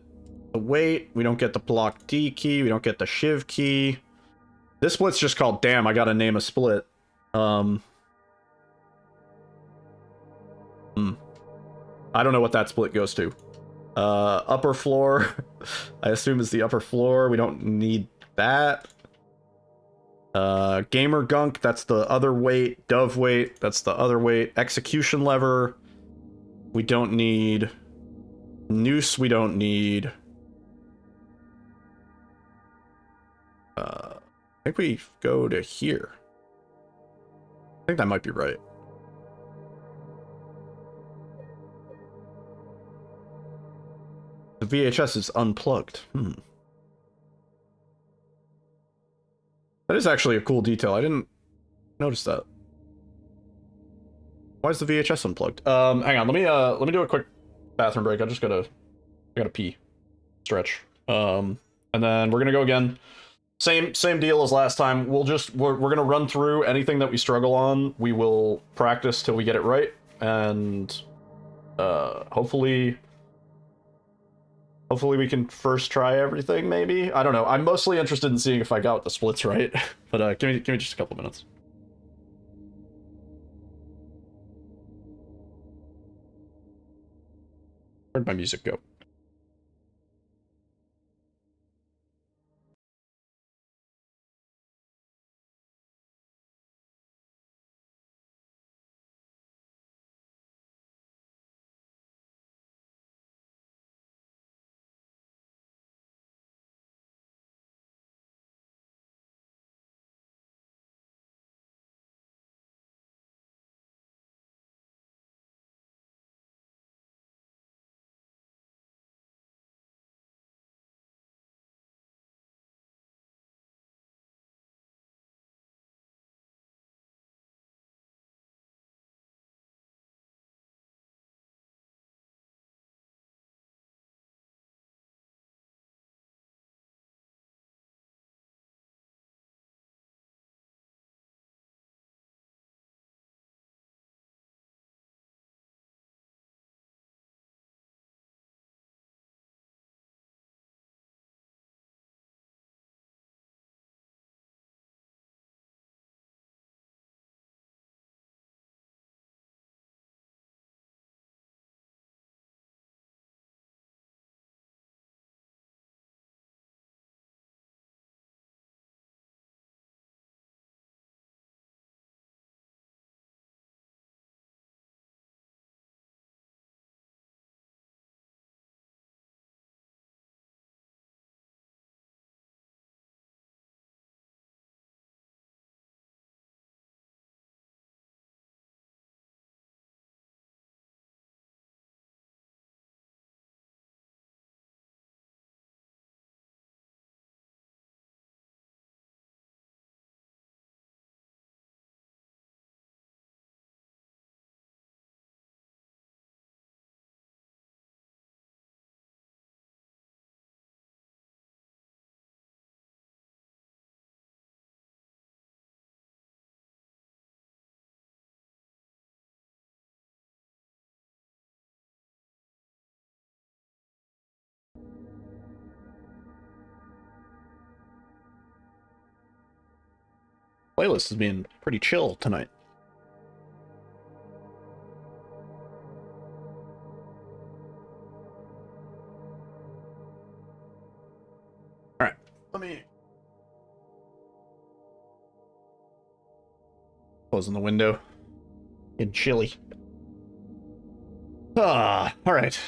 the weight, we don't get the block D key, we don't get the shiv key. This split's just called damn, I gotta name a split. I don't know what that split goes to. Upper floor, I assume is the upper floor, we don't need that. Gamer gunk, that's the other weight. Dove weight, that's the other weight. Execution lever, we don't need. Noose we don't need. I think we go to here. I think that might be right. The VHS is unplugged. That is actually a cool detail. I didn't notice that. Why is the VHS unplugged? Hang on, let me do a quick bathroom break. I gotta pee. Stretch. And then we're gonna go again. Same deal as last time. We're gonna run through anything that we struggle on. We will practice till we get it right, and hopefully we can first try everything. Maybe, I don't know. I'm mostly interested in seeing if I got the splits right. But give me just a couple minutes. Where'd my music go? playlist is being pretty chill tonight. Alright, let me... closing the window. Getting chilly. Alright.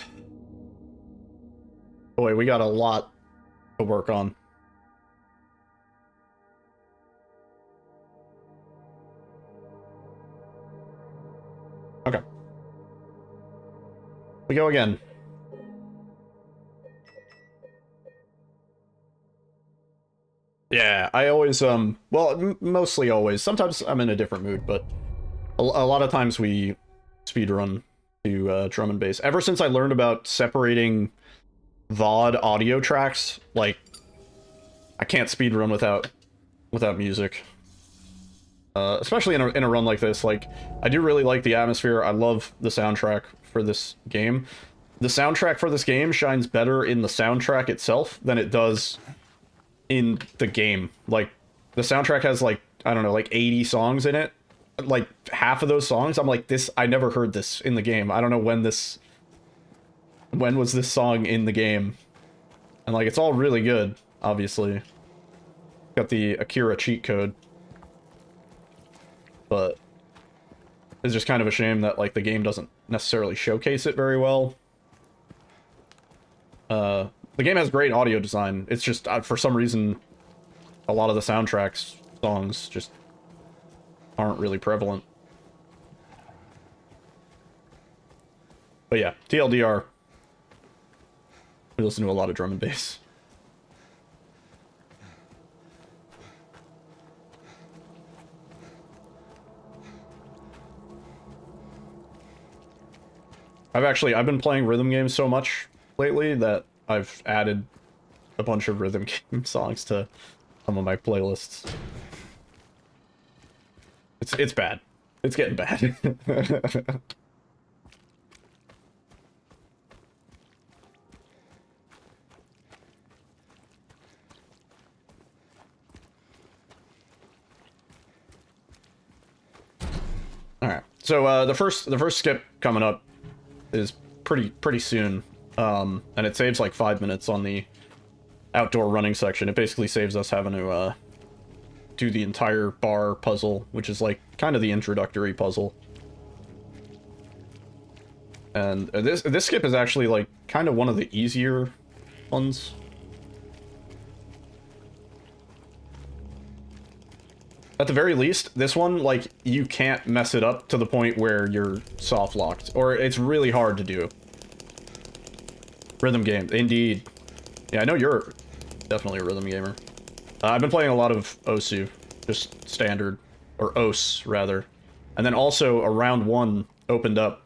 Boy, we got a lot to work on. Okay. We go again. Yeah, I always, well, mostly always. Sometimes I'm in a different mood, but a lot of times we speedrun to drum and bass. Ever since I learned about separating VOD audio tracks, like, I can't speedrun without music. Especially in a run like this. Like, I do really like the atmosphere. I love the soundtrack for this game. The soundtrack for this game shines better in the soundtrack itself than it does in the game. Like, the soundtrack has, like, I don't know, like 80 songs in it. Like, half of those songs, I'm like, I never heard this in the game. I don't know when was this song in the game. And, like, it's all really good, obviously. Got the Akira cheat code. But it's just kind of a shame that, like, the game doesn't necessarily showcase it very well. The game has great audio design. It's just, for some reason, a lot of the soundtracks songs just aren't really prevalent. But yeah, TLDR. We listen to a lot of drum and bass. I've been playing rhythm games so much lately that I've added a bunch of rhythm game songs to some of my playlists. It's bad. It's getting bad. Alright. So the first skip coming up is pretty soon. And it saves like 5 minutes on the outdoor running section. It basically saves us having to do the entire bar puzzle, which is like kind of the introductory puzzle. And this skip is actually like kind of one of the easier ones. At the very least, this one, like, you can't mess it up to the point where you're soft locked, or it's really hard to do. Rhythm game, indeed. Yeah, I know you're definitely a rhythm gamer. I've been playing a lot of Osu, just standard, or Os, rather. And then also, a round 1 opened up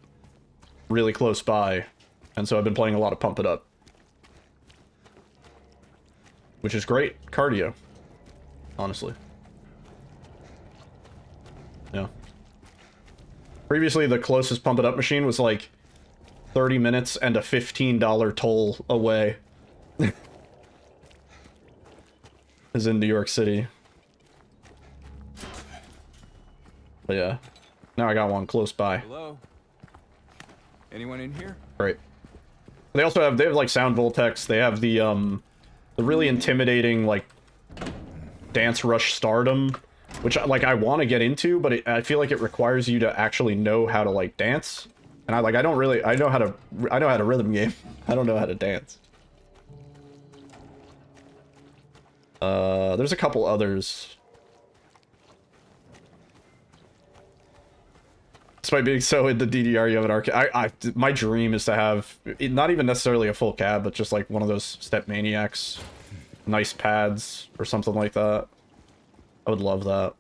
really close by, and so I've been playing a lot of Pump It Up. Which is great cardio, honestly. Yeah. Previously, the closest Pump It Up machine was like 30 minutes and a $15 toll away. Is in New York City. But yeah. Now I got one close by. Hello? Anyone in here? Great. They have like Sound Voltex. They have the really intimidating, like, Dance Rush Stardom, which, like, I want to get into, but I feel like it requires you to actually know how to, like, dance. And I know how to rhythm game. I don't know how to dance. There's a couple others. Despite being so into DDR, you have an arcade. My dream is to have, not even necessarily a full cab, but just like one of those Step Maniacs, nice pads, or something like that. I would love that.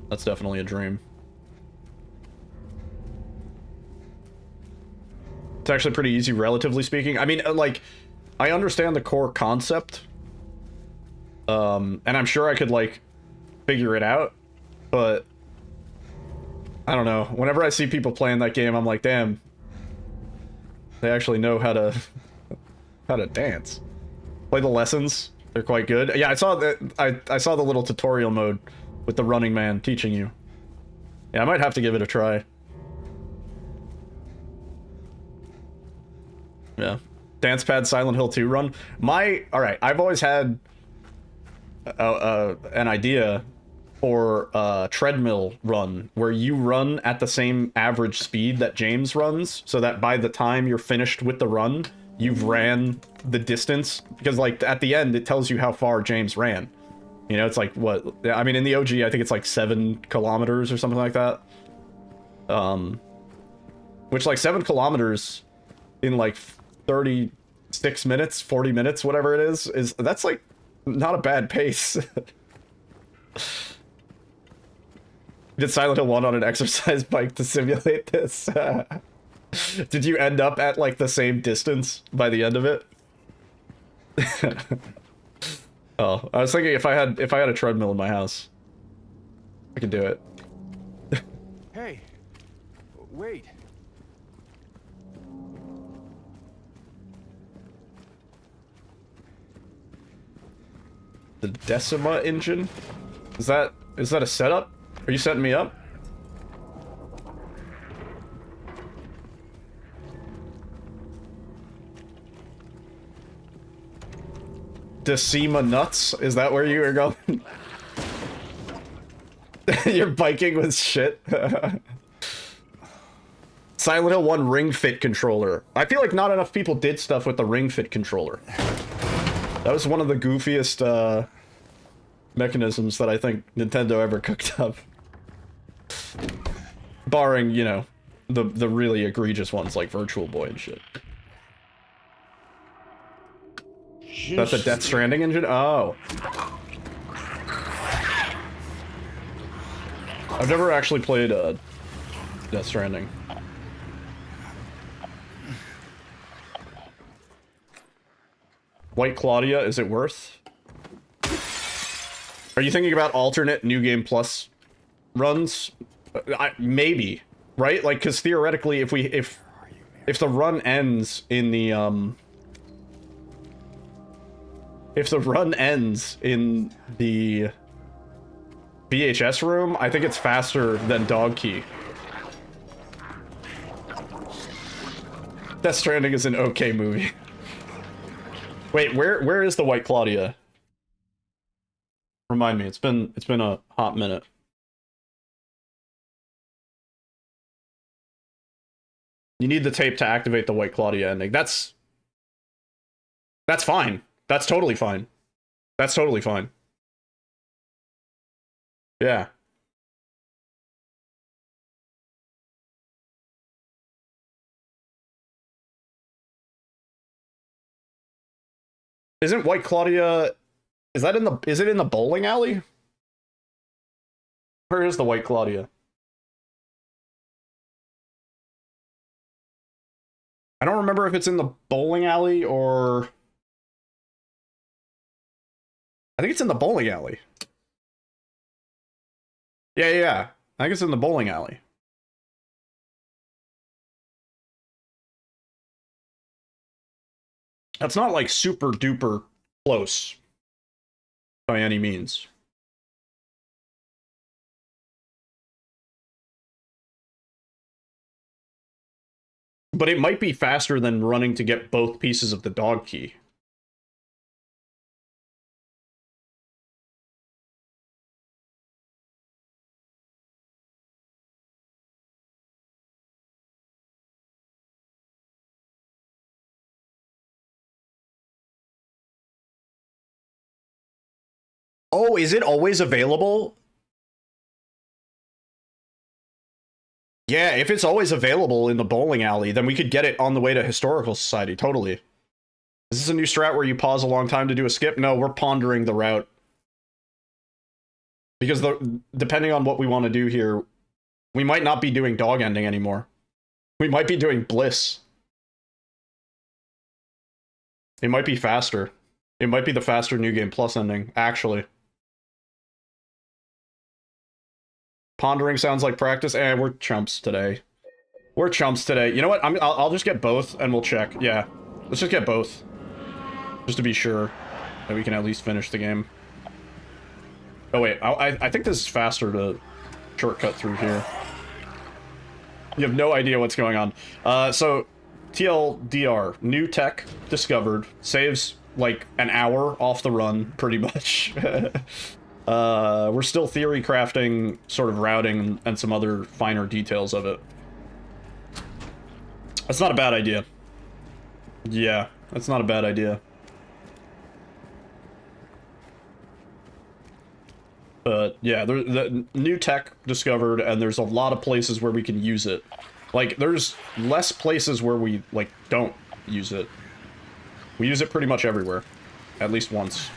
That's definitely a dream. It's actually pretty easy, relatively speaking. I mean, like, I understand the core concept. And I'm sure I could, like, figure it out. But I don't know. Whenever I see people playing that game, I'm like, damn. They actually know how to dance. Play the lessons. They're quite good. Yeah, I saw that. I saw the little tutorial mode with the running man teaching you. Yeah, I might have to give it a try. Yeah. Dance Pad Silent Hill 2 run. Alright, I've always had an idea for a treadmill run where you run at the same average speed that James runs, so that by the time you're finished with the run, you've ran the distance. Because, like, at the end, it tells you how far James ran. You know, it's like, what? I mean, in the OG, I think it's like 7 kilometers or something like that. Which, like, 7 kilometers in, like, 36 minutes, 40 minutes, whatever it is that's, like, not a bad pace. Did Silent Hill 1 on an exercise bike to simulate this? Did you end up at, like, the same distance by the end of it? Oh, I was thinking if I had a treadmill in my house, I could do it. Hey, wait. The Decima engine? Is that a setup? Are you setting me up? Decima nuts? Is that where you were going? You're biking with shit. Silent Hill 1 Ring Fit controller. I feel like not enough people did stuff with the Ring Fit controller. That was one of the goofiest mechanisms that I think Nintendo ever cooked up. Barring, you know, the really egregious ones like Virtual Boy and shit. That's a Death Stranding engine? Oh. I've never actually played Death Stranding. White Claudia, is it worth? Are you thinking about alternate New Game Plus runs? Maybe, right? Like, because theoretically, if the run ends in the if the run ends in the VHS room, I think it's faster than Dog Key. Death Stranding is an okay movie. Wait, where is the White Claudia? Remind me, it's been a hot minute. You need the tape to activate the White Claudia ending. That's fine. That's totally fine. That's totally fine. Yeah. Isn't White Claudia... Is it in the bowling alley? Where is the White Claudia? I don't remember if it's in the bowling alley or... I think it's in the bowling alley. Yeah. I think it's in the bowling alley. That's not like super duper close by any means. But it might be faster than running to get both pieces of the dog key. Oh, is it always available? Yeah, if it's always available in the bowling alley, then we could get it on the way to Historical Society, totally. Is this a new strat where you pause a long time to do a skip? No, we're pondering the route. Because depending on what we want to do here, we might not be doing dog ending anymore. We might be doing bliss. It might be faster. It might be the faster New Game Plus ending, actually. Pondering sounds like practice. We're chumps today. We're chumps today. You know what? I'll just get both and we'll check. Yeah. Let's just get both. Just to be sure. that we can at least finish the game. Oh wait, I think this is faster to shortcut through here. You have no idea what's going on. So, TLDR, new tech discovered, saves like an hour off the run, pretty much. We're still theory crafting sort of routing and some other finer details of it. That's not a bad idea. Yeah, that's not a bad idea. But yeah, the new tech discovered, and there's a lot of places where we can use it. Like, there's less places where we, like, don't use it. We use it pretty much everywhere. At least once.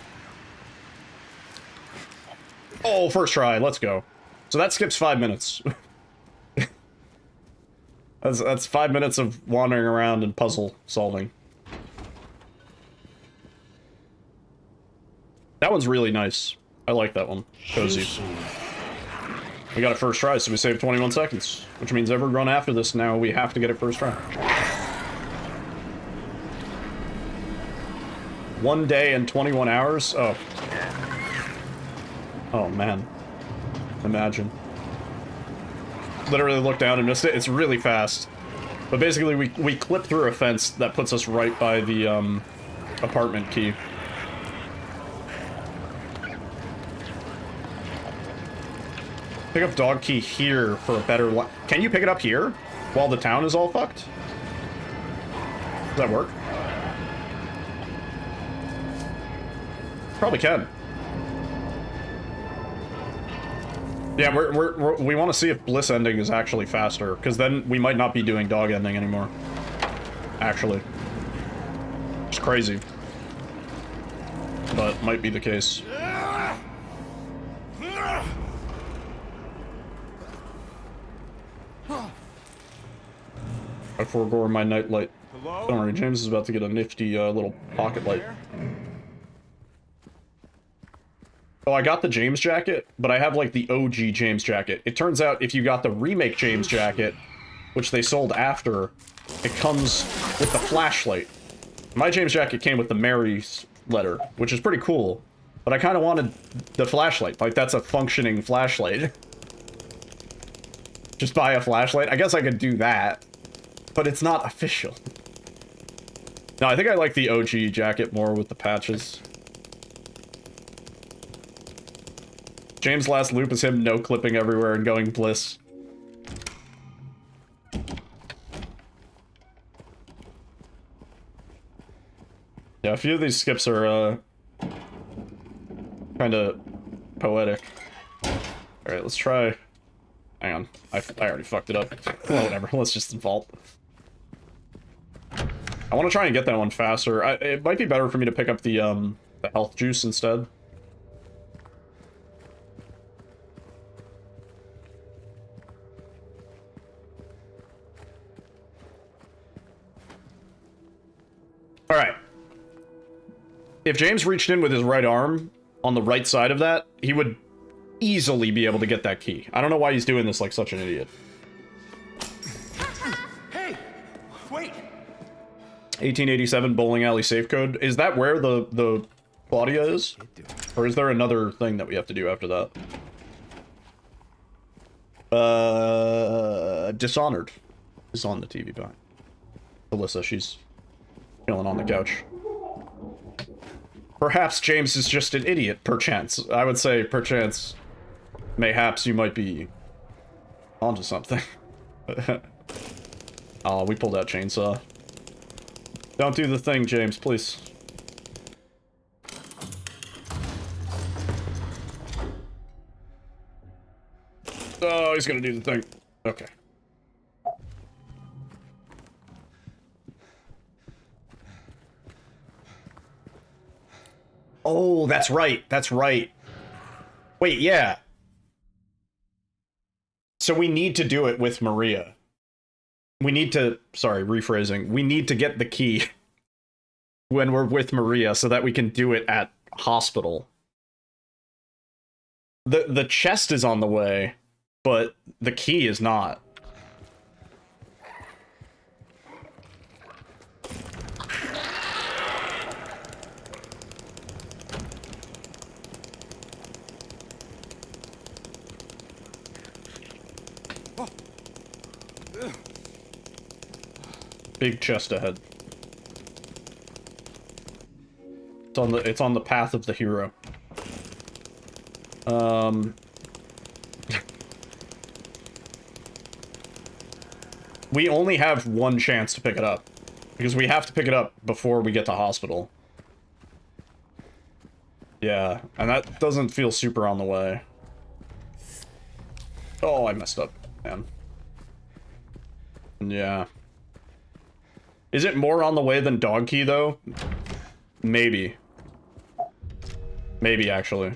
Oh, first try, let's go. So that skips 5 minutes. That's 5 minutes of wandering around and puzzle solving. That one's really nice. I like that one. Cozy. We got it first try, so we saved 21 seconds. Which means every run after this now, we have to get it first try. 1 day and 21 hours? Oh. Oh, man. Imagine. Literally looked down and missed it. It's really fast. But basically, we clip through a fence that puts us right by the, apartment key. Pick up dog key here for a better Can you pick it up here? While the town is all fucked? Does that work? Probably can. Yeah, we want to see if bliss ending is actually faster, because then we might not be doing dog ending anymore. Actually. It's crazy. But might be the case. I forego my nightlight. Hello? Don't worry, James is about to get a nifty little pocket light. Oh, I got the James jacket, but I have like the OG James jacket. It turns out if you got the remake James jacket, which they sold after, it comes with the flashlight. My James jacket came with the Mary's letter, which is pretty cool. But I kind of wanted the flashlight. Like, that's a functioning flashlight. Just buy a flashlight. I guess I could do that. But it's not official. No, I think I like the OG jacket more with the patches. James' last loop is him no-clipping everywhere and going bliss. Yeah, a few of these skips are, kind of poetic. Alright, let's try... Hang on. I already fucked it up. Well, whatever. Let's just default. I want to try and get that one faster. It might be better for me to pick up the health juice instead. Alright. If James reached in with his right arm on the right side of that, he would easily be able to get that key. I don't know why he's doing this like such an idiot. Hey! Wait! 1887 bowling alley safe code. Is that where the Claudia is? Or is there another thing that we have to do after that? Dishonored is on the TV behind. Alyssa, she's chilling on the couch. Perhaps James is just an idiot, perchance. I would say, perchance, mayhaps you might be onto something. Oh, we pulled out chainsaw. Don't do the thing, James, please. Oh, he's gonna do the thing. Okay. Oh, that's right. That's right. Wait, yeah. So we need to do it with Maria. We need to... Sorry, rephrasing. We need to get the key when we're with Maria so that we can do it at hospital. The chest is on the way, but the key is not. Big chest ahead. It's on the path of the hero. We only have one chance to pick it up. Because we have to pick it up before we get to hospital. Yeah, and that doesn't feel super on the way. Oh, I messed up, man. Yeah. Is it more on the way than dog key, though? Maybe. Maybe, actually.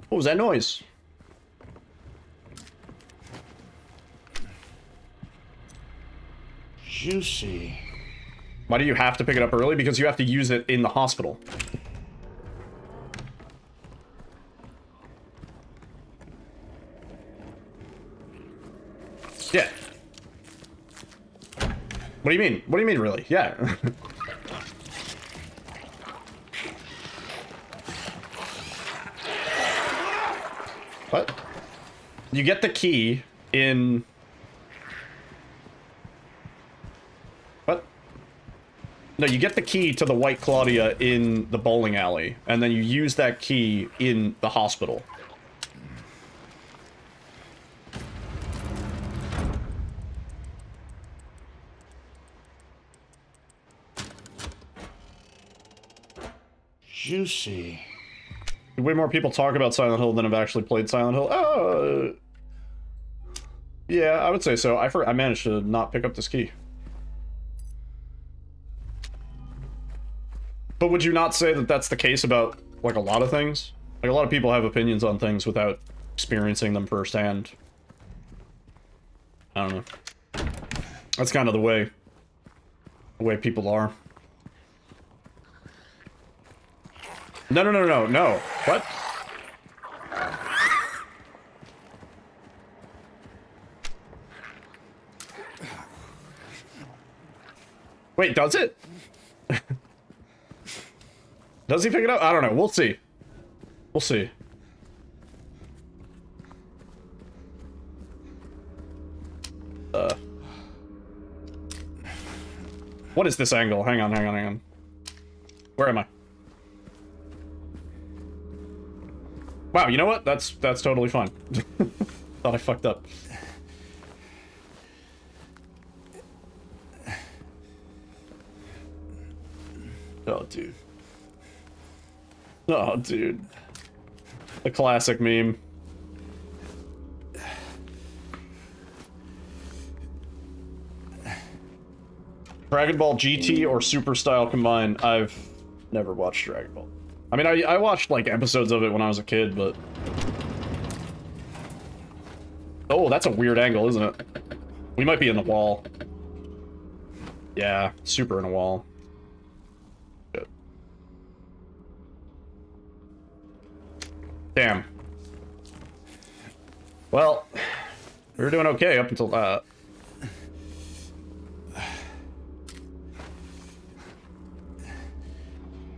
What was that noise? Juicy. Why do you have to pick it up early? Because you have to use it in the hospital. Yeah. What do you mean? What do you mean, really? Yeah. What? You get the key in... What? No, you get the key to the White Claudia in the bowling alley, and then you use that key in the hospital. Juicy. Way more people talk about Silent Hill than have actually played Silent Hill. Yeah, I would say so. I managed to not pick up this key. But would you not say that that's the case about, like, a lot of things? Like, a lot of people have opinions on things without experiencing them firsthand. I don't know. That's kind of the way people are. No. What? Wait, does it? Does he pick it up? I don't know. We'll see. We'll see. What is this angle? Hang on. Where am I? Wow, you know what? That's totally fine. Thought I fucked up. Oh, dude. Oh, dude. The classic meme. Dragon Ball GT or Super Style combined? I've never watched Dragon Ball. I mean, I watched, like, episodes of it when I was a kid, but... Oh, that's a weird angle, isn't it? We might be in the wall. Yeah, super in a wall. Good. Damn. Well, we were doing okay up until that.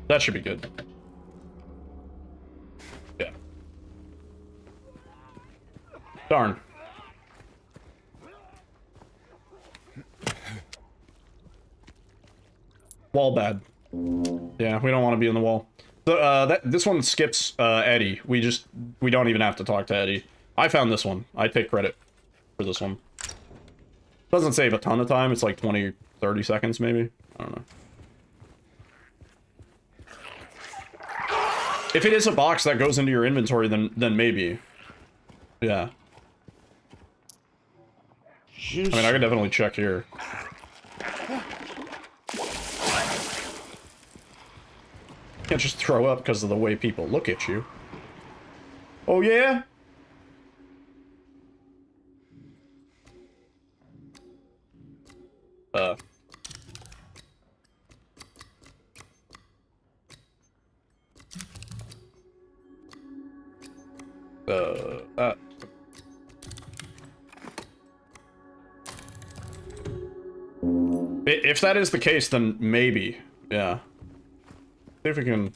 That should be good. Yeah. Darn. Wall bad. Yeah, we don't want to be in the wall. This one skips Eddie. We don't even have to talk to Eddie. I found this one. I take credit for this one. Doesn't save a ton of time. It's like 20, 30 seconds maybe. I don't know. If it is a box that goes into your inventory, then maybe. Yeah. I mean, I could definitely check here. Can't just throw up because of the way people look at you. Oh, yeah? If that is the case, then maybe. Yeah. See if we can...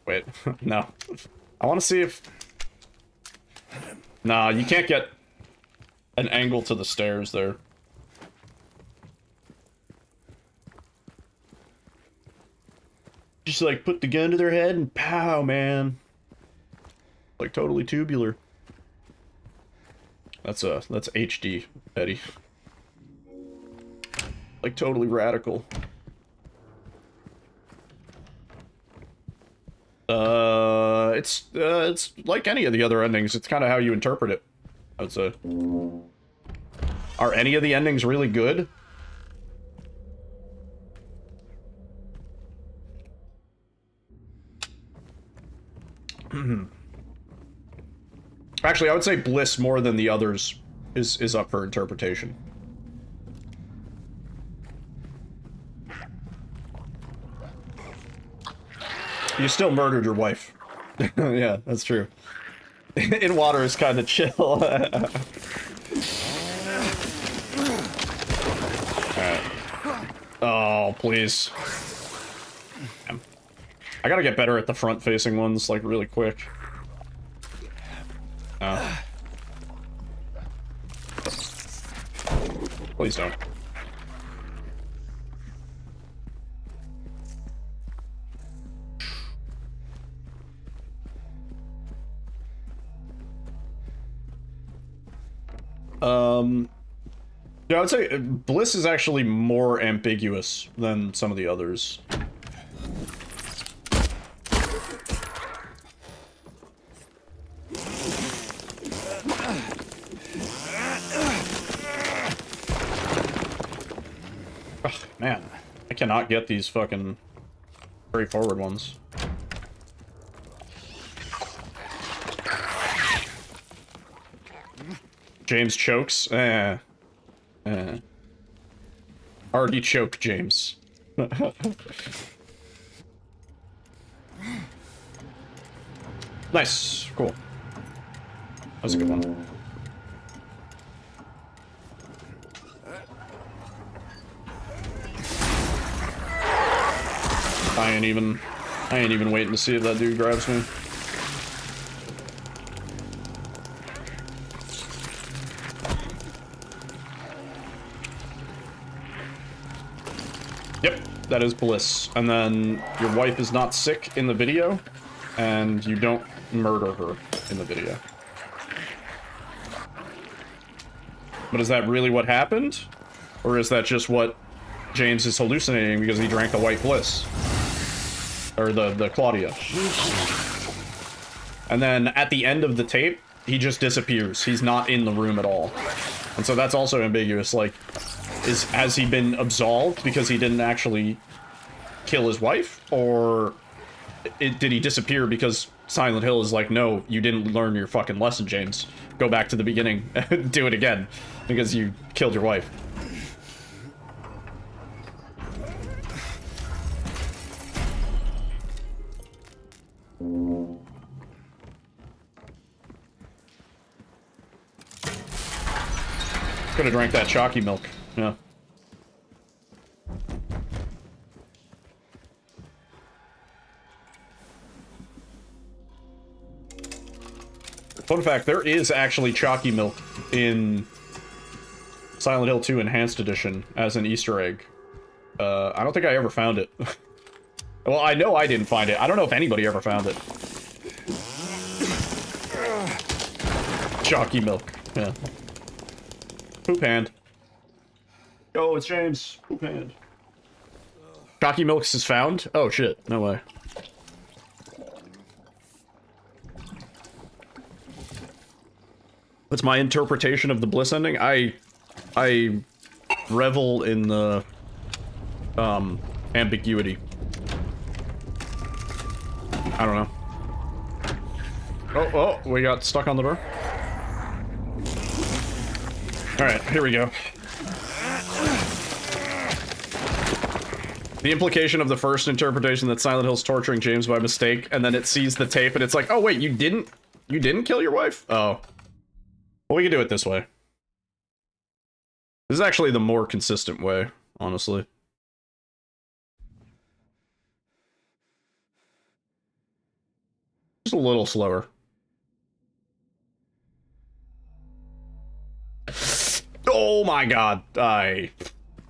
Wait, no. I want to see if... Nah, you can't get an angle to the stairs there. Just like put the gun to their head and pow, man. Like totally tubular. That's HD, Eddie. Like totally radical. It's like any of the other endings. It's kind of how you interpret it, I would say. Are any of the endings really good? Actually, I would say Bliss more than the others is up for interpretation. You still murdered your wife. Yeah, that's true. In water is kind of chill. Alright. Oh, please. Damn. I gotta get better at the front-facing ones, like, really quick. Please don't. Yeah, I would say Bliss is actually more ambiguous than some of the others. Ugh, man, I cannot get these fucking straightforward ones. James chokes? Already choke, James. Nice. Cool. That was a good one. I ain't even waiting to see if that dude grabs me. Yep, that is Bliss. And then your wife is not sick in the video, and you don't murder her in the video. But is that really what happened? Or is that just what James is hallucinating because he drank the white Bliss? Or the Claudia. And then at the end of the tape, he just disappears. He's not in the room at all. And so that's also ambiguous, like... Has he been absolved because he didn't actually kill his wife? Or did he disappear because Silent Hill is like, no, you didn't learn your fucking lesson, James. Go back to the beginning and do it again because you killed your wife. Could have drank that chalky milk. Yeah. Fun fact, there is actually chalky milk in Silent Hill 2 Enhanced Edition as an Easter egg. I don't think I ever found it. Well, I know I didn't find it. I don't know if anybody ever found it. Chalky milk. Yeah. Poop hand. Oh, it's James. Poop hand. Chalky milk is found? Oh, shit. No way. That's my interpretation of the Bliss ending. I revel in the ambiguity. I don't know. Oh, we got stuck on the door. Alright, here we go. The implication of the first interpretation that Silent Hill's torturing James by mistake, and then it sees the tape and it's like, oh wait, you didn't kill your wife? Oh. Well, we can do it this way. This is actually the more consistent way, honestly. Just a little slower. Oh my god, I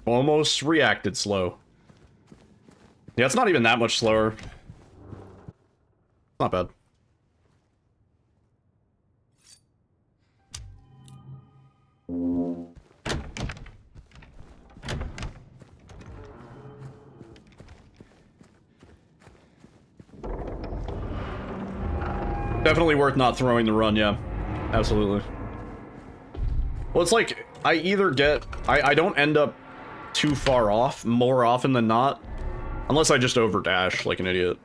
almost reacted slow. Yeah, it's not even that much slower. Not bad. Definitely worth not throwing the run, yeah. Absolutely. Well, it's like, I either get... I don't end up too far off, more often than not. Unless I just overdash like an idiot.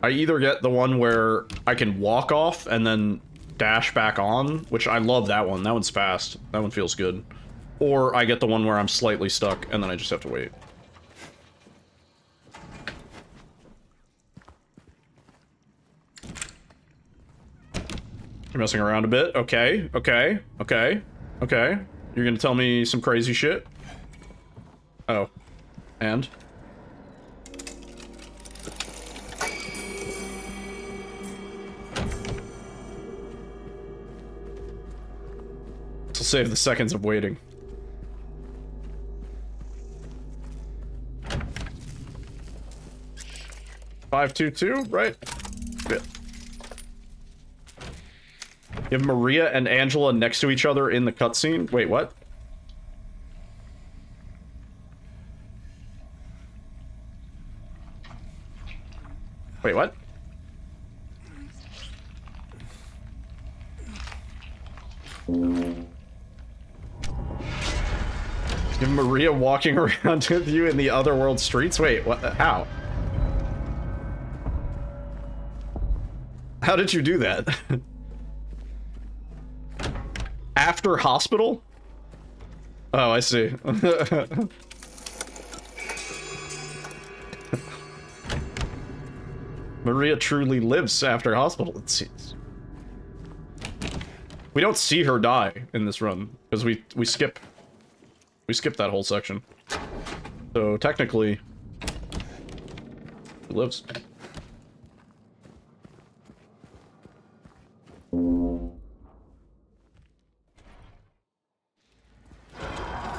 I either get the one where I can walk off and then dash back on, which I love that one. That one's fast. That one feels good. Or I get the one where I'm slightly stuck and then I just have to wait. You're messing around a bit. Okay, okay, okay, okay. You're gonna tell me some crazy shit? Oh. And? This'll save the seconds of waiting. Five, 2, 2, right? Yeah. You have Maria and Angela next to each other in the cutscene? Wait, what? Wait, what? You have Maria walking around with you in the otherworld streets? Wait, what? How? How did you do that? After hospital? Oh, I see. Maria truly lives after hospital, it seems. We don't see her die in this run, because we skip that whole section. So technically, she lives.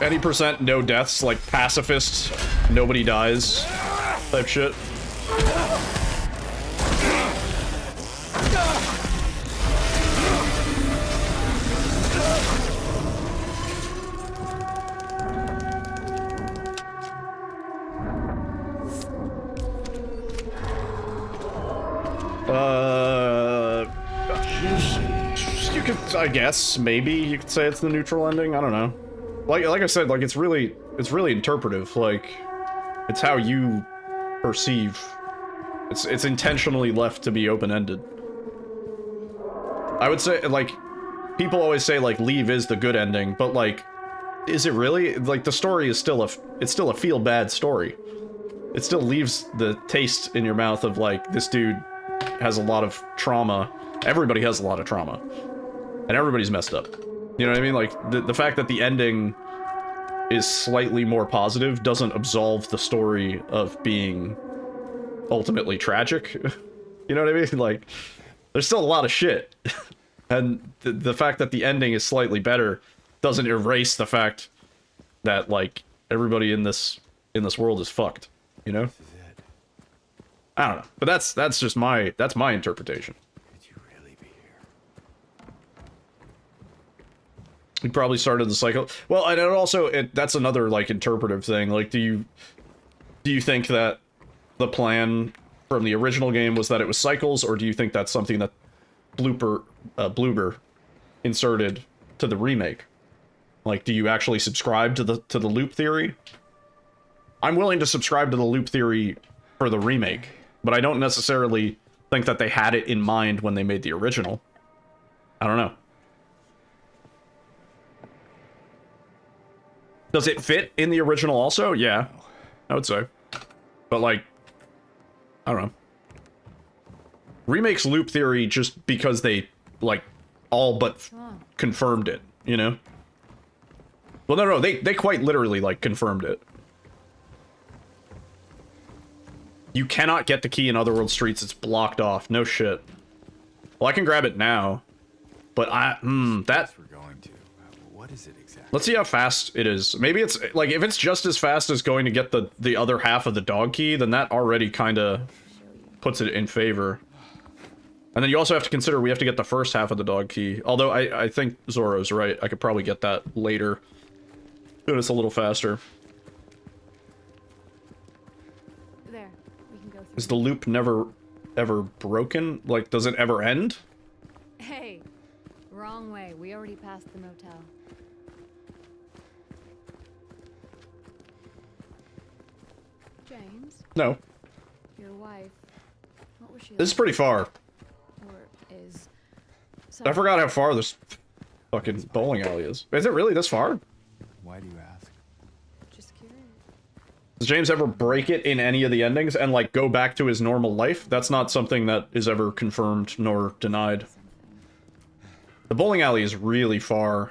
Any percent no deaths, like pacifist, nobody dies type shit. You could, I guess, maybe you could say it's the neutral ending. I don't know. Like I said, like it's really interpretive. Like, it's how you perceive. It's intentionally left to be open-ended. I would say, like, people always say like Leave is the good ending, but like, is it really? Like, the story is still it's still a feel-bad story. It still leaves the taste in your mouth of like, this dude has a lot of trauma. Everybody has a lot of trauma, and everybody's messed up. You know what I mean? Like, the fact that the ending is slightly more positive doesn't absolve the story of being ultimately tragic. You know what I mean? Like, there's still a lot of shit. And the fact that the ending is slightly better doesn't erase the fact that, like, everybody in this world is fucked, you know? I don't know. But that's just my interpretation. We probably started the cycle. Well, and it also, that's another, like, interpretive thing. Like, do you think that the plan from the original game was that it was cycles, or do you think that's something that Bloober inserted to the remake? Like, do you actually subscribe to the loop theory? I'm willing to subscribe to the loop theory for the remake, but I don't necessarily think that they had it in mind when they made the original. I don't know. Does it fit in the original also? Yeah, I would say. But, like, I don't know. Remakes loop theory just because they, like, all but confirmed it, you know? Well, no, they quite literally, like, confirmed it. You cannot get the key in Otherworld Streets, it's blocked off. No shit. Well, I can grab it now, but that. We're going to. What is it exactly? Let's see how fast it is. Maybe it's like if it's just as fast as going to get the other half of the dog key, then that already kind of puts it in favor. And then you also have to consider we have to get the first half of the dog key. Although I think Zoro's right. I could probably get that later. But it's a little faster. There, we can go through. Is the loop never ever broken? Like, does it ever end? Hey, wrong way. We already passed the motel. James, No. your wife. What was she? This is like? pretty far. Or is? I forgot how far this fucking bowling alley is. Is it really this far? Why do you ask? Just curious. Does James ever break it in any of the endings and, like, go back to his normal life? That's not something that is ever confirmed nor denied. The bowling alley is really far.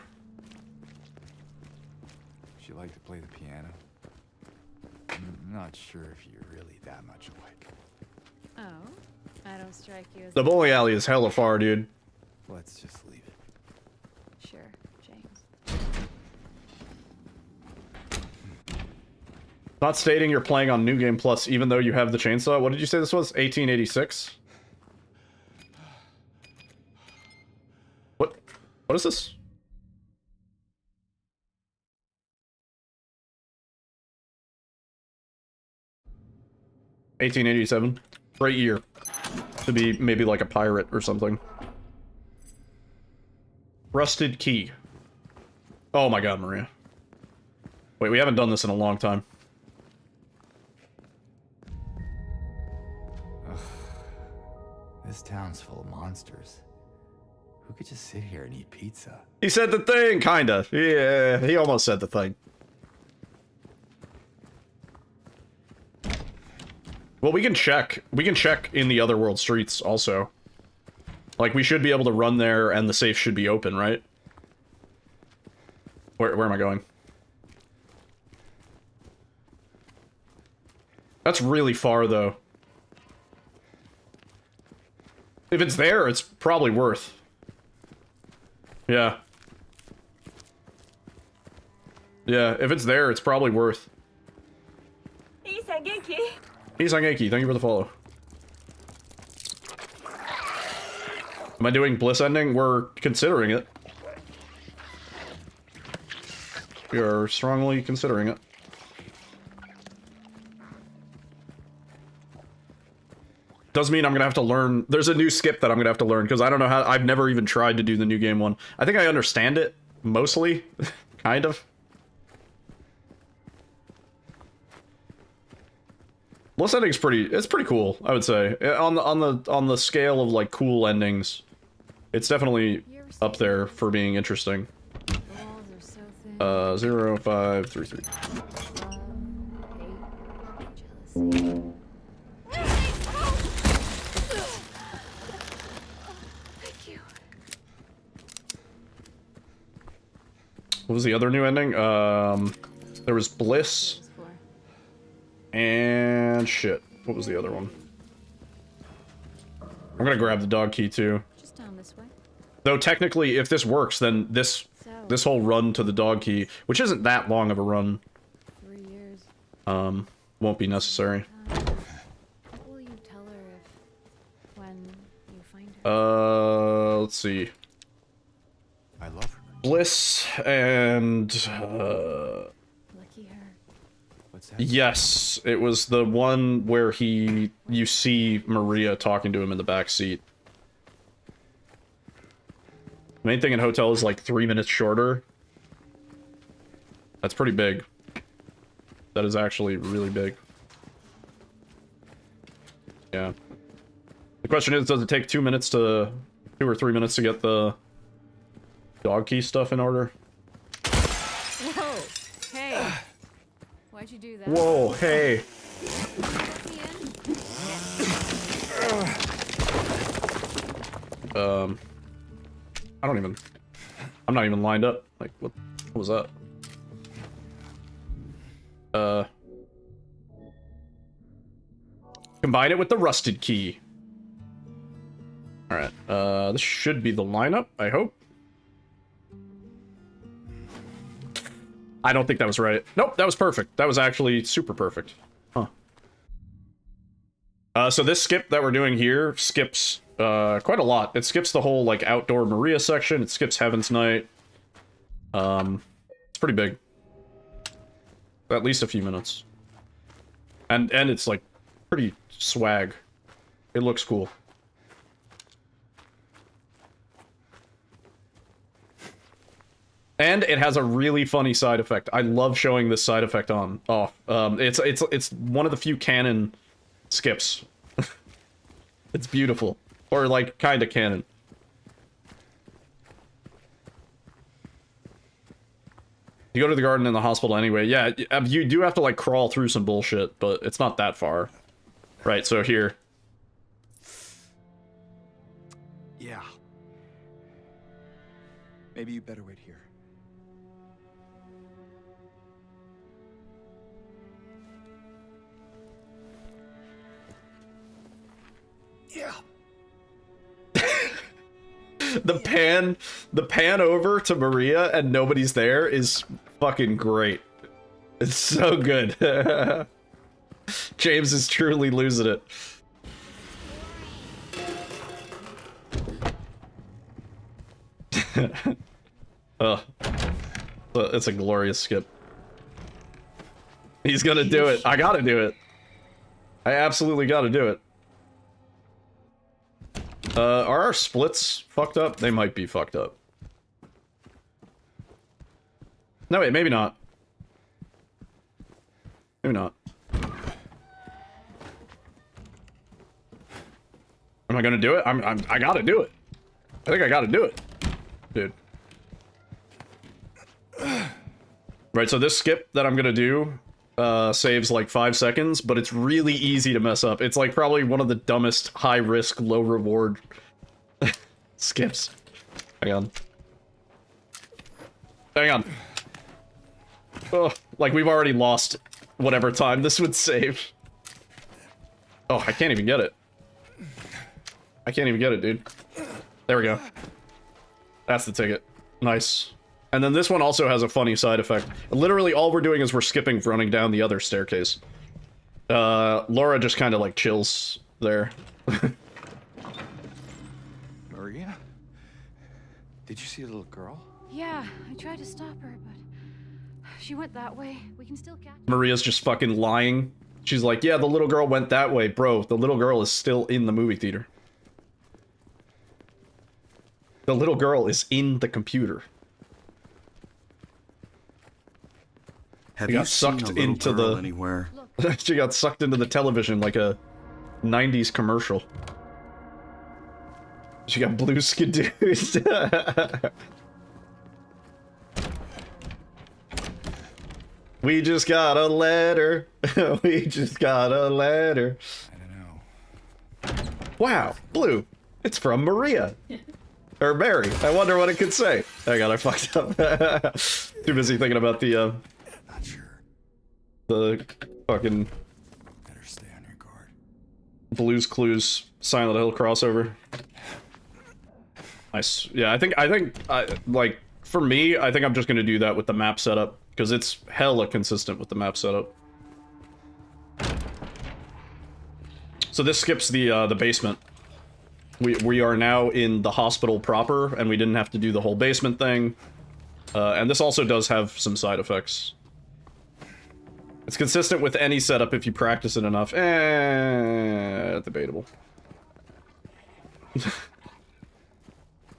She liked to play the piano. I'm not sure if you're really that much alike. Oh, I don't strike you as. The bowling alley is hella far, dude. Let's just leave it. Sure, James. Not stating you're playing on New Game Plus even though you have the chainsaw. What did you say this was? 1886? What is this? $1887. Great year. To be maybe like a pirate or something. Rusted key. Oh my god, Maria. Wait, we haven't done this in a long time. This town's full of monsters. Who could just sit here and eat pizza? He said the thing, kinda. Yeah, he almost said the thing. Well, we can check. We can check in the other world streets also. Like, we should be able to run there and the safe should be open, right? Where am I going? That's really far, though. If it's there, it's probably worth. Yeah. Yeah, if it's there, it's probably worth. Isangeki, thank you for the follow. Am I doing Bliss ending? We're considering it. We are strongly considering it. Does mean I'm gonna have to learn. There's a new skip that I'm gonna have to learn because I don't know how. I've never even tried to do the new game one. I think I understand it mostly, kind of. Bliss ending's pretty. It's pretty cool, I would say. On the scale of like cool endings, it's definitely up there for being interesting. The walls are so thin. 0, 5, 3, 3. Love, hate, jealousy. Thank you. What was the other new ending? There was Bliss. And shit. What was the other one? I'm gonna grab the dog key too. Just down this way. Though technically, if this works, then this whole run to the dog key, which isn't that long of a run, 3 years. won't be necessary. What will you tell her if, when you find her? Let's see. I love her. Bliss and Lucky her. What's that? yes, it was the one where you see Maria talking to him in the back seat. Main thing in hotel is like 3 minutes shorter. That's pretty big. That is actually really big. Yeah. The question is, does it take 2 minutes to 2 or 3 minutes to get the dog key stuff in order? Whoa! Hey! Why'd you do that? Whoa, hey. Let me in. I'm not even lined up. Like, what was that? Combine it with the rusted key. Alright, this should be the lineup, I hope. I don't think that was right. Nope, that was perfect. That was actually super perfect. Huh. So this skip that we're doing here skips quite a lot. It skips the whole, like, outdoor Maria section. It skips Heaven's Night. It's pretty big. At least a few minutes. And it's, like, pretty swag. It looks cool. And it has a really funny side effect. I love showing this side effect off. It's one of the few canon skips. It's beautiful. Or, like, kind of canon. You go to the garden and the hospital anyway. Yeah, you do have to, like, crawl through some bullshit, but it's not that far. Right, so here. Yeah. Maybe you better wait here. Yeah. The pan over to Maria and nobody's there is fucking great. It's so good. James is truly losing it. Ugh. It's a glorious skip. He's gonna do it. I gotta do it. I absolutely gotta do it. Are our splits fucked up? They might be fucked up. No, wait, maybe not. Maybe not. Am I gonna do it? I gotta do it. I think I gotta do it. Dude. Right, so this skip that I'm gonna do saves like 5 seconds, but it's really easy to mess up. It's like probably one of the dumbest high risk, low reward skips. Hang on. Hang on. Oh, like we've already lost whatever time this would save. Oh, I can't even get it. I can't even get it, dude. There we go. That's the ticket. Nice. And then this one also has a funny side effect. Literally all we're doing is we're skipping running down the other staircase. Laura just kind of like chills there. Maria? Did you see a little girl? Yeah, I tried to stop her, but she went that way. We can still catch her. Maria's just fucking lying. She's like, yeah, the little girl went that way. Bro, the little girl is still in the movie theater. The little girl is in the computer. Have She you got sucked seen a little into girl the anywhere? she got sucked into the television like a 90s commercial. She got blue skidoos. We just got a letter. We just got a letter. I don't know. Wow, blue. It's from Maria. Or Mary. I wonder what it could say. Hang on, I fucked up. Too busy thinking about the Not sure. the fucking Better stay on your guard. Blue's Clues Silent Hill crossover. Nice. Yeah, I think like for me, I think I'm just gonna do that with the map setup because it's hella consistent with the map setup. So this skips the basement. We are now in the hospital proper, and we didn't have to do the whole basement thing. And this also does have some side effects. It's consistent with any setup if you practice it enough. Debatable.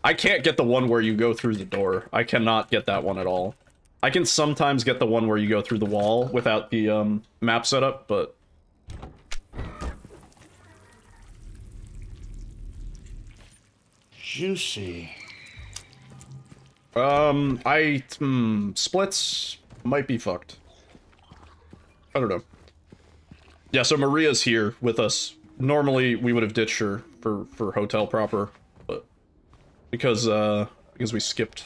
I can't get the one where you go through the door. I cannot get that one at all. I can sometimes get the one where you go through the wall without the map setup, but... Juicy. Splits might be fucked. I don't know. Yeah, so Maria's here with us. Normally, we would have ditched her for hotel proper, but because we skipped.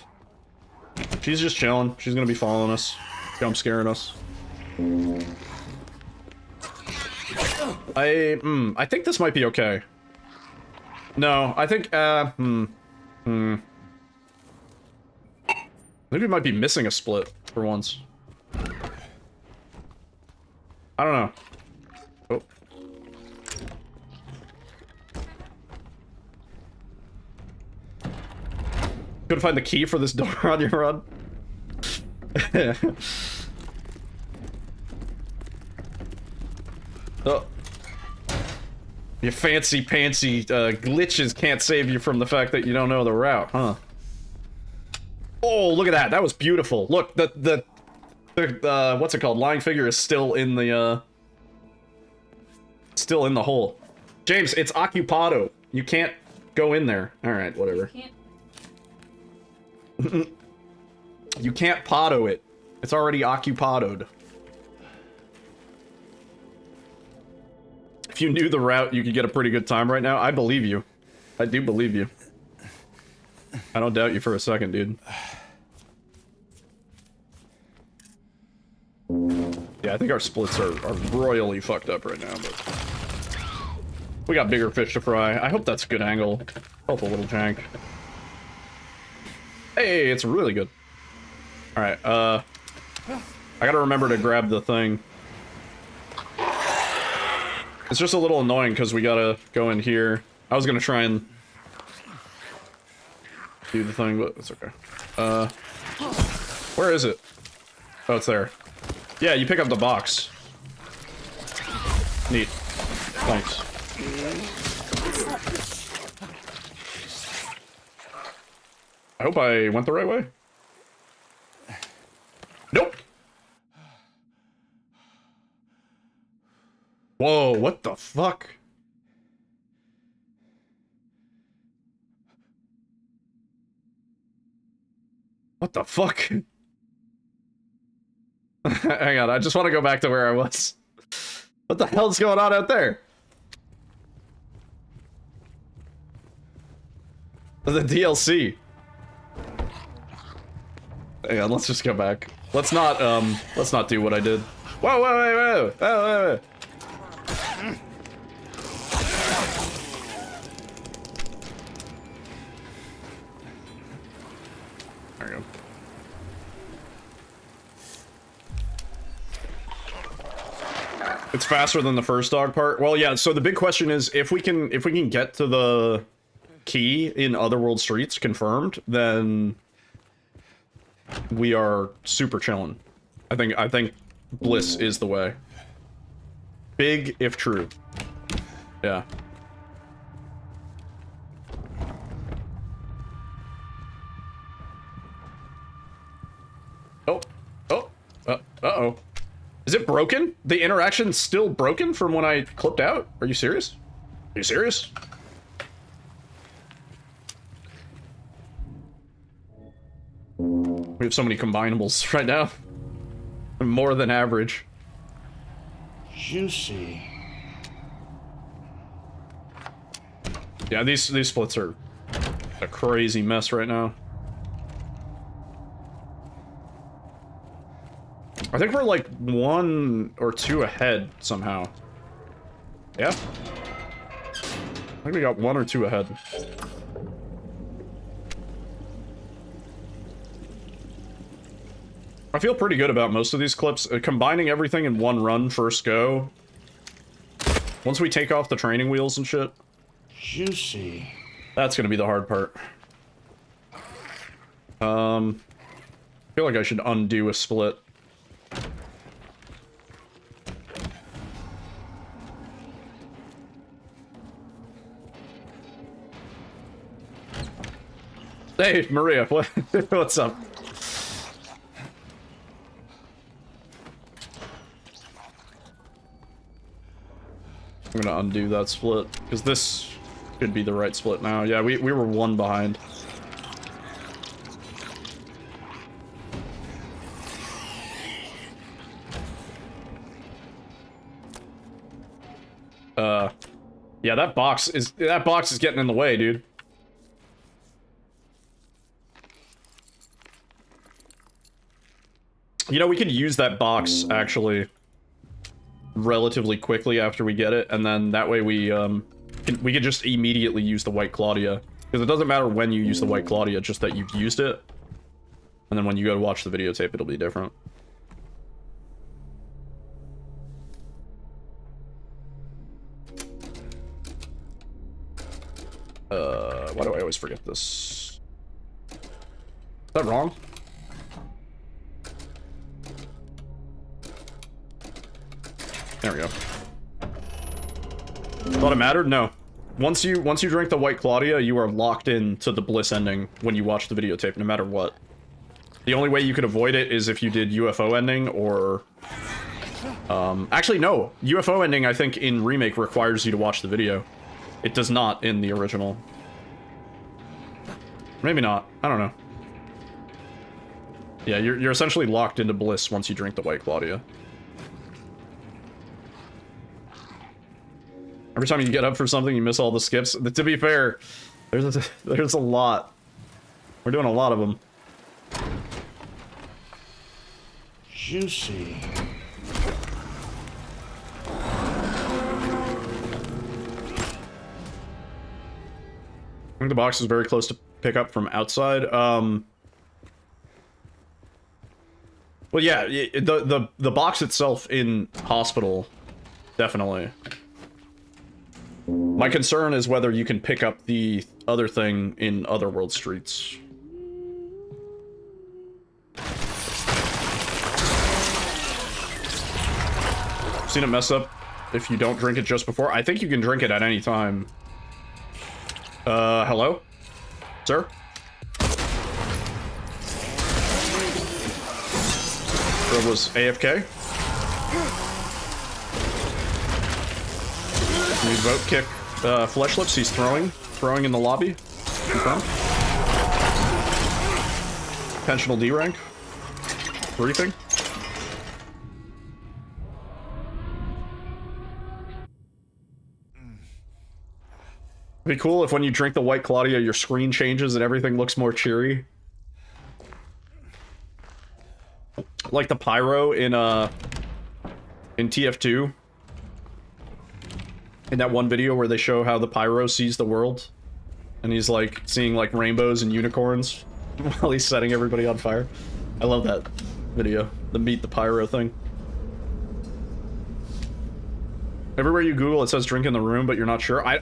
She's just chilling. She's gonna be following us, jump scaring us. I think this might be okay. No, I think, I think we might be missing a split for once. I don't know. Oh. Couldn't find the key for this door on your run. Oh. Your fancy pantsy glitches can't save you from the fact that you don't know the route, huh? Oh, look at that. That was beautiful. Look, the what's it called? Lying figure is still in the hole. James, it's occupado. You can't go in there. All right, whatever. You can't podo it. It's already occupadoed. If you knew the route, you could get a pretty good time right now. I believe you. I do believe you. I don't doubt you for a second, dude. Yeah, I think our splits are royally fucked up right now, but... We got bigger fish to fry. I hope that's a good angle. Help a little jank. Hey, it's really good. Alright, I gotta remember to grab the thing. It's just a little annoying because we gotta go in here. I was gonna try and do the thing, but it's okay. Where is it? Oh, it's there. Yeah, you pick up the box. Neat. Thanks. I hope I went the right way. Nope. Whoa, what the fuck? What the fuck? Hang on, I just want to go back to where I was. What the hell's going on out there? The DLC. Hang on, let's just go back. Let's not do what I did. Whoa, whoa, whoa, whoa, whoa, whoa. There we go. It's faster than the first dog part. Well, yeah, so the big question is if we can get to the key in Otherworld Streets confirmed, then we are super chillin'. I think Bliss is the way. Big if true. Yeah. Oh. Oh. Uh-oh. Is it broken? The interaction's still broken from when I clipped out? Are you serious? Are you serious? We have so many combinables right now. More than average. Juicy. Yeah, these splits are a crazy mess right now. I think we're like 1 or 2 ahead somehow. Yeah? I think we got 1 or 2 ahead. I feel pretty good about most of these clips. Combining everything in one run first go. Once we take off the training wheels and shit. Juicy. That's gonna be the hard part. I feel like I should undo a split. Hey, Maria, what's up? I'm gonna undo that split, because this could be the right split now. Yeah, we were 1 behind. Yeah, that box is getting in the way, dude. You know, we could use that box, actually, relatively quickly after we get it, and then that way we we could just immediately use the White Claudia. Because it doesn't matter when you use the White Claudia, just that you've used it. And then when you go to watch the videotape, it'll be different. Why do I always forget this? Is that wrong? There we go. Thought it mattered? No. Once you drink the White Claudia, you are locked in to the Bliss ending when you watch the videotape, no matter what. The only way you could avoid it is if you did UFO ending or... actually, no. UFO ending, I think, in Remake requires you to watch the video. It does not in the original. Maybe not. I don't know. Yeah, you're essentially locked into Bliss once you drink the White Claudia. Every time you get up for something, you miss all the skips. To be fair, there's a lot. We're doing a lot of them. Juicy. I think the box is very close to pick up from outside. Well, yeah, the box itself in hospital, definitely. My concern is whether you can pick up the other thing in Otherworld streets. Seen it mess up if you don't drink it just before. I think you can drink it at any time. Hello? Sir? Or was AFK? Can we vote kick Flesh Lips? He's throwing in the lobby. Confirmed. Pensional D rank. Briefing. It'd be cool if when you drink the White Claudia, your screen changes and everything looks more cheery. Like the pyro in TF2. In that one video where they show how the pyro sees the world. And he's like seeing like rainbows and unicorns while he's setting everybody on fire. I love that video. The meet the pyro thing. Everywhere you Google it says drink in the room, but you're not sure. I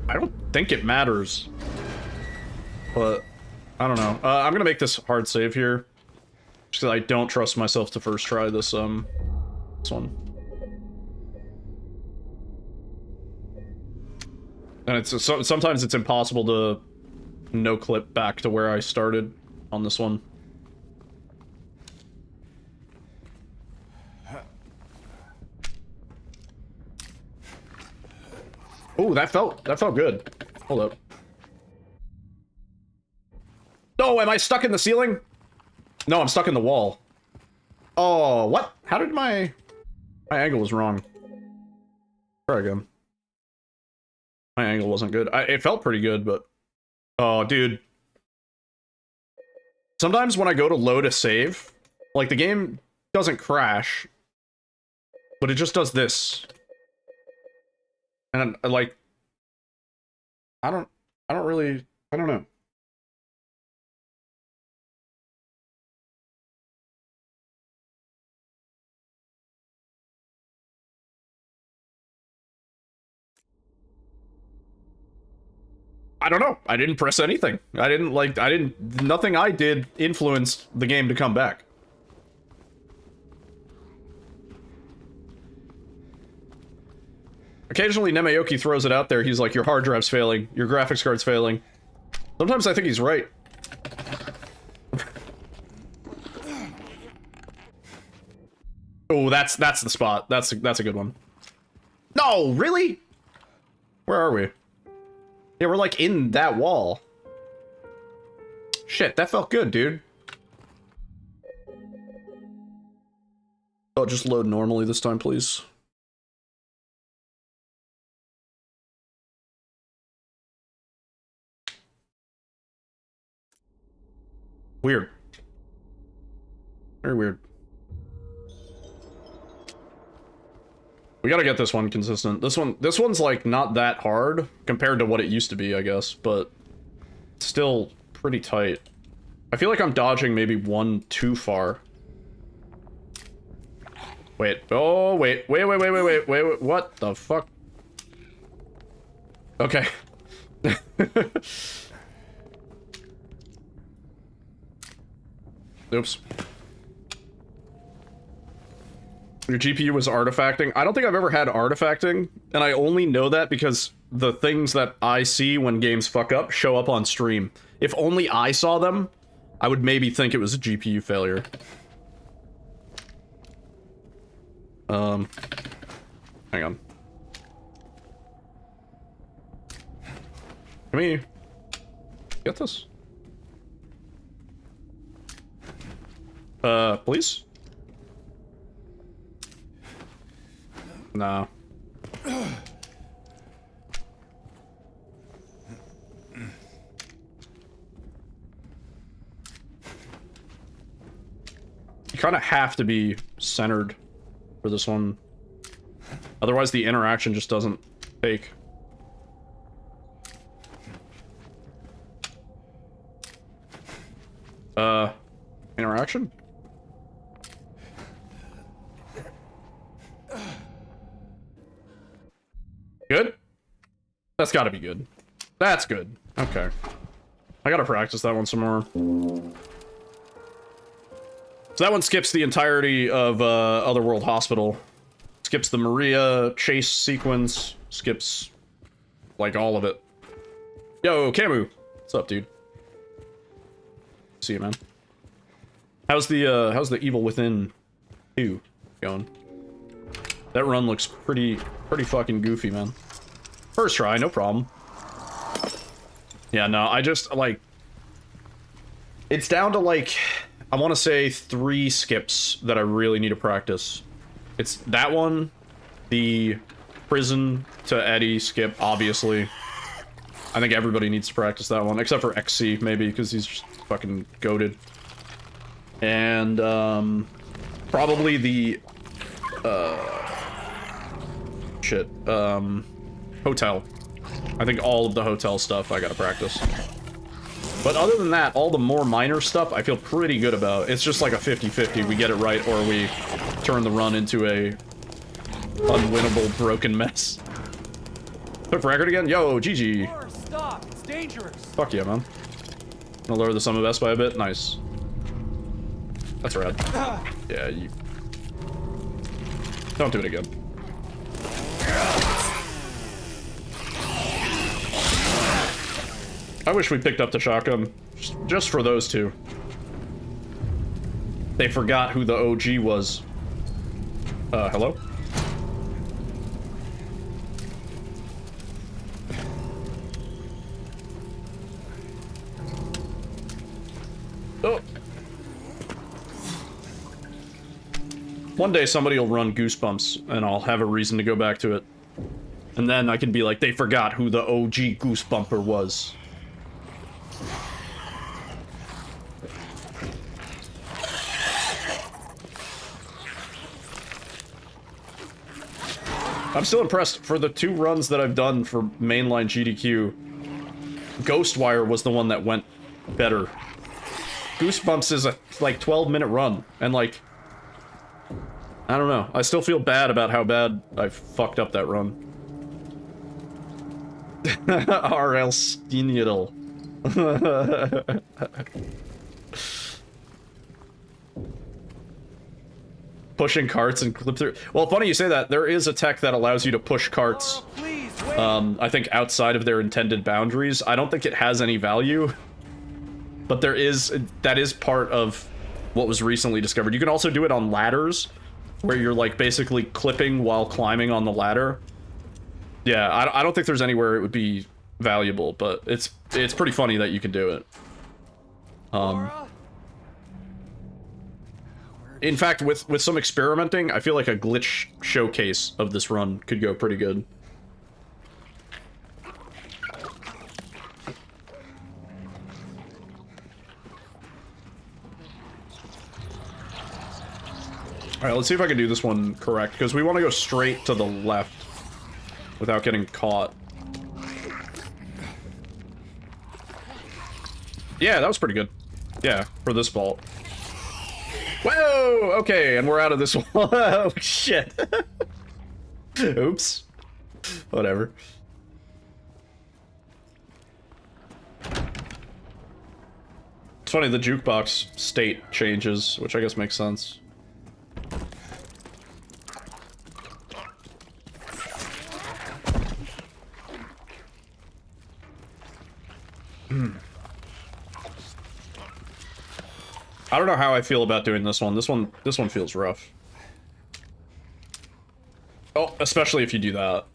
don't think it matters. But I don't know. I'm gonna make this hard save here. Just because I don't trust myself to first try this one. And it's sometimes it's impossible to no clip back to where I started on this one. Oh, that felt good. Hold up. No, am I stuck in the ceiling? No, I'm stuck in the wall. Oh, what? How did my angle was wrong. Try again. My angle wasn't good. It felt pretty good, but... Oh, dude. Sometimes when I go to load a save, like, the game doesn't crash, but it just does this. And, like... I don't know. I don't know. I didn't press anything. Nothing I did influenced the game to come back. Occasionally, Nemayoki throws it out there. He's like, your hard drive's failing. Your graphics card's failing. Sometimes I think he's right. Oh, that's the spot. That's a good one. No, really? Where are we? Yeah, we're like in that wall. Shit, that felt good, dude. Oh, just load normally this time, please. Weird. Very weird. We gotta get this one consistent. This one's like not that hard compared to what it used to be, I guess, but still pretty tight. I feel like I'm dodging maybe one too far. Wait. Oh, wait. Wait. What the fuck? Okay. Oops. Your GPU was artifacting? I don't think I've ever had artifacting, and I only know that because the things that I see when games fuck up show up on stream. If only I saw them, I would maybe think it was a GPU failure. Hang on. Can we get this? Please? No. You kind of have to be centered for this one. Otherwise, the interaction just doesn't take. Interaction? Good? That's gotta be good. That's good. Okay. I gotta practice that one some more. So that one skips the entirety of Otherworld Hospital. Skips the Maria chase sequence. Skips, like, all of it. Yo, Camu! What's up, dude? See you, man. How's the Evil Within 2 going? That run looks pretty fucking goofy, man. First try, no problem. Yeah, no, I just, like... It's down to, like, I want to say 3 skips that I really need to practice. It's that one, the prison to Eddie skip, obviously. I think everybody needs to practice that one, except for XC, maybe, because he's just fucking goated. And, probably the, hotel. I think all of the hotel stuff I gotta practice. But other than that, all the more minor stuff I feel pretty good about. It's just like a 50-50. We get it right or we turn the run into a unwinnable, broken mess. Quick record again? Yo, GG. Stop! It's dangerous! Fuck yeah, man. Gonna lower the sum of S by a bit? Nice. That's rad. Yeah, you... Don't do it again. I wish we picked up the shotgun. Just for those two. They forgot who the OG was. Hello? Oh. One day somebody will run Goosebumps, and I'll have a reason to go back to it. And then I can be like, they forgot who the OG Goosebumper was. I'm still impressed. For the 2 runs that I've done for mainline GDQ, Ghostwire was the one that went better. Goosebumps is a, like, 12-minute run, and, like, I don't know. I still feel bad about how bad I fucked up that run. R.L. Steniedel. Pushing carts and clip through. Well, funny you say that. There is a tech that allows you to push carts. Oh, please, wait. I think outside of their intended boundaries. I don't think it has any value, but that is part of what was recently discovered. You can also do it on ladders, where you're like basically clipping while climbing on the ladder. Yeah, I don't think there's anywhere it would be valuable, but it's pretty funny that you can do it. In fact, with some experimenting, I feel like a glitch showcase of this run could go pretty good. Alright, let's see if I can do this one correct, because we want to go straight to the left without getting caught. Yeah, that was pretty good. Yeah, for this vault. Whoa! Okay, and we're out of this one. Oh, shit. Oops. Whatever. It's funny, the jukebox state changes, which I guess makes sense. I don't know how I feel about doing this one. This one feels rough. Oh, especially if you do that.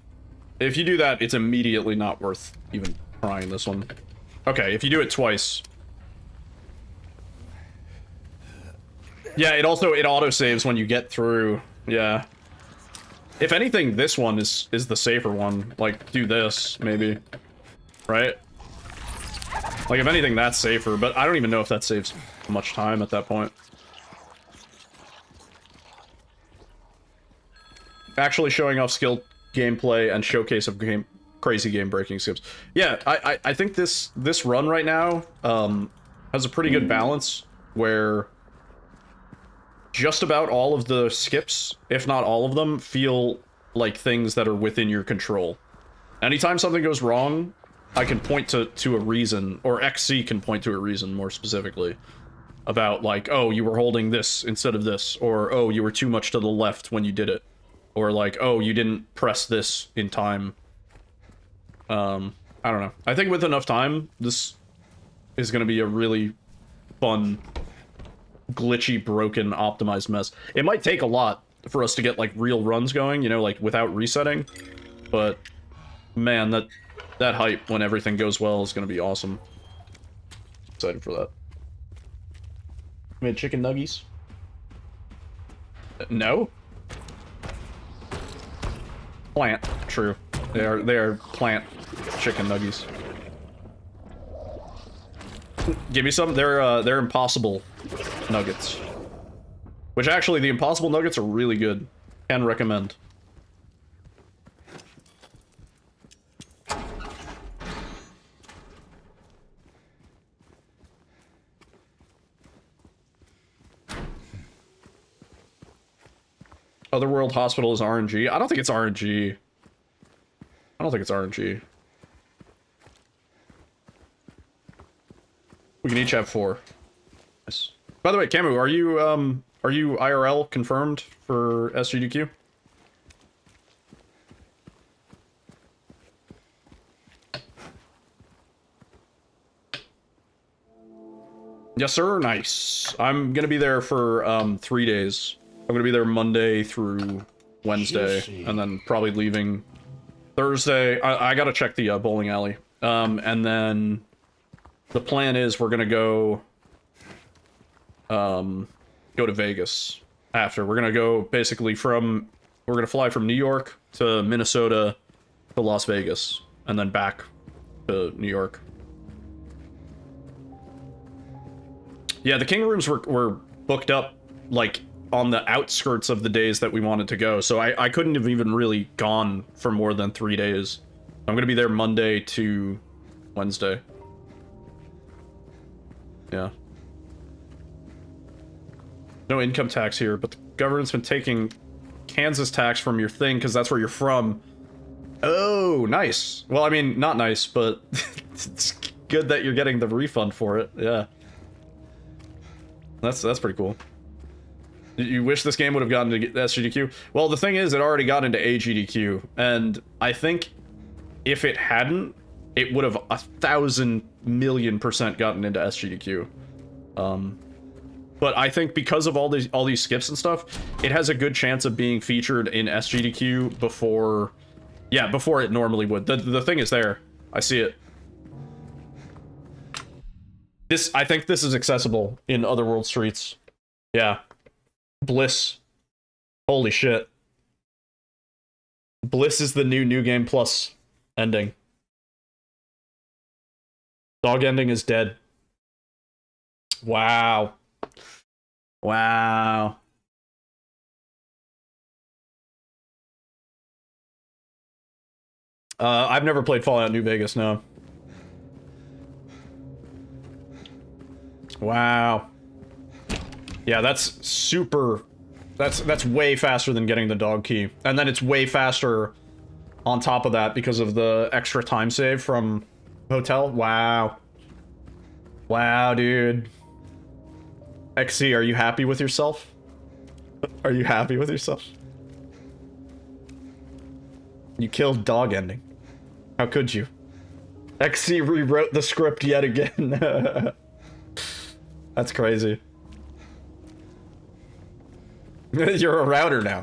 If you do that, it's immediately not worth even trying this one. Okay, if you do it twice. Yeah, it auto-saves when you get through. Yeah. If anything, this one is the safer one. Like, do this, maybe. Right? Like, if anything, that's safer, but I don't even know if that saves much time at that point. Actually showing off skill gameplay and showcase of crazy game-breaking skips. Yeah, I think this run right now has a pretty good balance where just about all of the skips, if not all of them, feel like things that are within your control. Anytime something goes wrong, I can point to a reason, or XC can point to a reason more specifically, about like, oh, you were holding this instead of this, or oh, you were too much to the left when you did it, or like, oh, you didn't press this in time. I don't know. I think with enough time, this is going to be a really fun, glitchy, broken, optimized mess. It might take a lot for us to get like real runs going, you know, like without resetting, but man, that hype when everything goes well is going to be awesome. Excited for that. Made chicken nuggies? No? Plant. True. They are plant chicken nuggies. Give me some. They're impossible nuggets. Which actually, the impossible nuggets are really good. Can recommend. Otherworld Hospital is RNG. I don't think it's RNG. I don't think it's RNG. We can each have 4. Nice. By the way, Camu, are you IRL confirmed for SGDQ? Yes, sir. Nice. I'm gonna be there for 3 days. I'm gonna be there Monday through Wednesday, Juicy. and then probably leaving Thursday. I gotta check the bowling alley. And then the plan is we're gonna go to Vegas after. We're gonna go basically we're gonna fly from New York to Minnesota to Las Vegas, and then back to New York. Yeah, the King rooms were booked up, like, on the outskirts of the days that we wanted to go, so I couldn't have even really gone for more than 3 days. I'm gonna be there Monday to Wednesday. Yeah. No income tax here, but the government's been taking Kansas tax from your thing because that's where you're from. Oh, nice. Well, I mean, not nice, but it's good that you're getting the refund for it. Yeah. That's pretty cool. You wish this game would have gotten to SGDQ? Well, the thing is, it already got into AGDQ, and I think if it hadn't, it would have 1,000,000,000% gotten into SGDQ. But I think because of all these skips and stuff, it has a good chance of being featured in SGDQ before it normally would. The thing is there. I see it. I think this is accessible in Otherworld streets. Yeah. Bliss. Holy shit. Bliss is the new Game Plus ending. Dog ending is dead. Wow. Wow. I've never played Fallout New Vegas, no. Wow. Yeah, that's super... That's way faster than getting the dog key. And then it's way faster on top of that because of the extra time save from hotel. Wow. Wow, dude. XC, are you happy with yourself? Are you happy with yourself? You killed dog ending. How could you? XC rewrote the script yet again. That's crazy. You're a router now.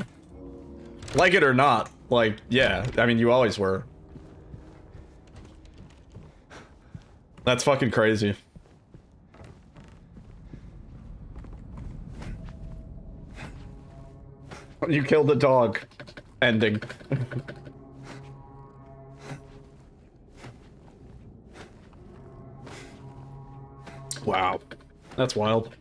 Like it or not. Like, yeah. I mean, you always were. That's fucking crazy. You killed the dog. Ending. Wow. That's wild.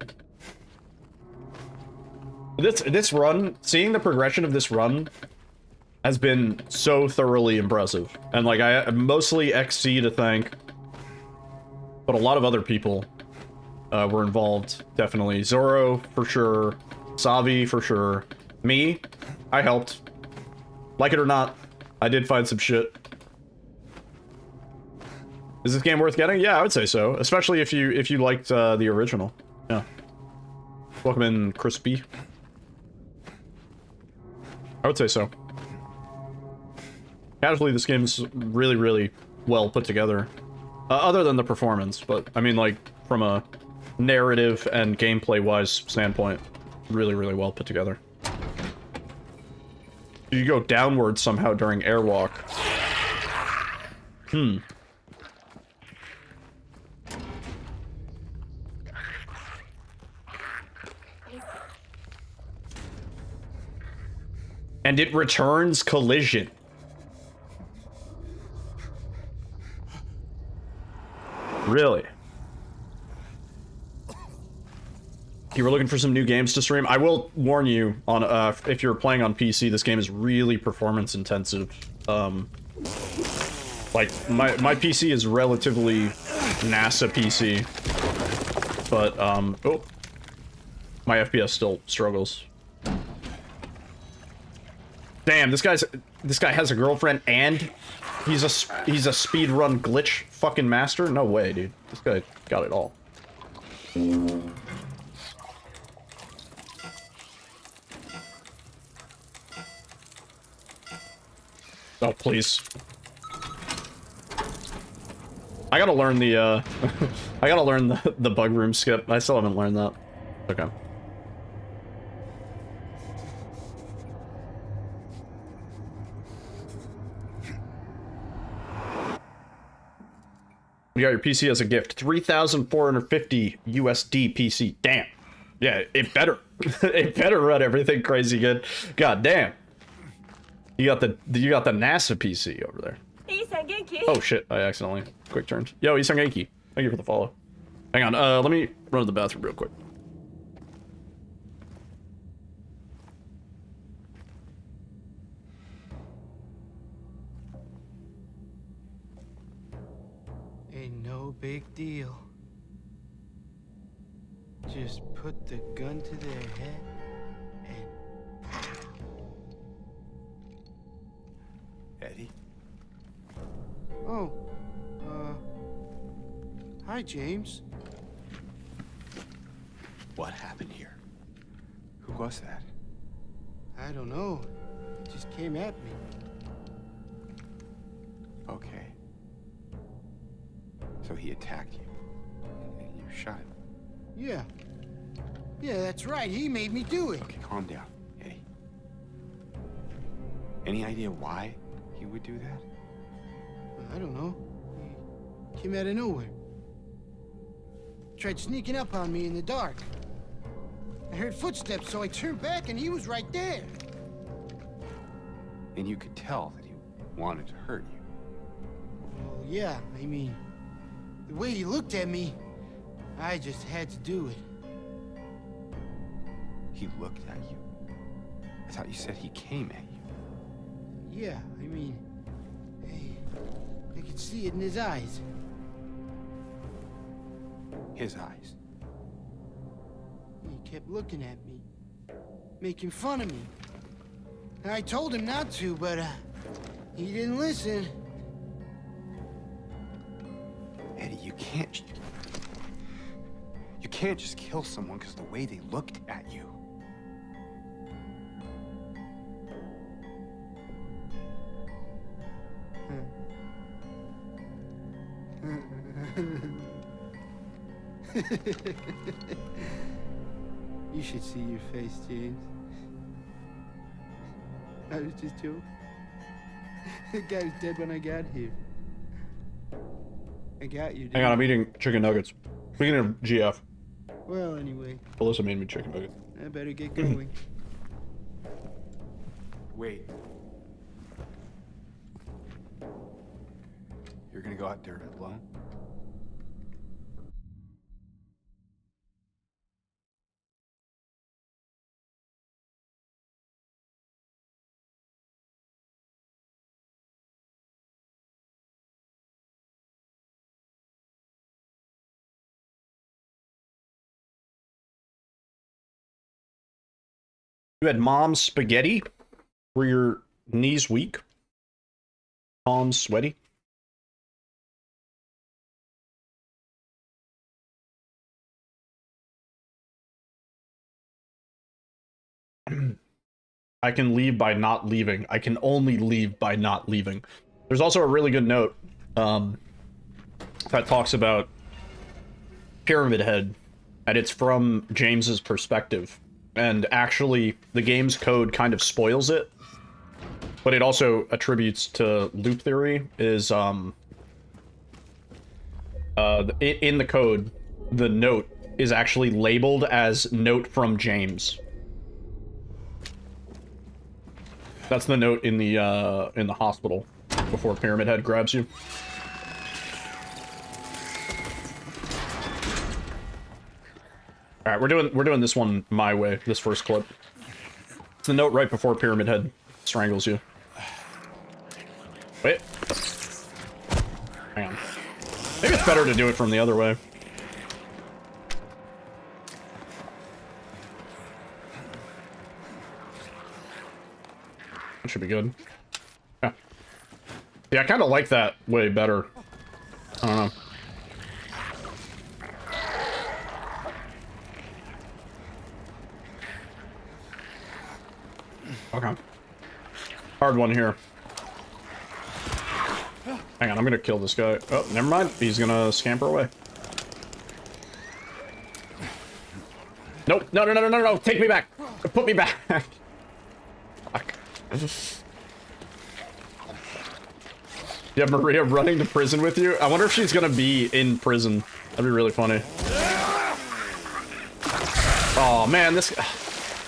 This run, seeing the progression of this run has been so thoroughly impressive. And like, I mostly XC to thank, but a lot of other people were involved, definitely. Zoro, for sure. Savi, for sure. Me, I helped. Like it or not, I did find some shit. Is this game worth getting? Yeah, I would say so. Especially if you liked the original. Yeah. Welcome in, Crispy. I would say so. Casually, this game's really, really well put together. Other than the performance, but I mean, like, from a narrative and gameplay-wise standpoint, really, really well put together. You go downward somehow during airwalk. Hmm. And it returns collision. Really? You were looking for some new games to stream? I will warn you, on if you're playing on PC, this game is really performance intensive. Like, my PC is relatively NASA PC. But, oh. My FPS still struggles. Damn, this guy has a girlfriend and he's a speedrun glitch fucking master? No way, dude. This guy got it all. Oh, please. I gotta learn the I gotta learn the bug room skip. I still haven't learned that. Okay. You got your PC as a gift. 3,450 USD PC. Damn. Yeah, it better. It better run everything crazy good. God damn. You got the NASA PC over there. Oh shit, I accidentally quick turned. Yo, Isang Genki. Thank you for the follow. Hang on, let me run to the bathroom real quick. Ain't no big deal. Just put the gun to their head and pow. Eddie? Oh, hi, James. What happened here? Who was that? I don't know. It just came at me. Okay. So he attacked you, and you shot him. Yeah. Yeah, that's right. He made me do it. Okay, calm down, Eddie. Any idea why he would do that? I don't know. He came out of nowhere. Tried sneaking up on me in the dark. I heard footsteps, so I turned back and he was right there. And you could tell that he wanted to hurt you. Well, yeah, I mean, the way he looked at me, I just had to do it. He looked at you? I thought you said he came at you. Yeah, I mean, hey, could see it in his eyes. His eyes. He kept looking at me, making fun of me. And I told him not to, but he didn't listen. Eddie, you can't... You can't just kill someone because of the way they looked at you. You should see your face, James. I was just joking. The guy was dead when I got here. I got you, dude. Hang on, I'm eating chicken nuggets. Speaking of GF, Well, anyway, Alyssa made me chicken nuggets. I better get going. Wait. You're gonna go out there alone? You had mom's spaghetti? Were your knees weak? Palms sweaty? I can leave by not leaving. I can only leave by not leaving. There's also a really good note that talks about Pyramid Head, and it's from James's perspective. And actually, the game's code kind of spoils it, but it also attributes to loop theory. Is in the code, the note is actually labeled as note from James. That's the note in the hospital before Pyramid Head grabs you. All right, we're doing this one my way. This first clip. It's the note right before Pyramid Head strangles you. Wait. Hang on. Maybe it's better to do it from the other way. That should be good. Yeah. Yeah, I kind of like that way better. I don't know. Okay. Hard one here. Hang on, I'm gonna kill this guy. Oh, never mind. He's gonna scamper away. Nope. No, no, no, no, no, no. Take me back. Put me back. Fuck. You have Maria running to prison with you? I wonder if she's gonna be in prison. That'd be really funny. Oh, man, this...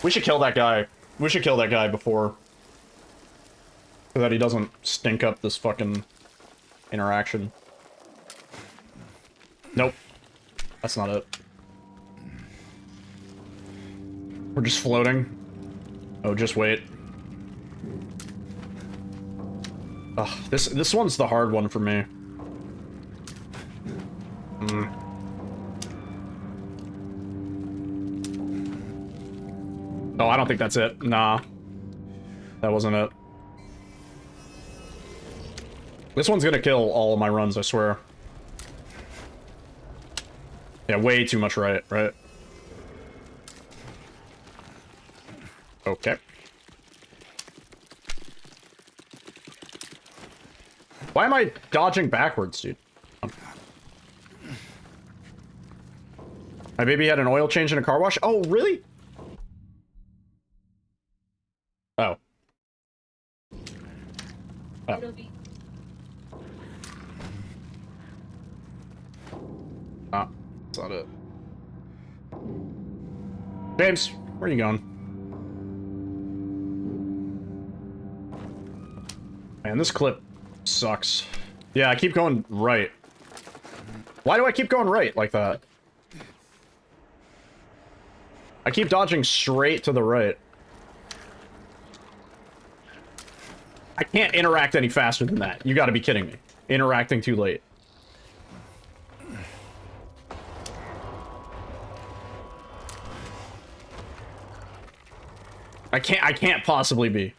We should kill that guy. We should kill that guy before. So that he doesn't stink up this fucking interaction. Nope. That's not it. We're just floating. Oh, just wait. Ugh, this one's the hard one for me. Oh, I don't think that's it. Nah. That wasn't it. This one's gonna kill all of my runs, I swear. Yeah, way too much right? Okay. Why am I dodging backwards, dude? My baby had an oil change and a car wash? Oh, really? Oh. Oh. Ah, that's not it. James, where are you going? Man, this clip sucks. Yeah, I keep going right. Why do I keep going right like that? I keep dodging straight to the right. I can't interact any faster than that. You gotta be kidding me. Interacting too late. I can't possibly be.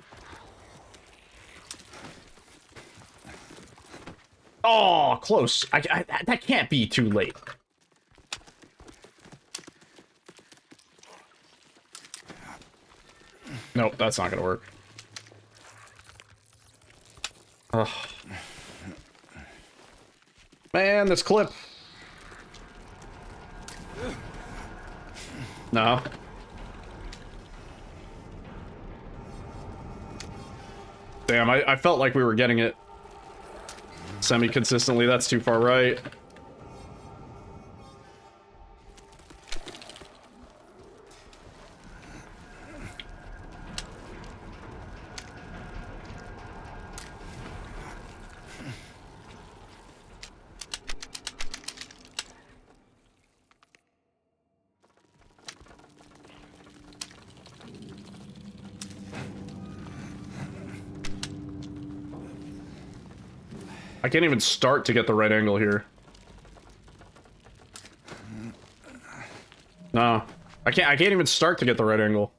Oh, close. That can't be too late. Nope, that's not gonna work. Ugh. Man, this clip. No. Damn, I felt like we were getting it semi-consistently. That's too far right. I can't even start to get the right angle here. No. I can't even start to get the right angle.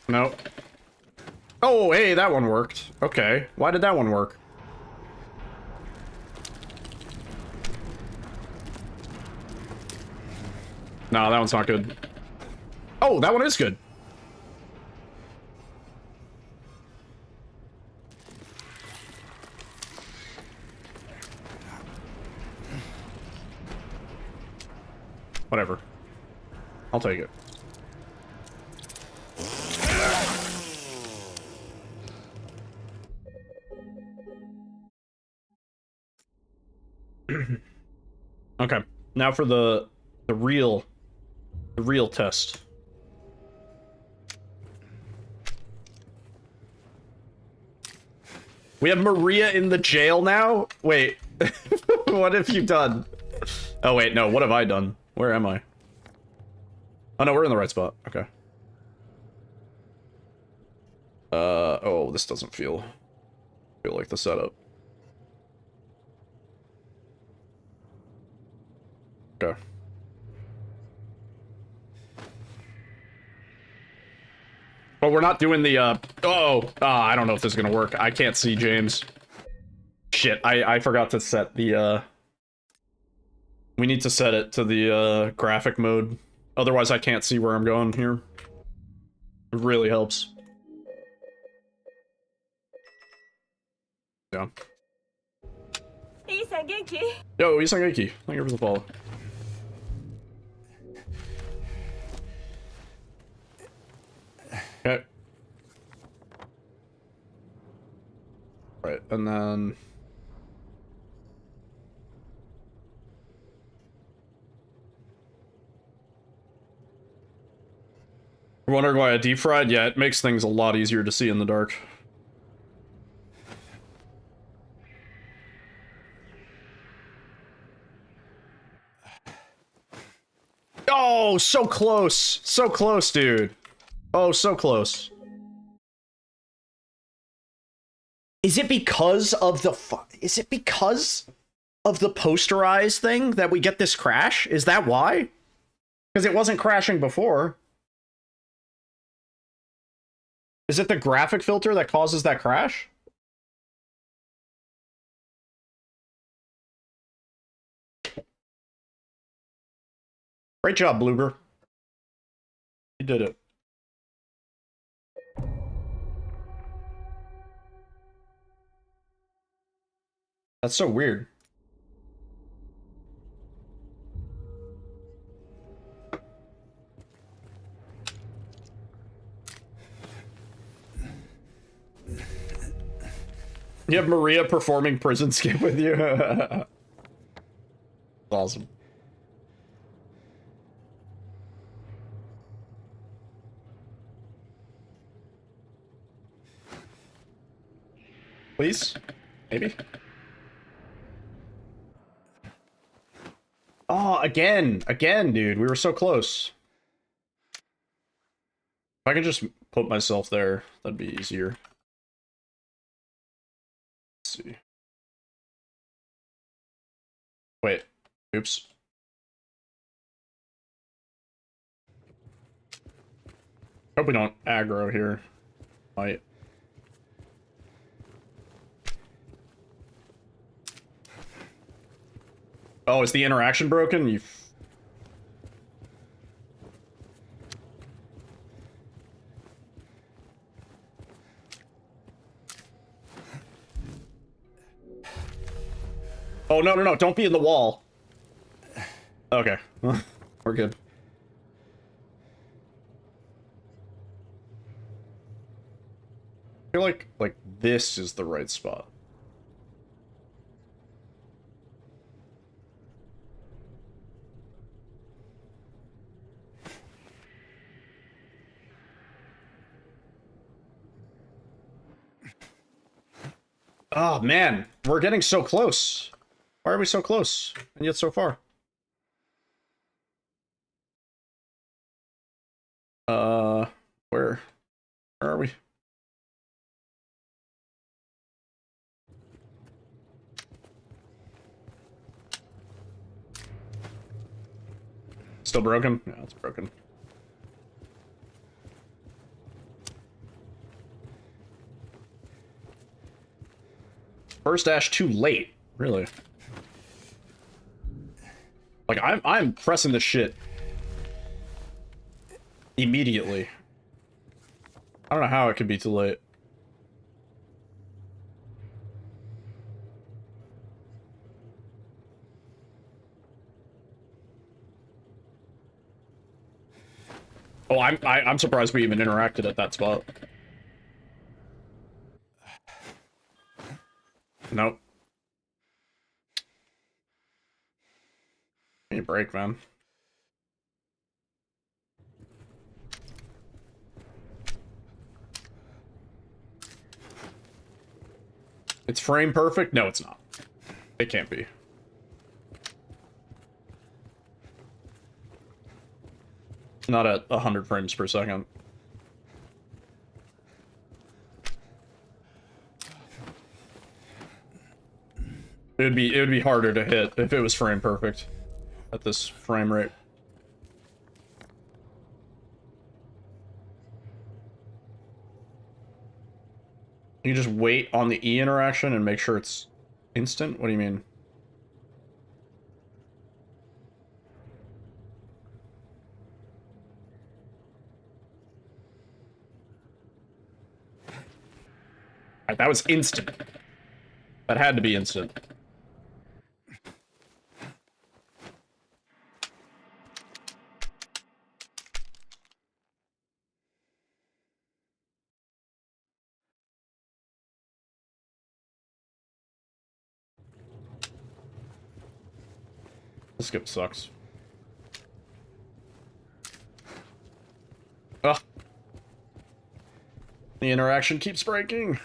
Nope. Oh, hey, that one worked. Okay. Why did that one work? No, that one's not good. Oh, that one is good. Whatever. I'll take it. Okay. Now for the real test. We have Maria in the jail now? Wait. What have you done? Oh, wait, no. What have I done? Where am I? Oh, no, we're in the right spot. Okay. Oh, this doesn't feel like the setup. Okay. But we're not doing the, I don't know if this is gonna work. I can't see James. Shit, I forgot to set the, we need to set it to the, graphic mode. Otherwise, I can't see where I'm going here. It really helps. Yeah. Yo, Isangeki. Thank you for the follow. Okay. Right, and then... You're wondering why I deep fried? Yeah, it makes things a lot easier to see in the dark. Oh, so close! So close, dude. Oh, so close. Is it because of the posterized thing that we get this crash? Is that why? Because it wasn't crashing before. Is it the graphic filter that causes that crash? Great job, Bloober. You did it. That's so weird. You have Maria performing prison skip with you? Awesome. Please? Maybe? Oh, again, dude. We were so close. I can just put myself there, that'd be easier. Let's see. Wait. Oops. Hope we don't aggro here. Might. Oh, is the interaction broken? You. Oh, no, no, no. Don't be in the wall. Okay. We're good. I feel like this is the right spot. Oh, man. We're getting so close. Why are we so close? And yet so far? Where are we? Still broken? Yeah, it's broken. First dash too late. Really? Like I'm pressing this shit immediately. I don't know how it could be too late. Oh, I'm surprised we even interacted at that spot. Nope. Give me a break, man. It's frame perfect? No, it's not. It can't be. Not at 100 frames per second. It would be harder to hit if it was frame perfect at this frame rate. You just wait on the E interaction and make sure it's instant? What do you mean? Alright, that was instant. That had to be instant. This skip sucks. Ugh. The interaction keeps breaking.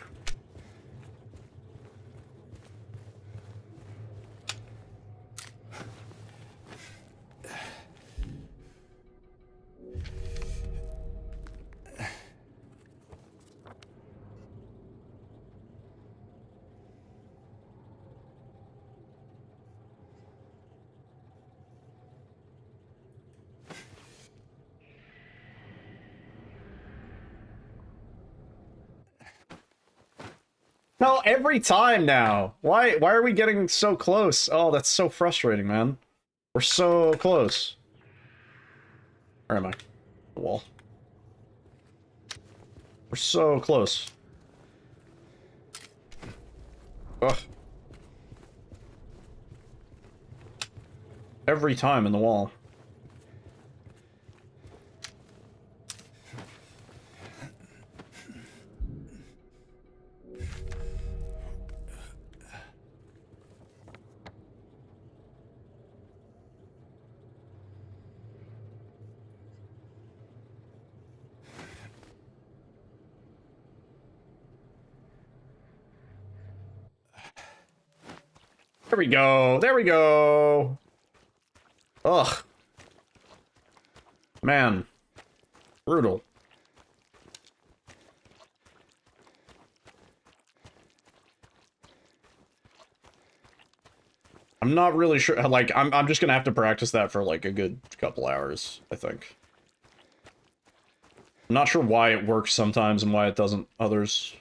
No, every time now. Why are we getting so close? Oh, that's so frustrating, man. We're so close. Where am I? The wall. We're so close. Ugh. Every time in the wall. There we go. There we go. Ugh. Man. Brutal. I'm not really sure. Like, I'm just gonna have to practice that for like a good couple hours, I think. I'm not sure why it works sometimes and why it doesn't others.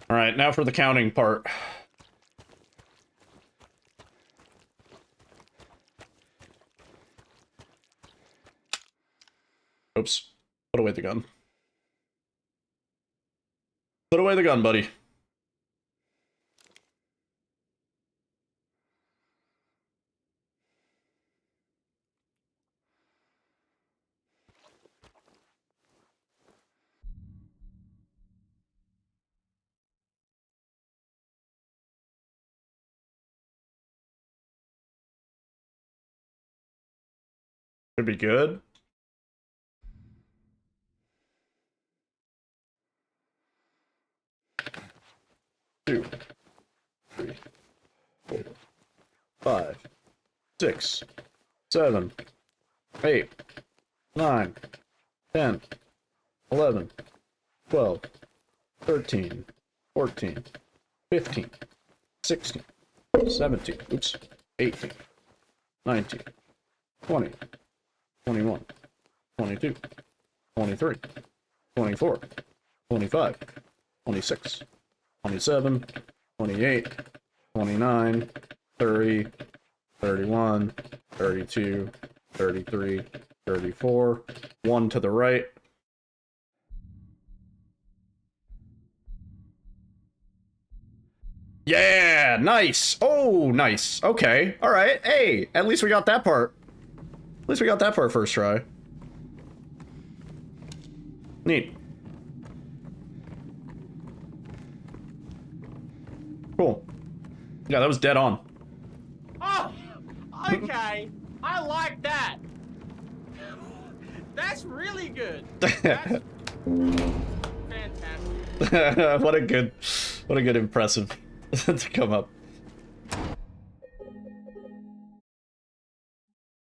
All right, now for the counting part. Oops. Put away the gun. Put away the gun, buddy. Should be good. Two, 3, 4, 5, 6, 7, 8, 9, 10, 11, 12, 13, 14, 15, 16, 17, oops, 18, 19, 20, 21, 22, 23, 24, 25, 26, 27, 28, 29, 30, 31, 32, 33, 34, 1 to the right. Yeah, nice. Oh, nice. Okay, all right. Hey, at least we got that part. At least we got that part first try. Neat. Cool. Yeah, that was dead on. Oh, okay. I like that. That's really good. That's fantastic. what a good impressive to come up.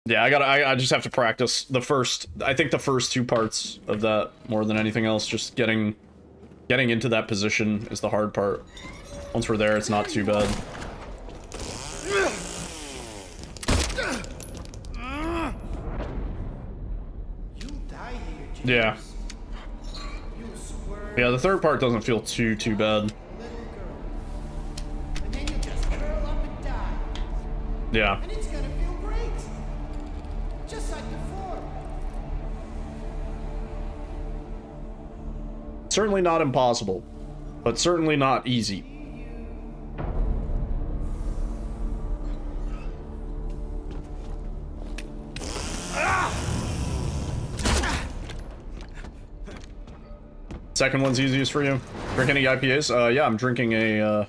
Yeah, I just have to practice the first, I think the first 2 parts of that more than anything else. Just getting into that position is the hard part. Once we're there, it's not too bad. Yeah. Yeah, the third part doesn't feel too bad. And then you just curl up and die. Yeah. And it's gonna feel great. Just like before. Certainly not impossible, but certainly not easy. Second one's easiest for you. Drink any IPAs? Yeah, I'm drinking a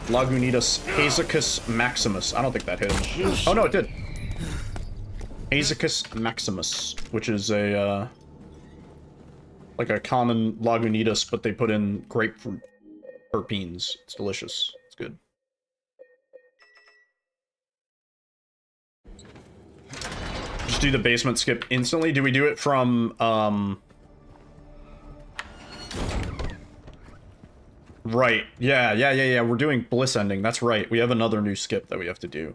Lagunitas Hazacus Maximus. I don't think that hit him. Oh no, it did. Hazacus Maximus, which is a like a common Lagunitas, but they put in grapefruit terpenes. It's delicious. It's good. Just do the basement skip instantly. Do we do it from Right. Yeah. We're doing Bliss Ending. That's right. We have another new skip that we have to do.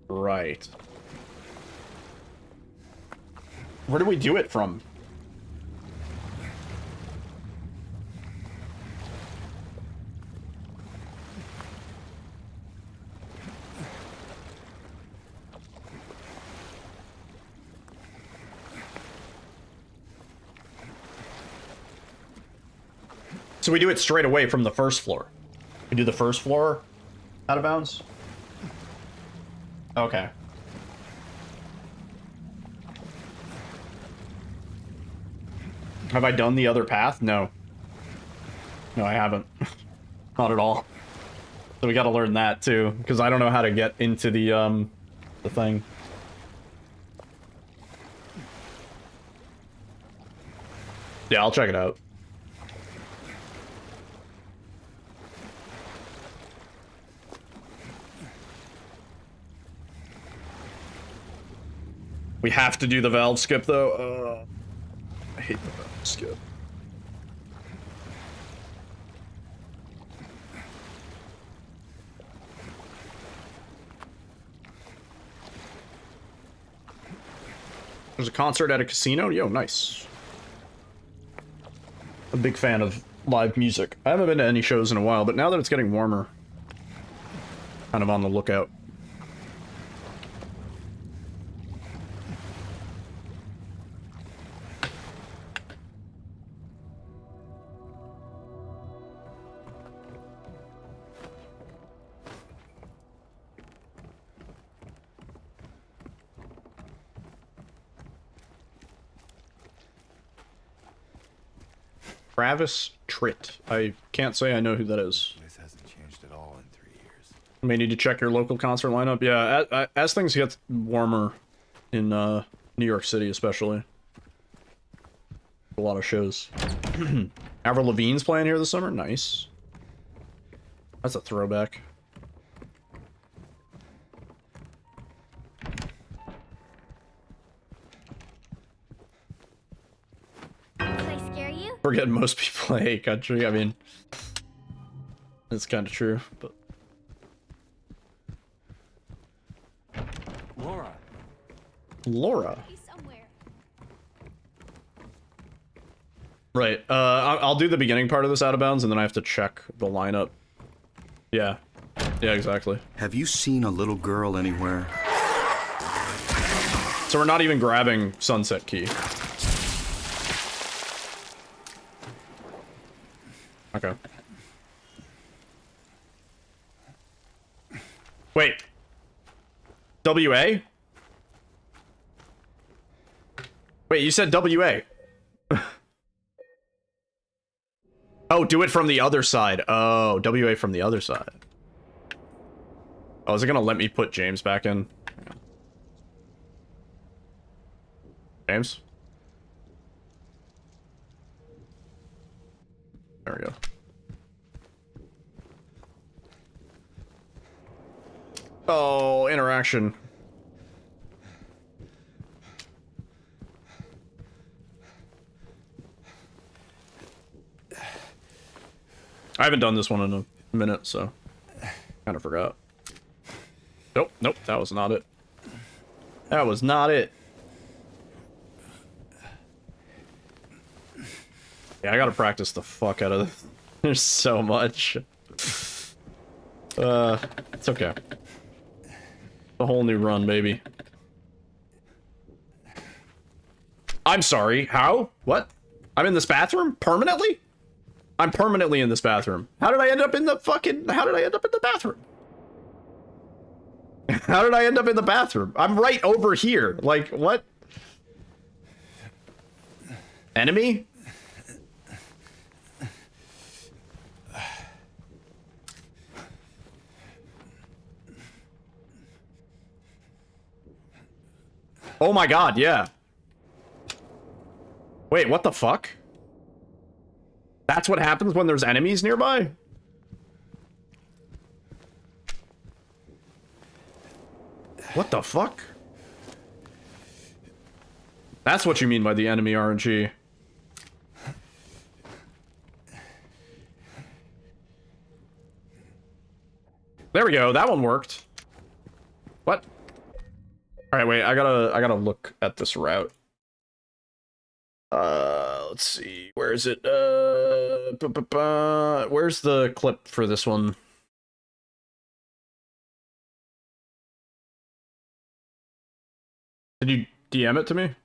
Right. Where do we do it from? So we do it straight away from the first floor. We do the first floor out of bounds? Okay. Have I done the other path? No. No, I haven't. Not at all. So we gotta learn that too, because I don't know how to get into the thing. Yeah, I'll check it out. We have to do the valve skip though. I hate the valve skip. There's a concert at a casino? Yo, nice. A big fan of live music. I haven't been to any shows in a while, but now that it's getting warmer, kind of on the lookout. Travis Tritt. I can't say I know who that is. This hasn't changed at all in 3 years. May need to check your local concert lineup. Yeah, as things get warmer in New York City, especially, a lot of shows. Avril Lavigne's playing here this summer. Nice. That's a throwback. Forget most people hate country. I mean, it's kind of true, but Laura. Right. I'll do the beginning part of this out of bounds, and then I have to check the lineup. Yeah. Yeah, exactly. Have you seen a little girl anywhere? So we're not even grabbing Sunset Key. Okay. Wait. WA? Wait, you said WA. Oh, do it from the other side. Oh, WA from the other side. Oh, is it gonna let me put James back in? James? There we go. Oh, interaction. I haven't done this one in a minute, so kind of forgot. Nope, nope, that was not it. That was not it. Yeah, I gotta practice the fuck out of this. There's so much. It's okay. A whole new run, baby. I'm sorry, how? What? I'm in this bathroom? Permanently? I'm permanently in this bathroom. How did I end up in the fucking... How did I end up in the bathroom? How did I end up in the bathroom? I'm right over here. Like, what? Enemy? Oh my god, yeah. Wait, what the fuck? That's what happens when there's enemies nearby? What the fuck? That's what you mean by the enemy RNG. There we go, that one worked. What? Alright, wait, I gotta look at this route. Let's see, where is it? Where's the clip for this one? Did you DM it to me?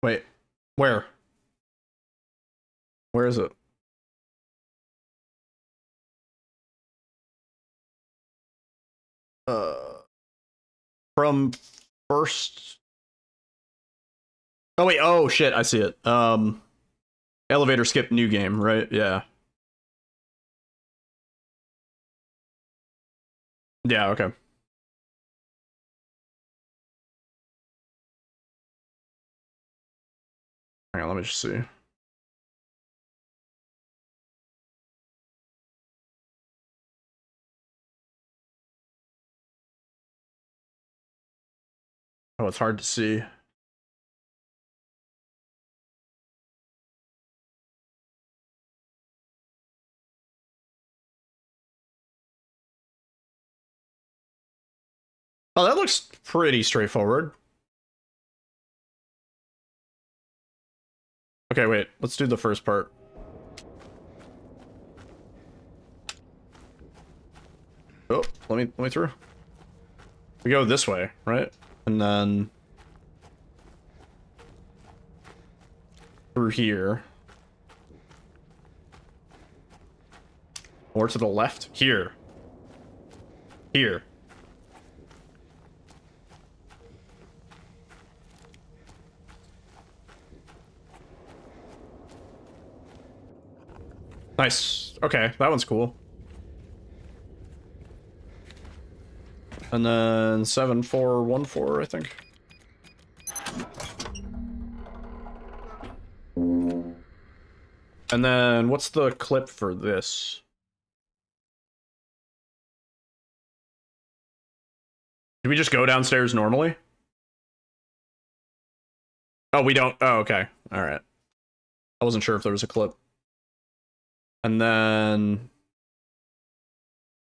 Wait, where? Where is it? From first... Oh wait, oh shit, I see it. Elevator skip new game, right? Yeah. Yeah, okay. Hang on, let me just see. Oh, it's hard to see. Oh, that looks pretty straightforward. Okay, wait. Let's do the first part. Oh, let me through. We go this way, right? And then through here. Or to the left. Here. Here. Nice. Okay, that one's cool. And then 7414, I think. And then what's the clip for this? Do we just go downstairs normally? Oh, we don't. Oh, okay. All right. I wasn't sure if there was a clip. And then...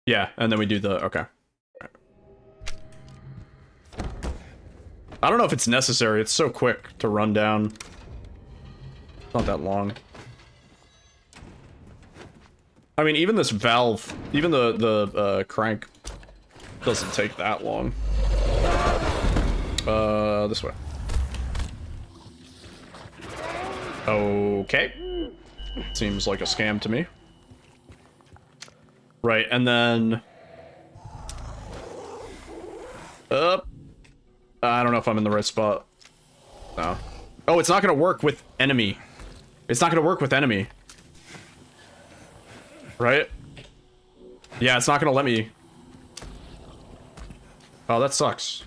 Yeah, and then we do the... Okay. I don't know if it's necessary. It's so quick to run down. It's not that long. I mean, even this valve, even the crank doesn't take that long. This way. Okay. Seems like a scam to me. Right, and then... I don't know if I'm in the right spot. No. Oh, it's not gonna work with enemy. It's not gonna work with enemy. Right? Yeah, it's not gonna let me... Oh, that sucks.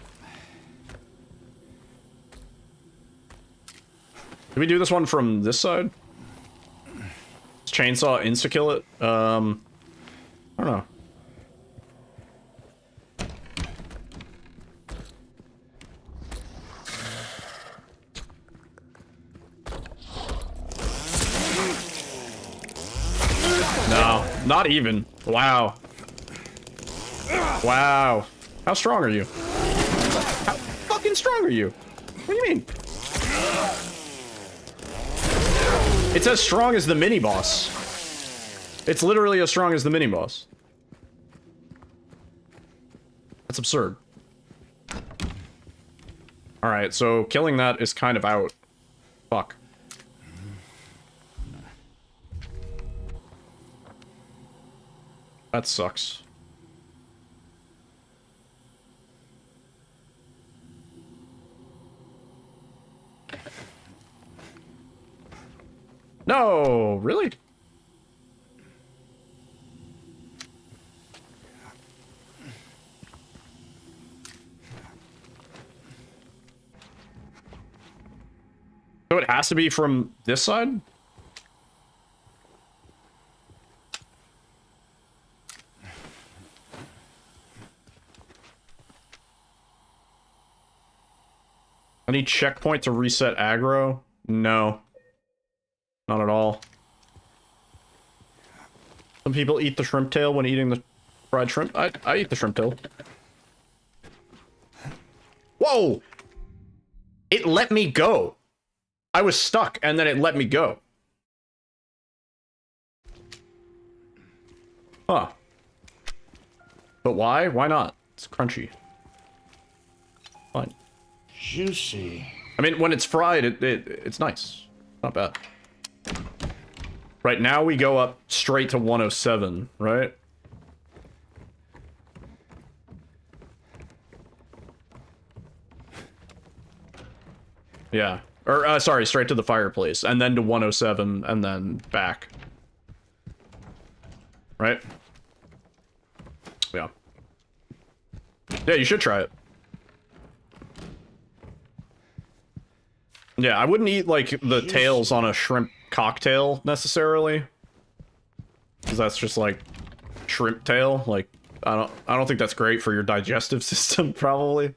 Did we do this one from this side? Chainsaw insta-kill it? I don't know. No, not even. Wow. Wow. How strong are you? How fucking strong are you? What do you mean? It's as strong as the mini-boss. It's literally as strong as the mini-boss. That's absurd. Alright, so killing that is kind of out. Fuck. That sucks. No, really? So it has to be from this side? Any checkpoint to reset aggro? No. Not at all. Some people eat the shrimp tail when eating the fried shrimp. I eat the shrimp tail. Whoa! It let me go. I was stuck, and then it let me go. Huh. But why? Why not? It's crunchy. Fine. Juicy. I mean, when it's fried, it's nice. Not bad. Right, now we go up straight to 107, right? Yeah. Or, sorry, straight to the fireplace, and then to 107, and then back. Right? Yeah. Yeah, you should try it. Yeah, I wouldn't eat, like, the tails on a shrimp cocktail, necessarily. Because that's just, like, shrimp tail. Like, I don't think that's great for your digestive system, probably.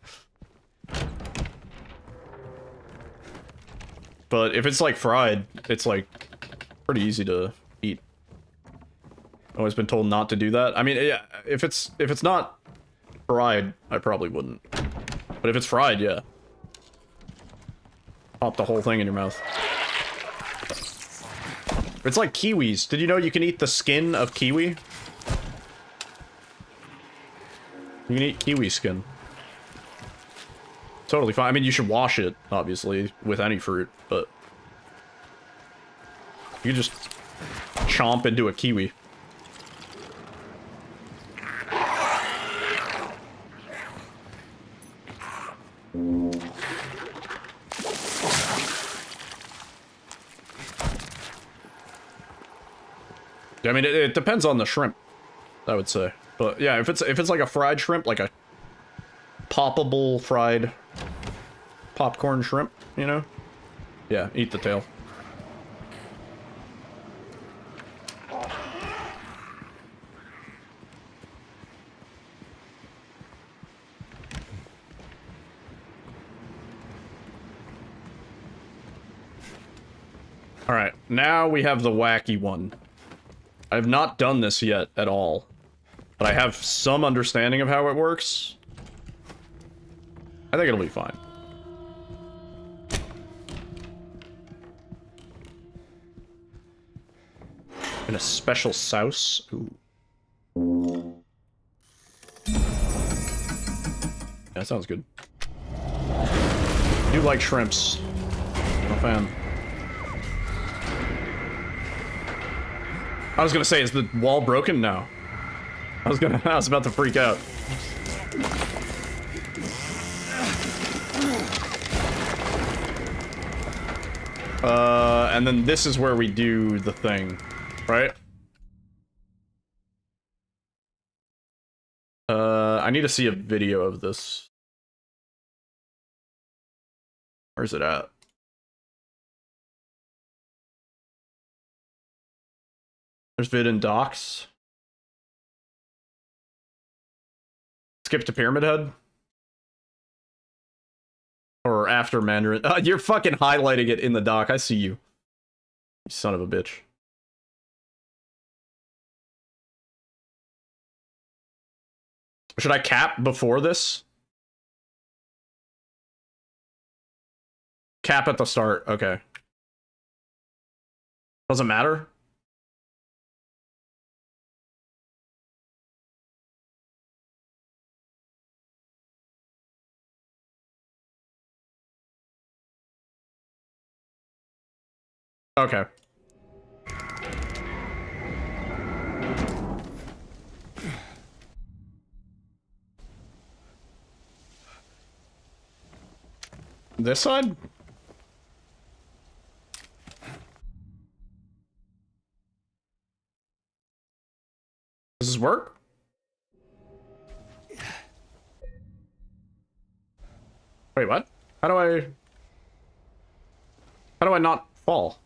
But if it's, like, fried, it's, like, pretty easy to eat. I've always been told not to do that. I mean, yeah, if it's not fried, I probably wouldn't. But if it's fried, yeah. Pop the whole thing in your mouth. It's like kiwis. Did you know you can eat the skin of kiwi? You can eat kiwi skin. Totally fine. I mean, you should wash it, obviously, with any fruit, but... You can just chomp into a kiwi. I mean, it depends on the shrimp, I would say. But yeah, if it's like a fried shrimp, like a poppable fried popcorn shrimp, you know? Yeah, eat the tail. Alright, now we have the wacky one. I have not done this yet at all, but I have some understanding of how it works. I think it'll be fine. In a special sauce. Ooh. That sounds good. I do like shrimps. I'm a fan. I was gonna say, is the wall broken? No. I was about to freak out. And then this is where we do the thing, right? I need to see a video of this. Where's it at? There's vid in docs. Skip to Pyramid Head. Or after Mandarin. You're fucking highlighting it in the doc. I see you. You son of a bitch. Should I cap before this? Cap at the start. Okay. Doesn't matter? Okay. This side? Does this work? Wait, what? How do I not fall?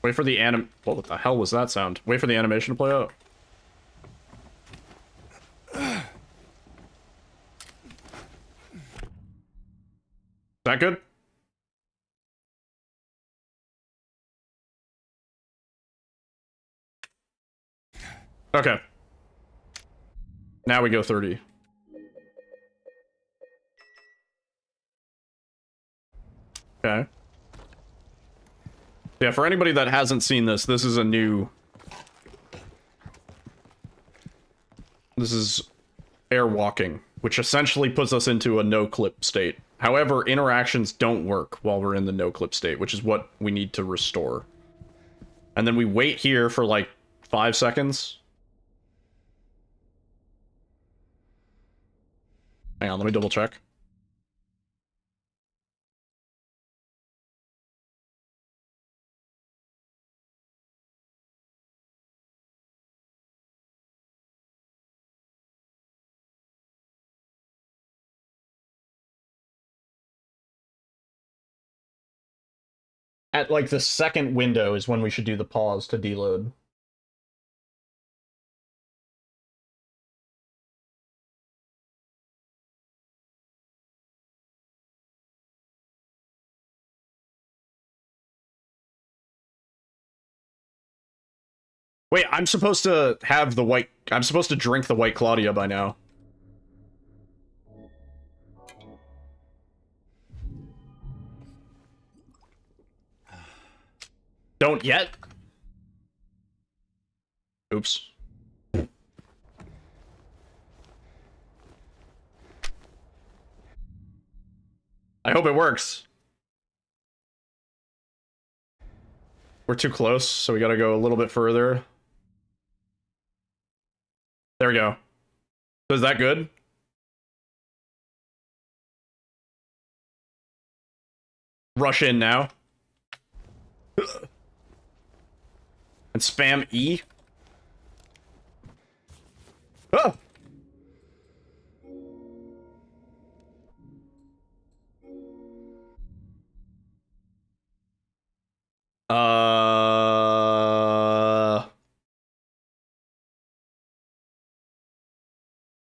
Wait for the what the hell was that sound? Wait for the animation to play out. Is that good? Okay. Now we go 30. Okay. Yeah, for anybody that hasn't seen this, this is a new... This is airwalking, which essentially puts us into a no-clip state. However, interactions don't work while we're in the no-clip state, which is what we need to restore. And then we wait here for like 5 seconds. Hang on, let me double check. at like the second window is when we should do the pause to deload. Wait, I'm supposed to have the white... I'm supposed to drink the White Claudia by now. Don't yet? Oops. I hope it works. We're too close, so we gotta go a little bit further. There we go. So is that good? Rush in now. And spam E. Oh!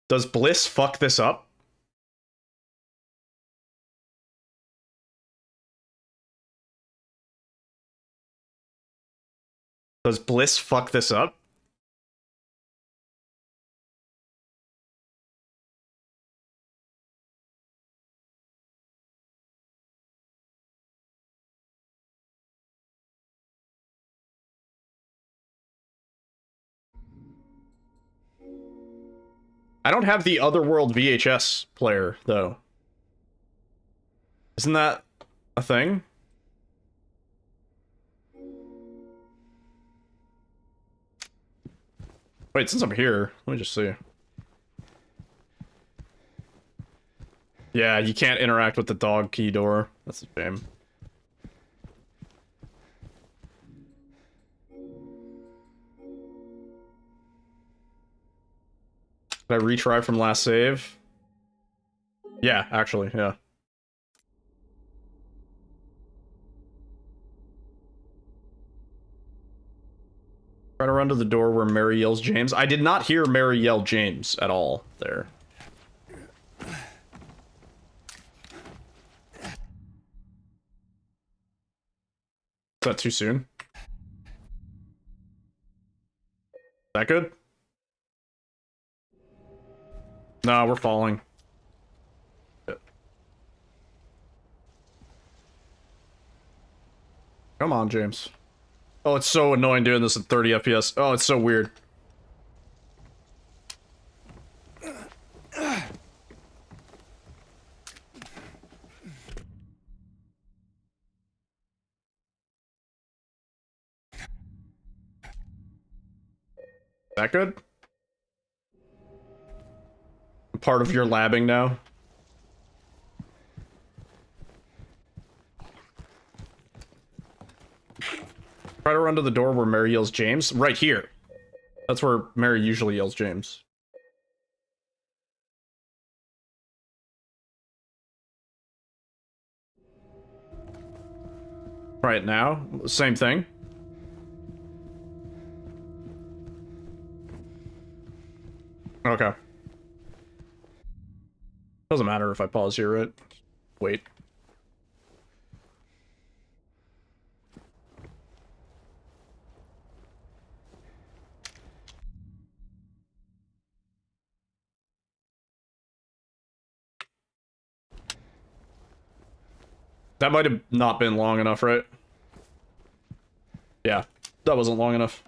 Does Bliss fuck this up? Does Bliss fuck this up? I don't have the Otherworld VHS player, though. Isn't that a thing? Wait, since I'm here, let me just see. Yeah, you can't interact with the dog key door. That's a shame. Did I retry from last save? Yeah, actually, yeah. Try to run to the door where Mary yells James. I did not hear Mary yell James at all there. Is that too soon? Is that good? No, we're falling. Come on, James. Oh, it's so annoying doing this at 30 FPS. Oh, it's so weird. That good? Part of your labbing now? Try to run to the door where Mary yells James. Right here. That's where Mary usually yells James. Try it now. Same thing. Okay. Doesn't matter if I pause here, right? Wait. That might have not been long enough, right? Yeah, that wasn't long enough.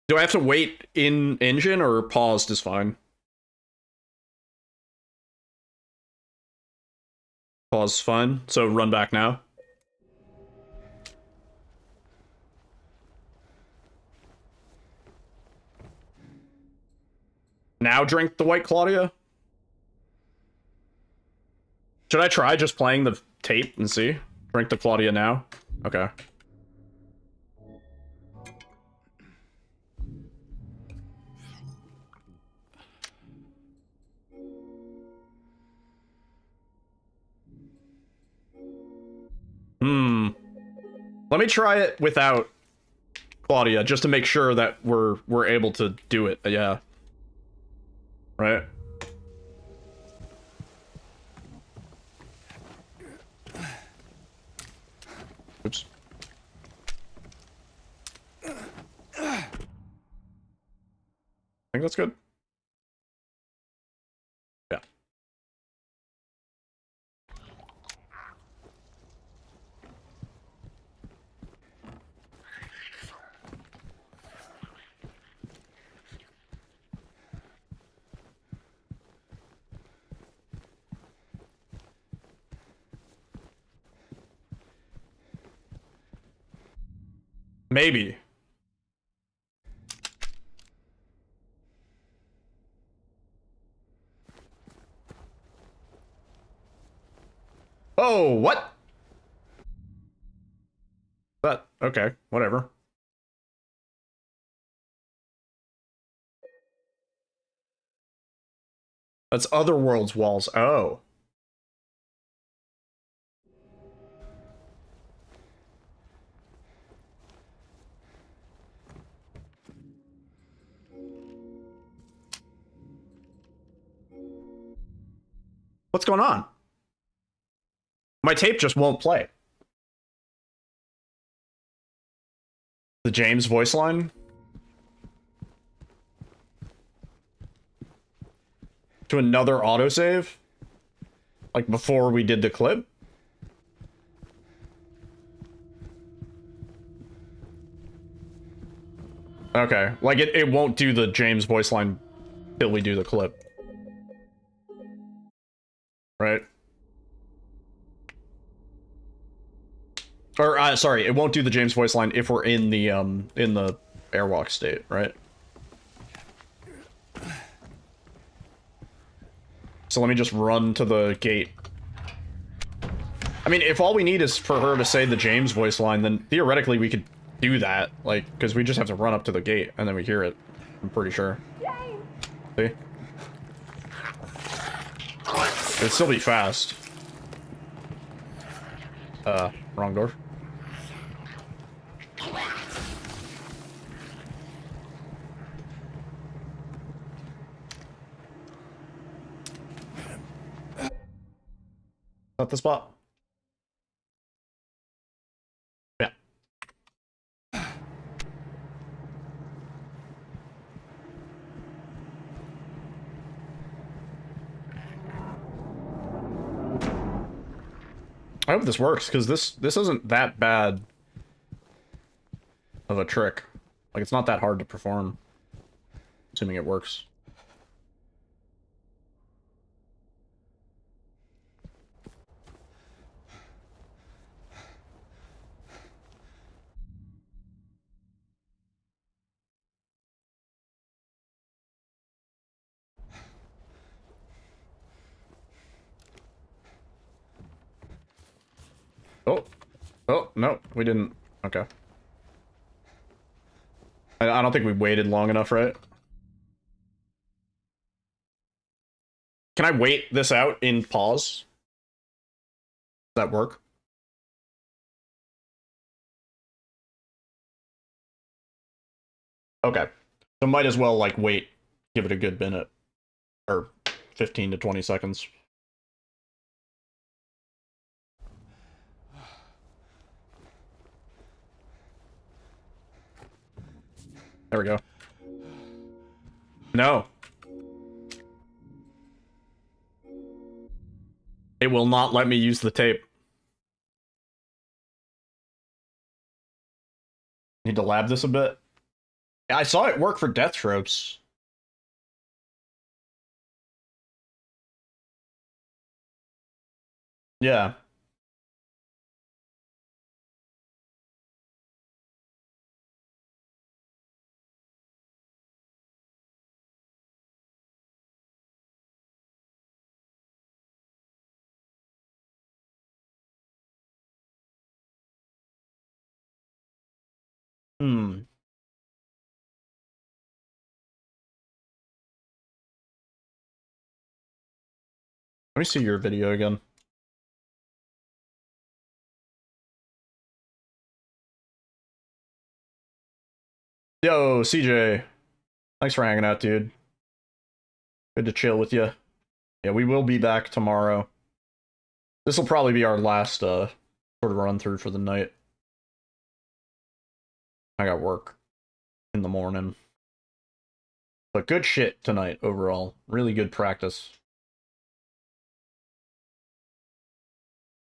Do I have to wait in engine or paused is fine? Pause is fine, so run back now. Now drink the White Claudia? Should I try just playing the tape and see? Drink the Claudia now? Okay. Let me try it without Claudia, just to make sure that we're able to do it. Yeah. Right? Oops. I think that's good. Yeah. Maybe. Oh, what? But, okay, whatever. That's Otherworld's walls. Oh. What's going on? My tape just won't play. The James voice line? To another autosave? Like before we did the clip? Okay, like it won't do the James voice line till we do the clip. Right? Or, sorry, it won't do the James voice line if we're in the airwalk state, right? So let me just run to the gate. I mean, if all we need is for her to say the James voice line, then theoretically we could do that, like, because we just have to run up to the gate and then we hear it. I'm pretty sure. See? It'd still be fast. Wrong door. Not the spot. Yeah. I hope this works, because this isn't that bad of a trick. Like, it's not that hard to perform. Assuming it works. Oh. Oh, no, we didn't. Okay. I don't think we waited long enough, right? Can I wait this out in pause? Does that work? Okay. So might as well, like, wait. Give it a good minute. Or 15 to 20 seconds. There we go. No. It will not let me use the tape. Need to lab this a bit. I saw it work for death tropes. Yeah. Hmm. Let me see your video again. Yo, CJ. Thanks for hanging out, dude. Good to chill with you. Yeah, we will be back tomorrow. This will probably be our last sort of run through for the night. I got work in the morning. But good shit tonight overall. Really good practice.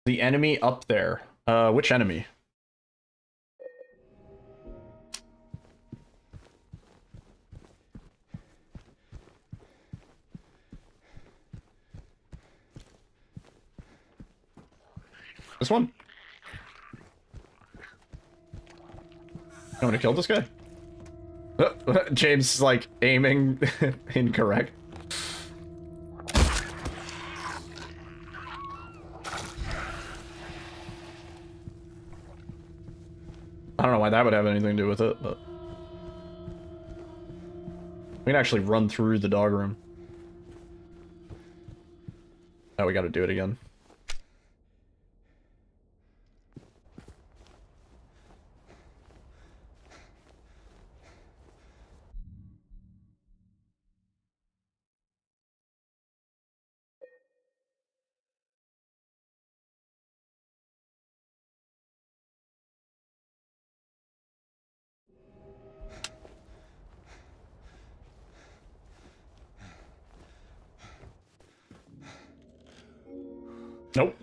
The enemy up there. Which enemy? This one? You want to kill this guy? James is like aiming incorrect. I don't know why that would have anything to do with it, but we can actually run through the dog room. Oh, we gotta do it again. Nope.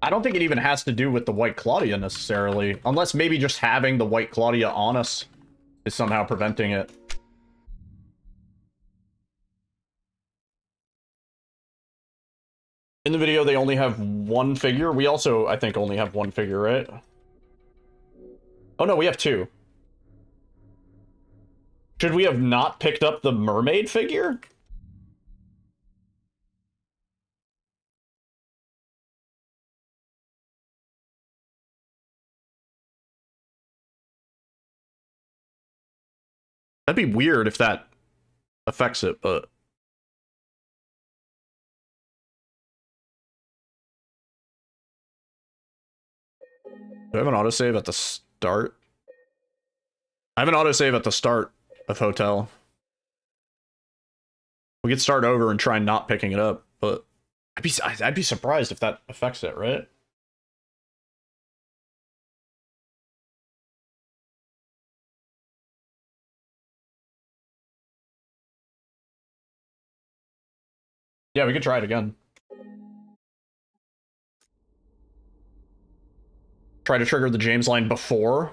I don't think it even has to do with the White Claudia necessarily. Unless maybe just having the White Claudia on us is somehow preventing it. In the video, they only have one figure. We also, I think, only have one figure, right? Oh no, we have two. Should we have not picked up the mermaid figure? That'd be weird if that affects it, but... Do I have an autosave at the start? I have an autosave at the start of Hotel. We could start over and try not picking it up, but... I'd be surprised if that affects it, right? Yeah, we could try it again. Try to trigger the James line before.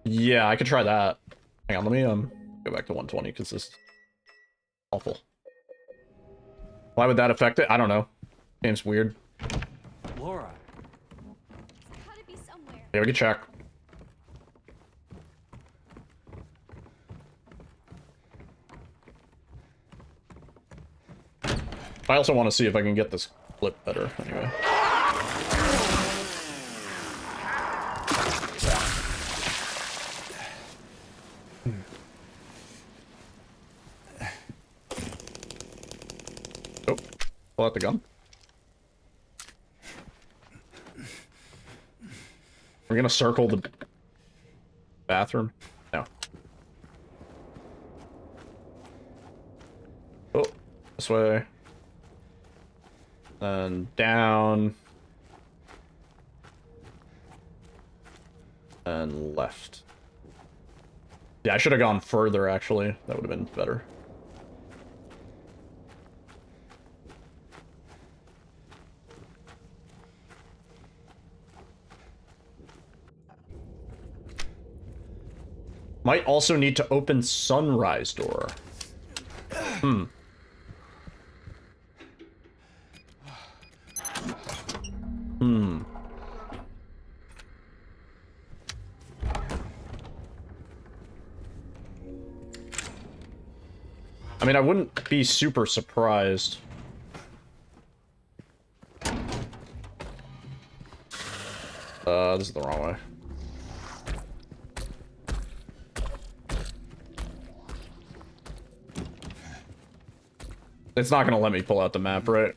Yeah, I could try that. Hang on, let me go back to 120 because this is awful. Why would that affect it? I don't know. Game's weird. Laura. Gotta be somewhere. Yeah, we can check. I also want to see if I can get this clip better, anyway. Oh, pull out the gun. We're gonna circle the bathroom? No. Oh, this way. And down. And left. Yeah, I should have gone further, actually. That would have been better. Might also need to open sunrise door. Hmm. Hmm. I mean, I wouldn't be super surprised. This is the wrong way. It's not gonna let me pull out the map, right?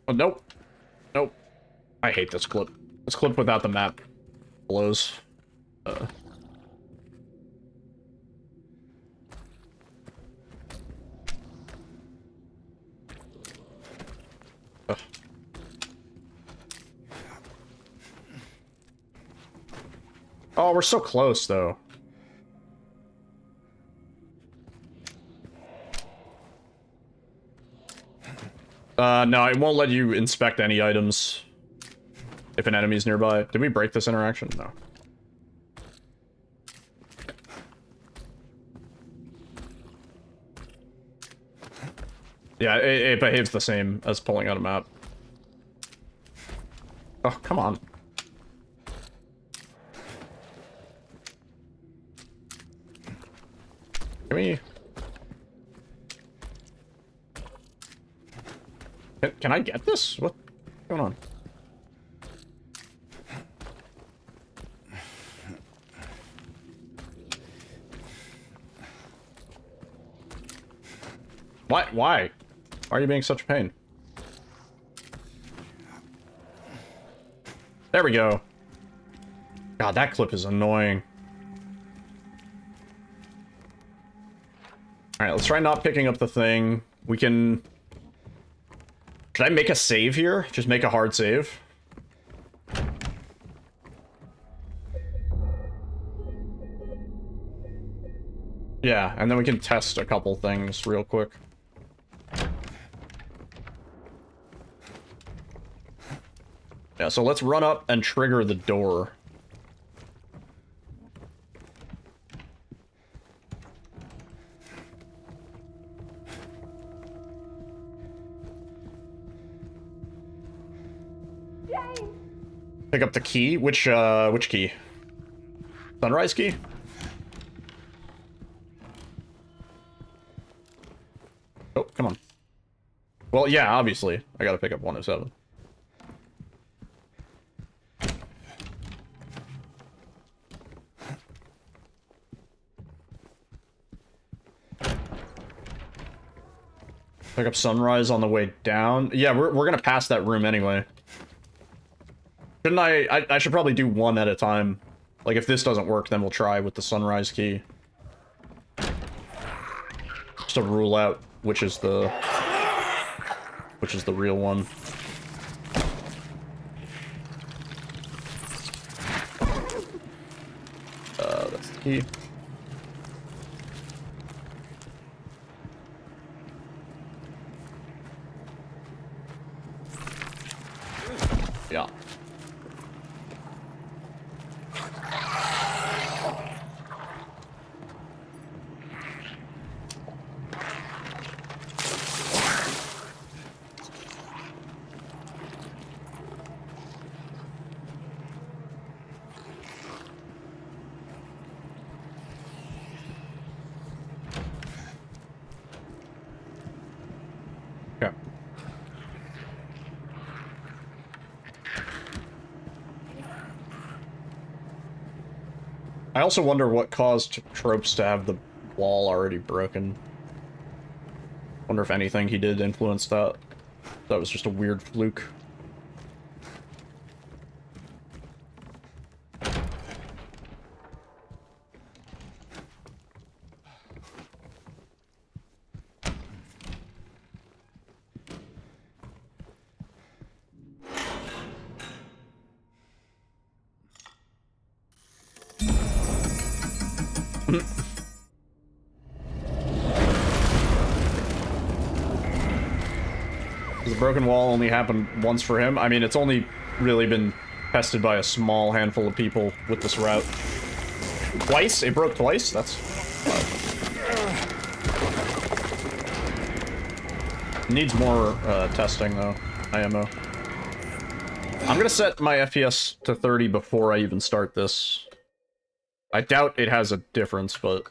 Oh, nope. Nope. I hate this clip. This clip without the map blows. Oh, we're so close, though. No, it won't let you inspect any items if an enemy's nearby. Did we break this interaction? No. Yeah, it behaves the same as pulling out a map. Oh, come on. Give me... Can I get this? What's going on? What? Why? Why are you being such a pain? There we go. God, that clip is annoying. Alright, let's try not picking up the thing. We can... Should I make a save here? Just make a hard save? Yeah, and then we can test a couple things real quick. Yeah, so let's run up and trigger the door. Pick up the key. Which key? Sunrise key? Oh, come on. Well, yeah, obviously. I gotta pick up 107. Pick up Sunrise on the way down. Yeah, we're gonna pass that room anyway. Shouldn't I should probably do one at a time. Like, if this doesn't work, then we'll try with the Sunrise key. Just to rule out which is the real one. That's the key. Yeah. Okay. I also wonder what caused Tropes to have the wall already broken. Wonder if anything he did influence that. That was just a weird fluke. Does the broken wall only happen once for him? I mean, it's only really been tested by a small handful of people with this route. Twice? It broke twice? That's... Needs more testing, though. IMO. I'm gonna set my FPS to 30 before I even start this. I doubt it has a difference, but...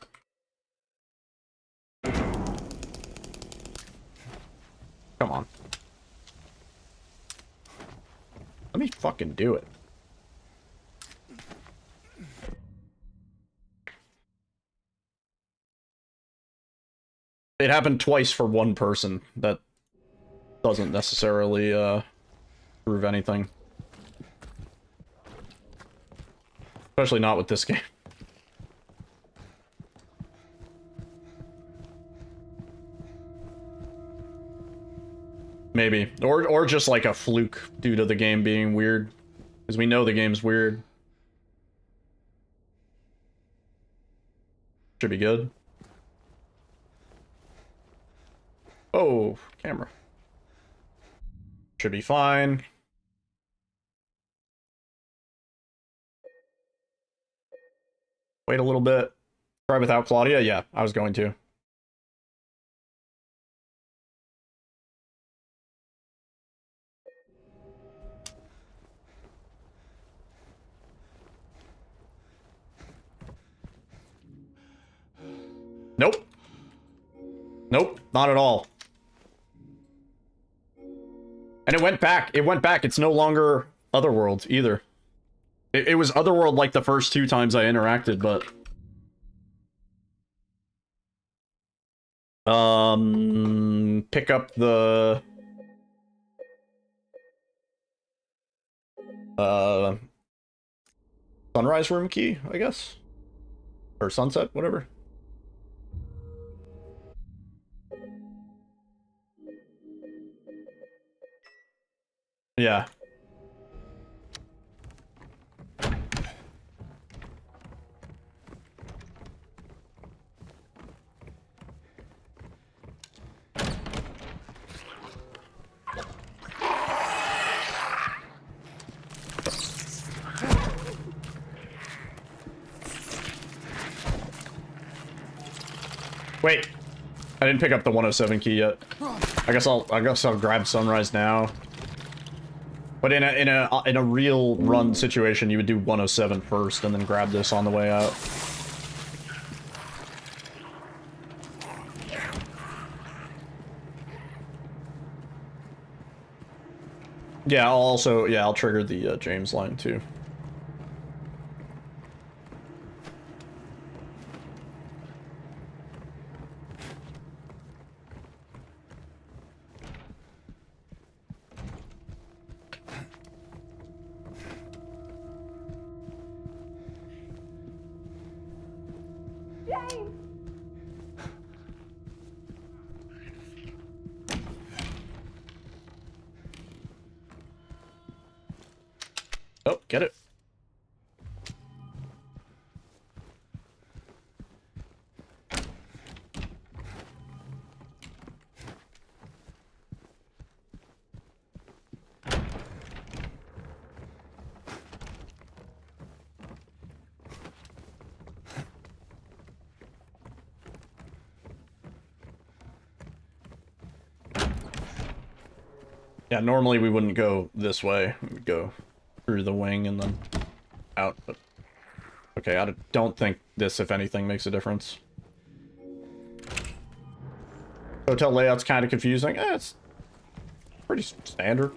Come on. Let me fucking do it. It happened twice for one person. That doesn't necessarily prove anything. Especially not with this game. Maybe. Or just like a fluke due to the game being weird. Because we know the game's weird. Should be good. Oh, camera. Should be fine. Wait a little bit. Try without Claudia? Yeah, I was going to. Nope. Nope, not at all. And it went back. It went back. It's no longer Otherworld either. It was Otherworld like the first 2 times I interacted, but... pick up the... sunrise room key, I guess? Or sunset, whatever. Yeah. Wait, I didn't pick up the 107 key yet. I guess I'll grab Sunrise now. But in a real run situation, you would do 107 first and then grab this on the way out. Yeah, I'll trigger the James line too. Oh, get it. Yeah, normally we wouldn't go this way. We'd go through the wing and then out, but okay, I don't think this, if anything, makes a difference. Hotel layout's kind of confusing. It's pretty standard.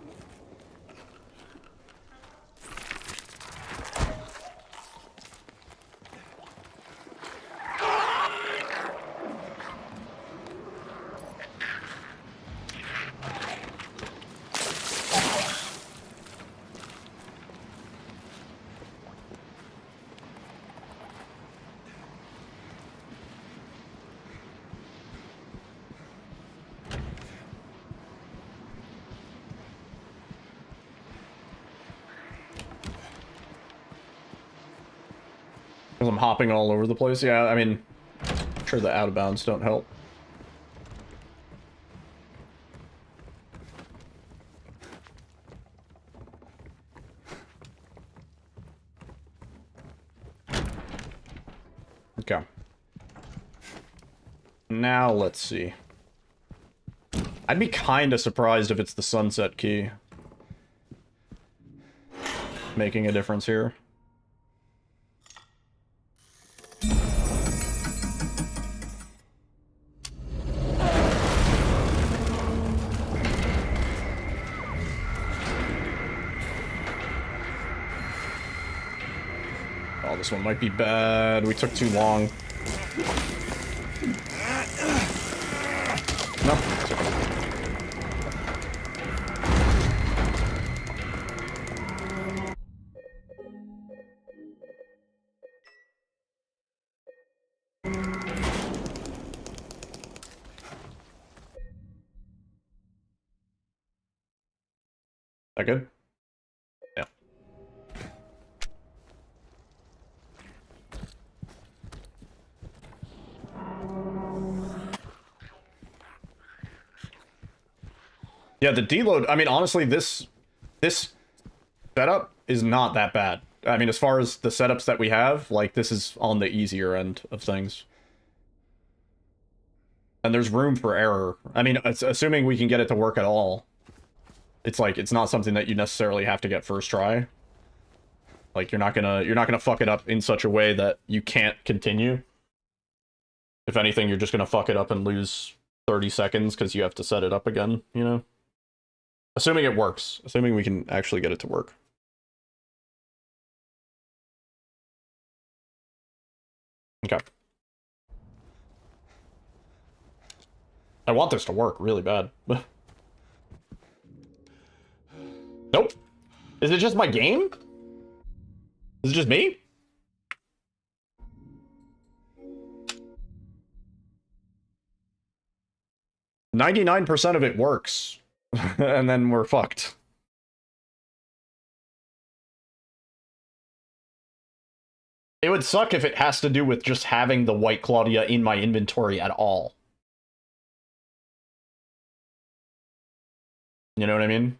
Because I'm hopping all over the place. Yeah, I mean, I'm sure the out of bounds don't help. Okay. Now let's see. I'd be kind of surprised if it's the sunset key making a difference here. Oh, this one might be bad. We took too long. No. That good? Yeah. Yeah, the deload, I mean, honestly, this setup is not that bad. I mean, as far as the setups that we have, like, this is on the easier end of things. And there's room for error. I mean, assuming we can get it to work at all. It's like, it's not something that you necessarily have to get first try. Like, you're not gonna fuck it up in such a way that you can't continue. If anything, you're just gonna fuck it up and lose 30 seconds because you have to set it up again, you know? Assuming it works. Assuming we can actually get it to work. Okay. I want this to work really bad. Nope. Is it just my game? Is it just me? %99 of it works. And then we're fucked. It would suck if it has to do with just having the White Claudia in my inventory at all. You know what I mean?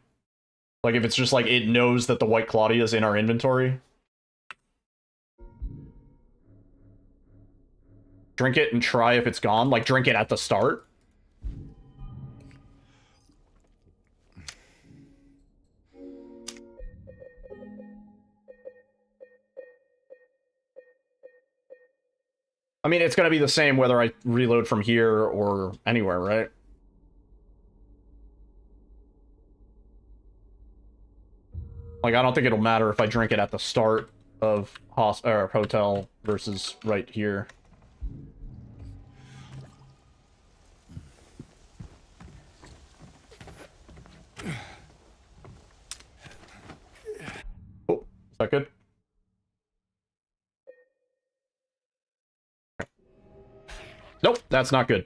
Like, if it's just like, it knows that the White Claudia is in our inventory. Drink it and try if it's gone. Like, drink it at the start. I mean, it's going to be the same whether I reload from here or anywhere, right? Like, I don't think it'll matter if I drink it at the start of hotel versus right here. Oh, is that good? Nope, that's not good.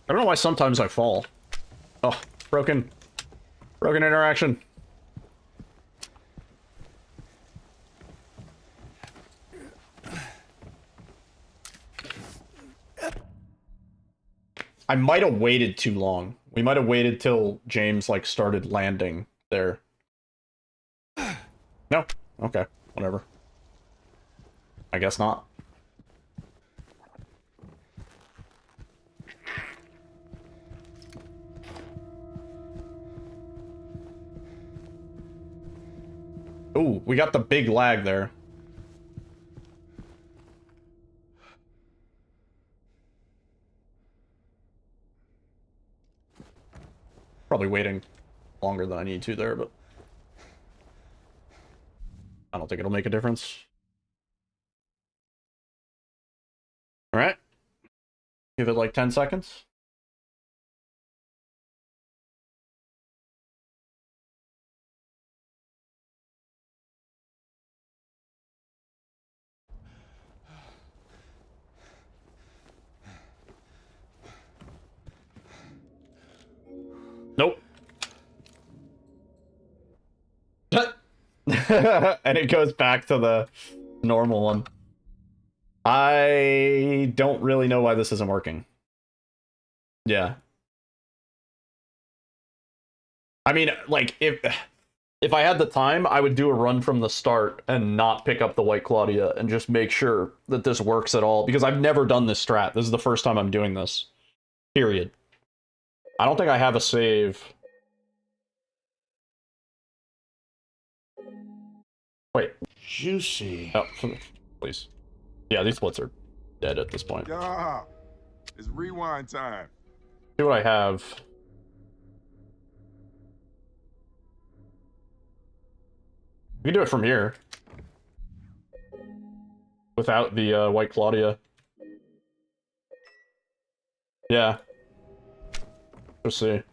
I don't know why sometimes I fall. Oh, broken interaction. I might have waited too long. We might have waited till James, like, started landing there. No? Okay, whatever. I guess not. Ooh, we got the big lag there. Probably waiting longer than I need to there, but I don't think it'll make a difference. All right. Give it like 10 seconds. Nope. And it goes back to the normal one. I don't really know why this isn't working. Yeah. I mean, like, if I had the time, I would do a run from the start and not pick up the White Claudia and just make sure that this works at all. Because I've never done this strat. This is the first time I'm doing this. Period. I don't think I have a save. Wait. Juicy. Oh, please. Yeah, these splits are dead at this point. Yeah, it's rewind time. See what I have. We can do it from here. Without the White Claudia. Yeah. Let's see.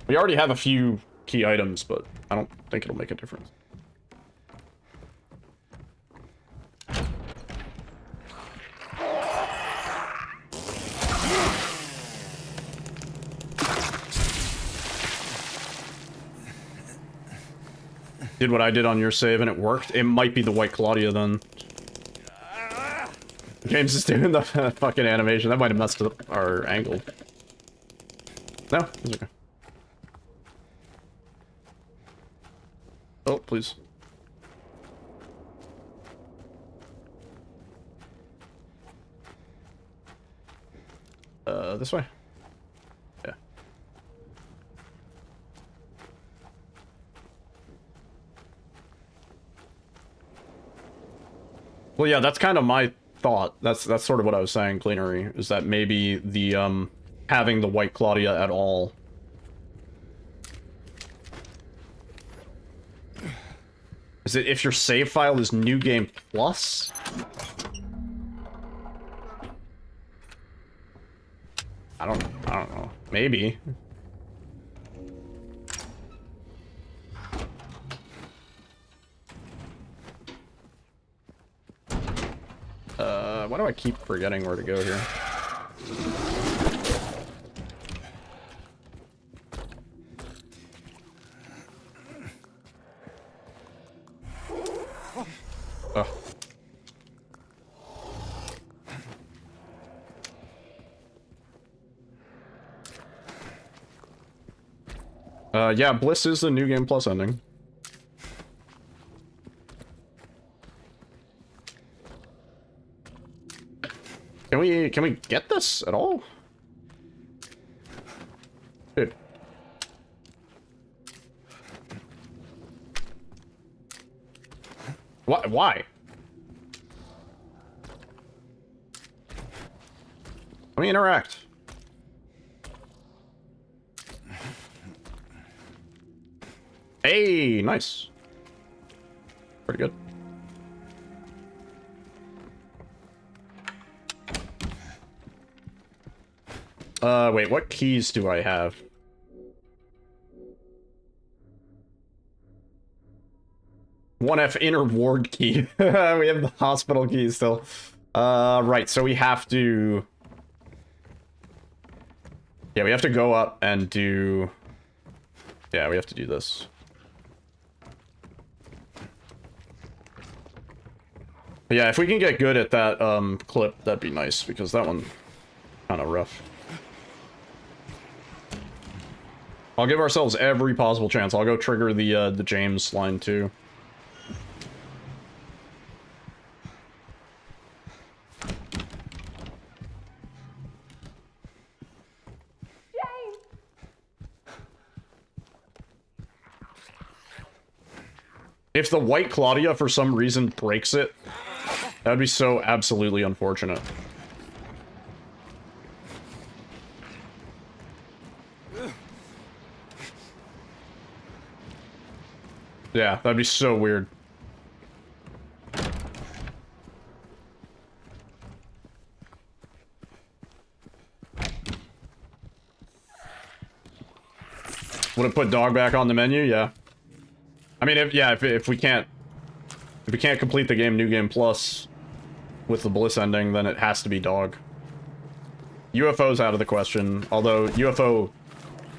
We already have a few key items, but I don't think it'll make a difference. did what I did on your save and it worked, it might be the White Claudia then. James is doing the fucking animation. That might have messed up our angle. No, it's okay. Oh, please. This way? Yeah. Well, yeah, that's kind of my thought. That's sort of what I was saying, Cleanery, is that maybe the, having the White Claudia at all... Is it if your save file is New Game Plus? I don't know. Maybe. Why do I keep forgetting where to go here? Yeah, Bliss is the New Game Plus ending. Can we get this at all? Dude. Why? Let me interact. Hey, nice. Pretty good. Wait, what keys do I have? One F inner ward key. We have the hospital key still. Right, so we have to... Yeah, we have to go up and do... Yeah, we have to do this. But yeah, if we can get good at that clip, that'd be nice, because that one kind of rough. I'll give ourselves every possible chance. I'll go trigger the James line too. If the White Claudia for some reason breaks it, that would be so absolutely unfortunate. Yeah, that'd be so weird. Would it put dog back on the menu? Yeah. I mean, if we can't complete the game New Game Plus with the Bliss ending, then it has to be dog. UFO's out of the question, although UFO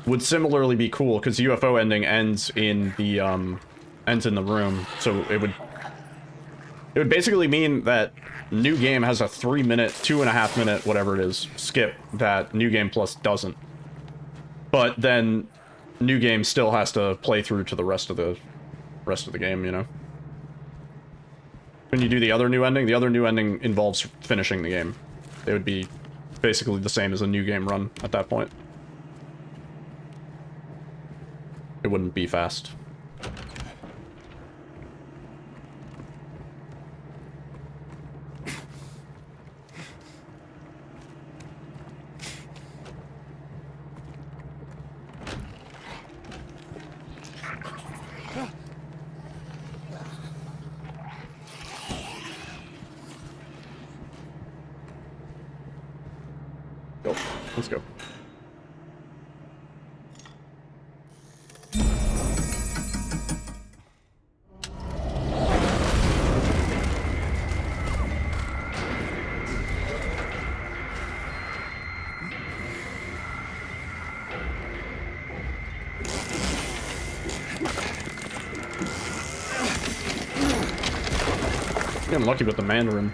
would similarly be cool because UFO ending ends in the room, so it would basically mean that New Game has a 3-minute, 2.5 minute, whatever it is, skip that New Game Plus doesn't. But then New Game still has to play through to the rest of the game, you know? When you do the other new ending involves finishing the game. They would be basically the same as a New Game run at that point. It wouldn't be fast. Go. Let's go. Getting lucky with the Mandarin.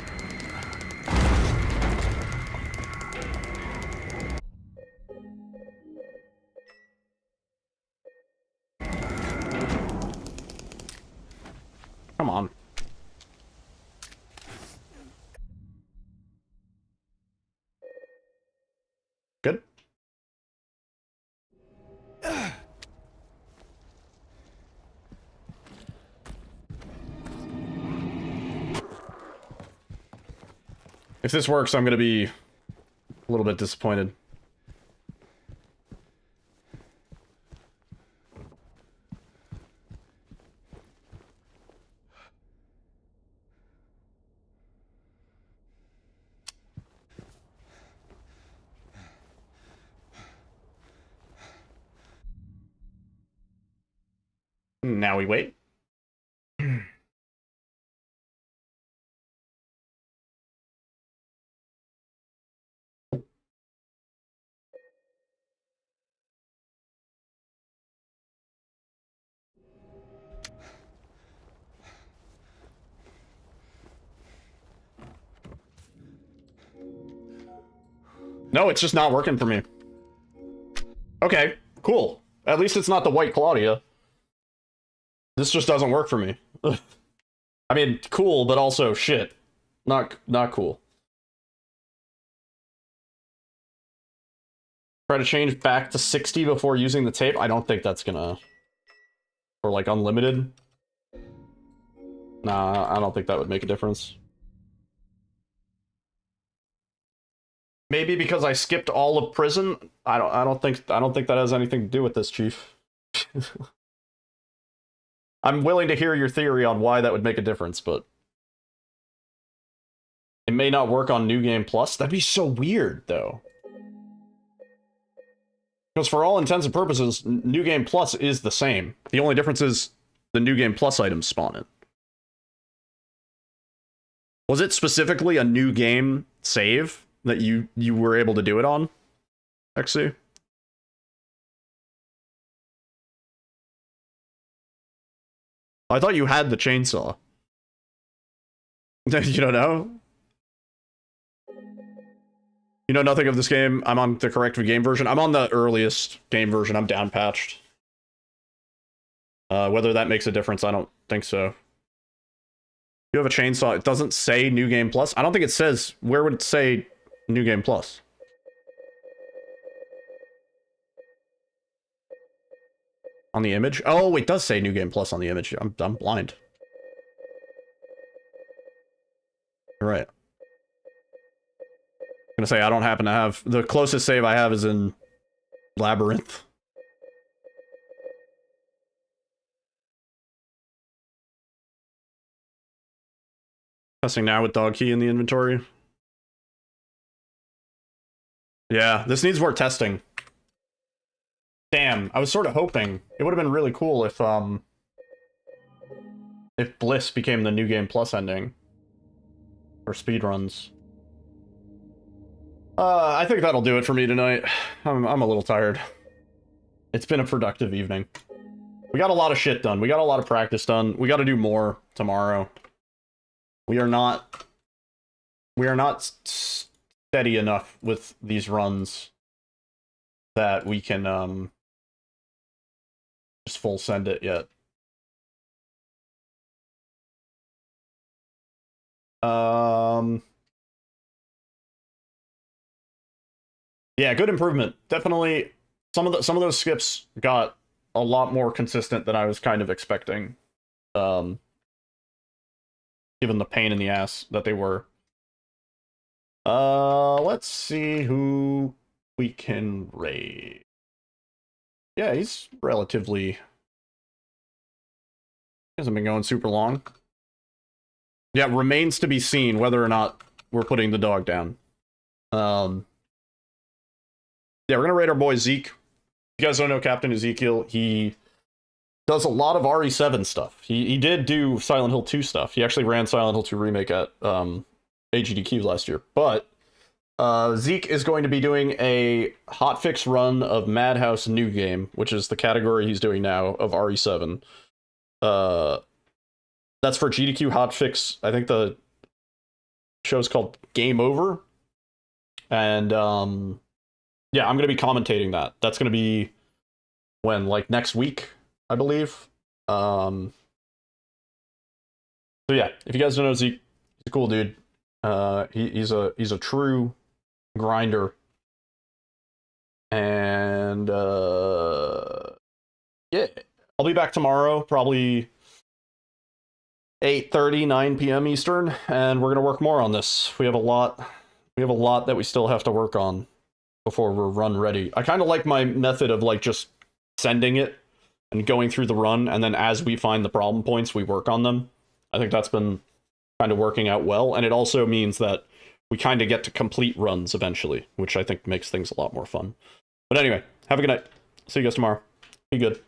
Come on. Good. If this works, I'm gonna be a little bit disappointed. Now we wait. No, it's just not working for me. Okay, cool. At least it's not the white Claudia. This just doesn't work for me. I mean, cool, but also shit. Not cool. Try to change back to 60 before using the tape. I don't think that's gonna... Or like unlimited. Nah, I don't think that would make a difference. Maybe because I skipped all of prison. I don't think that has anything to do with this, Chief. I'm willing to hear your theory on why that would make a difference, but it may not work on New Game Plus. That'd be so weird, though. Because for all intents and purposes, New Game Plus is the same. The only difference is the New Game Plus items spawn it. Was it specifically a new game save that you were able to do it on, XC? I thought you had the chainsaw. You don't know? You know nothing of this game? I'm on the corrected game version. I'm on the earliest game version. I'm down patched. Whether that makes a difference, I don't think so. You have a chainsaw. It doesn't say New Game Plus. I don't think it says... Where would it say New Game Plus? On the image? Oh, it does say New Game Plus on the image. I'm blind. You're right. I'm gonna say I don't happen to have... The closest save I have is in Labyrinth. Testing now with dog key in the inventory. Yeah, this needs more testing. Damn, I was sort of hoping it would have been really cool if Bliss became the New Game Plus ending for speedruns. I think that'll do it for me tonight. I'm a little tired. It's been a productive evening. We got a lot of shit done. We got a lot of practice done. We got to do more tomorrow. We are not steady enough with these runs that we can just full send it yet. Yeah, good improvement. Definitely some of those skips got a lot more consistent than I was kind of expecting. Given the pain in the ass that they were. Let's see who we can raid. Yeah, he's relatively... He hasn't been going super long. Yeah, remains to be seen whether or not we're putting the dog down. Yeah, we're gonna raid our boy Zeke. If you guys don't know Captain Ezekiel, he does a lot of RE7 stuff. He did do Silent Hill 2 stuff. He actually ran Silent Hill 2 Remake at AGDQ last year. But Zeke is going to be doing a hotfix run of Madhouse New Game, which is the category he's doing now of RE7. That's for GDQ hotfix. I think the show's called Game Over. And yeah, I'm gonna be commentating that. That's gonna be when, like, next week, I believe. So yeah, if you guys don't know Zeke, he's a cool dude. He's a true grinder. And yeah, I'll be back tomorrow, probably 8:30, 9 p.m. Eastern, and we're gonna work more on this. We have a lot that we still have to work on before we're run ready. I kind of like my method of, like, just sending it and going through the run, and then as we find the problem points, we work on them. I think that's been kind of working out well, and it also means that we kind of get to complete runs eventually, which I think makes things a lot more fun. But anyway, have a good night. See you guys tomorrow. Be good.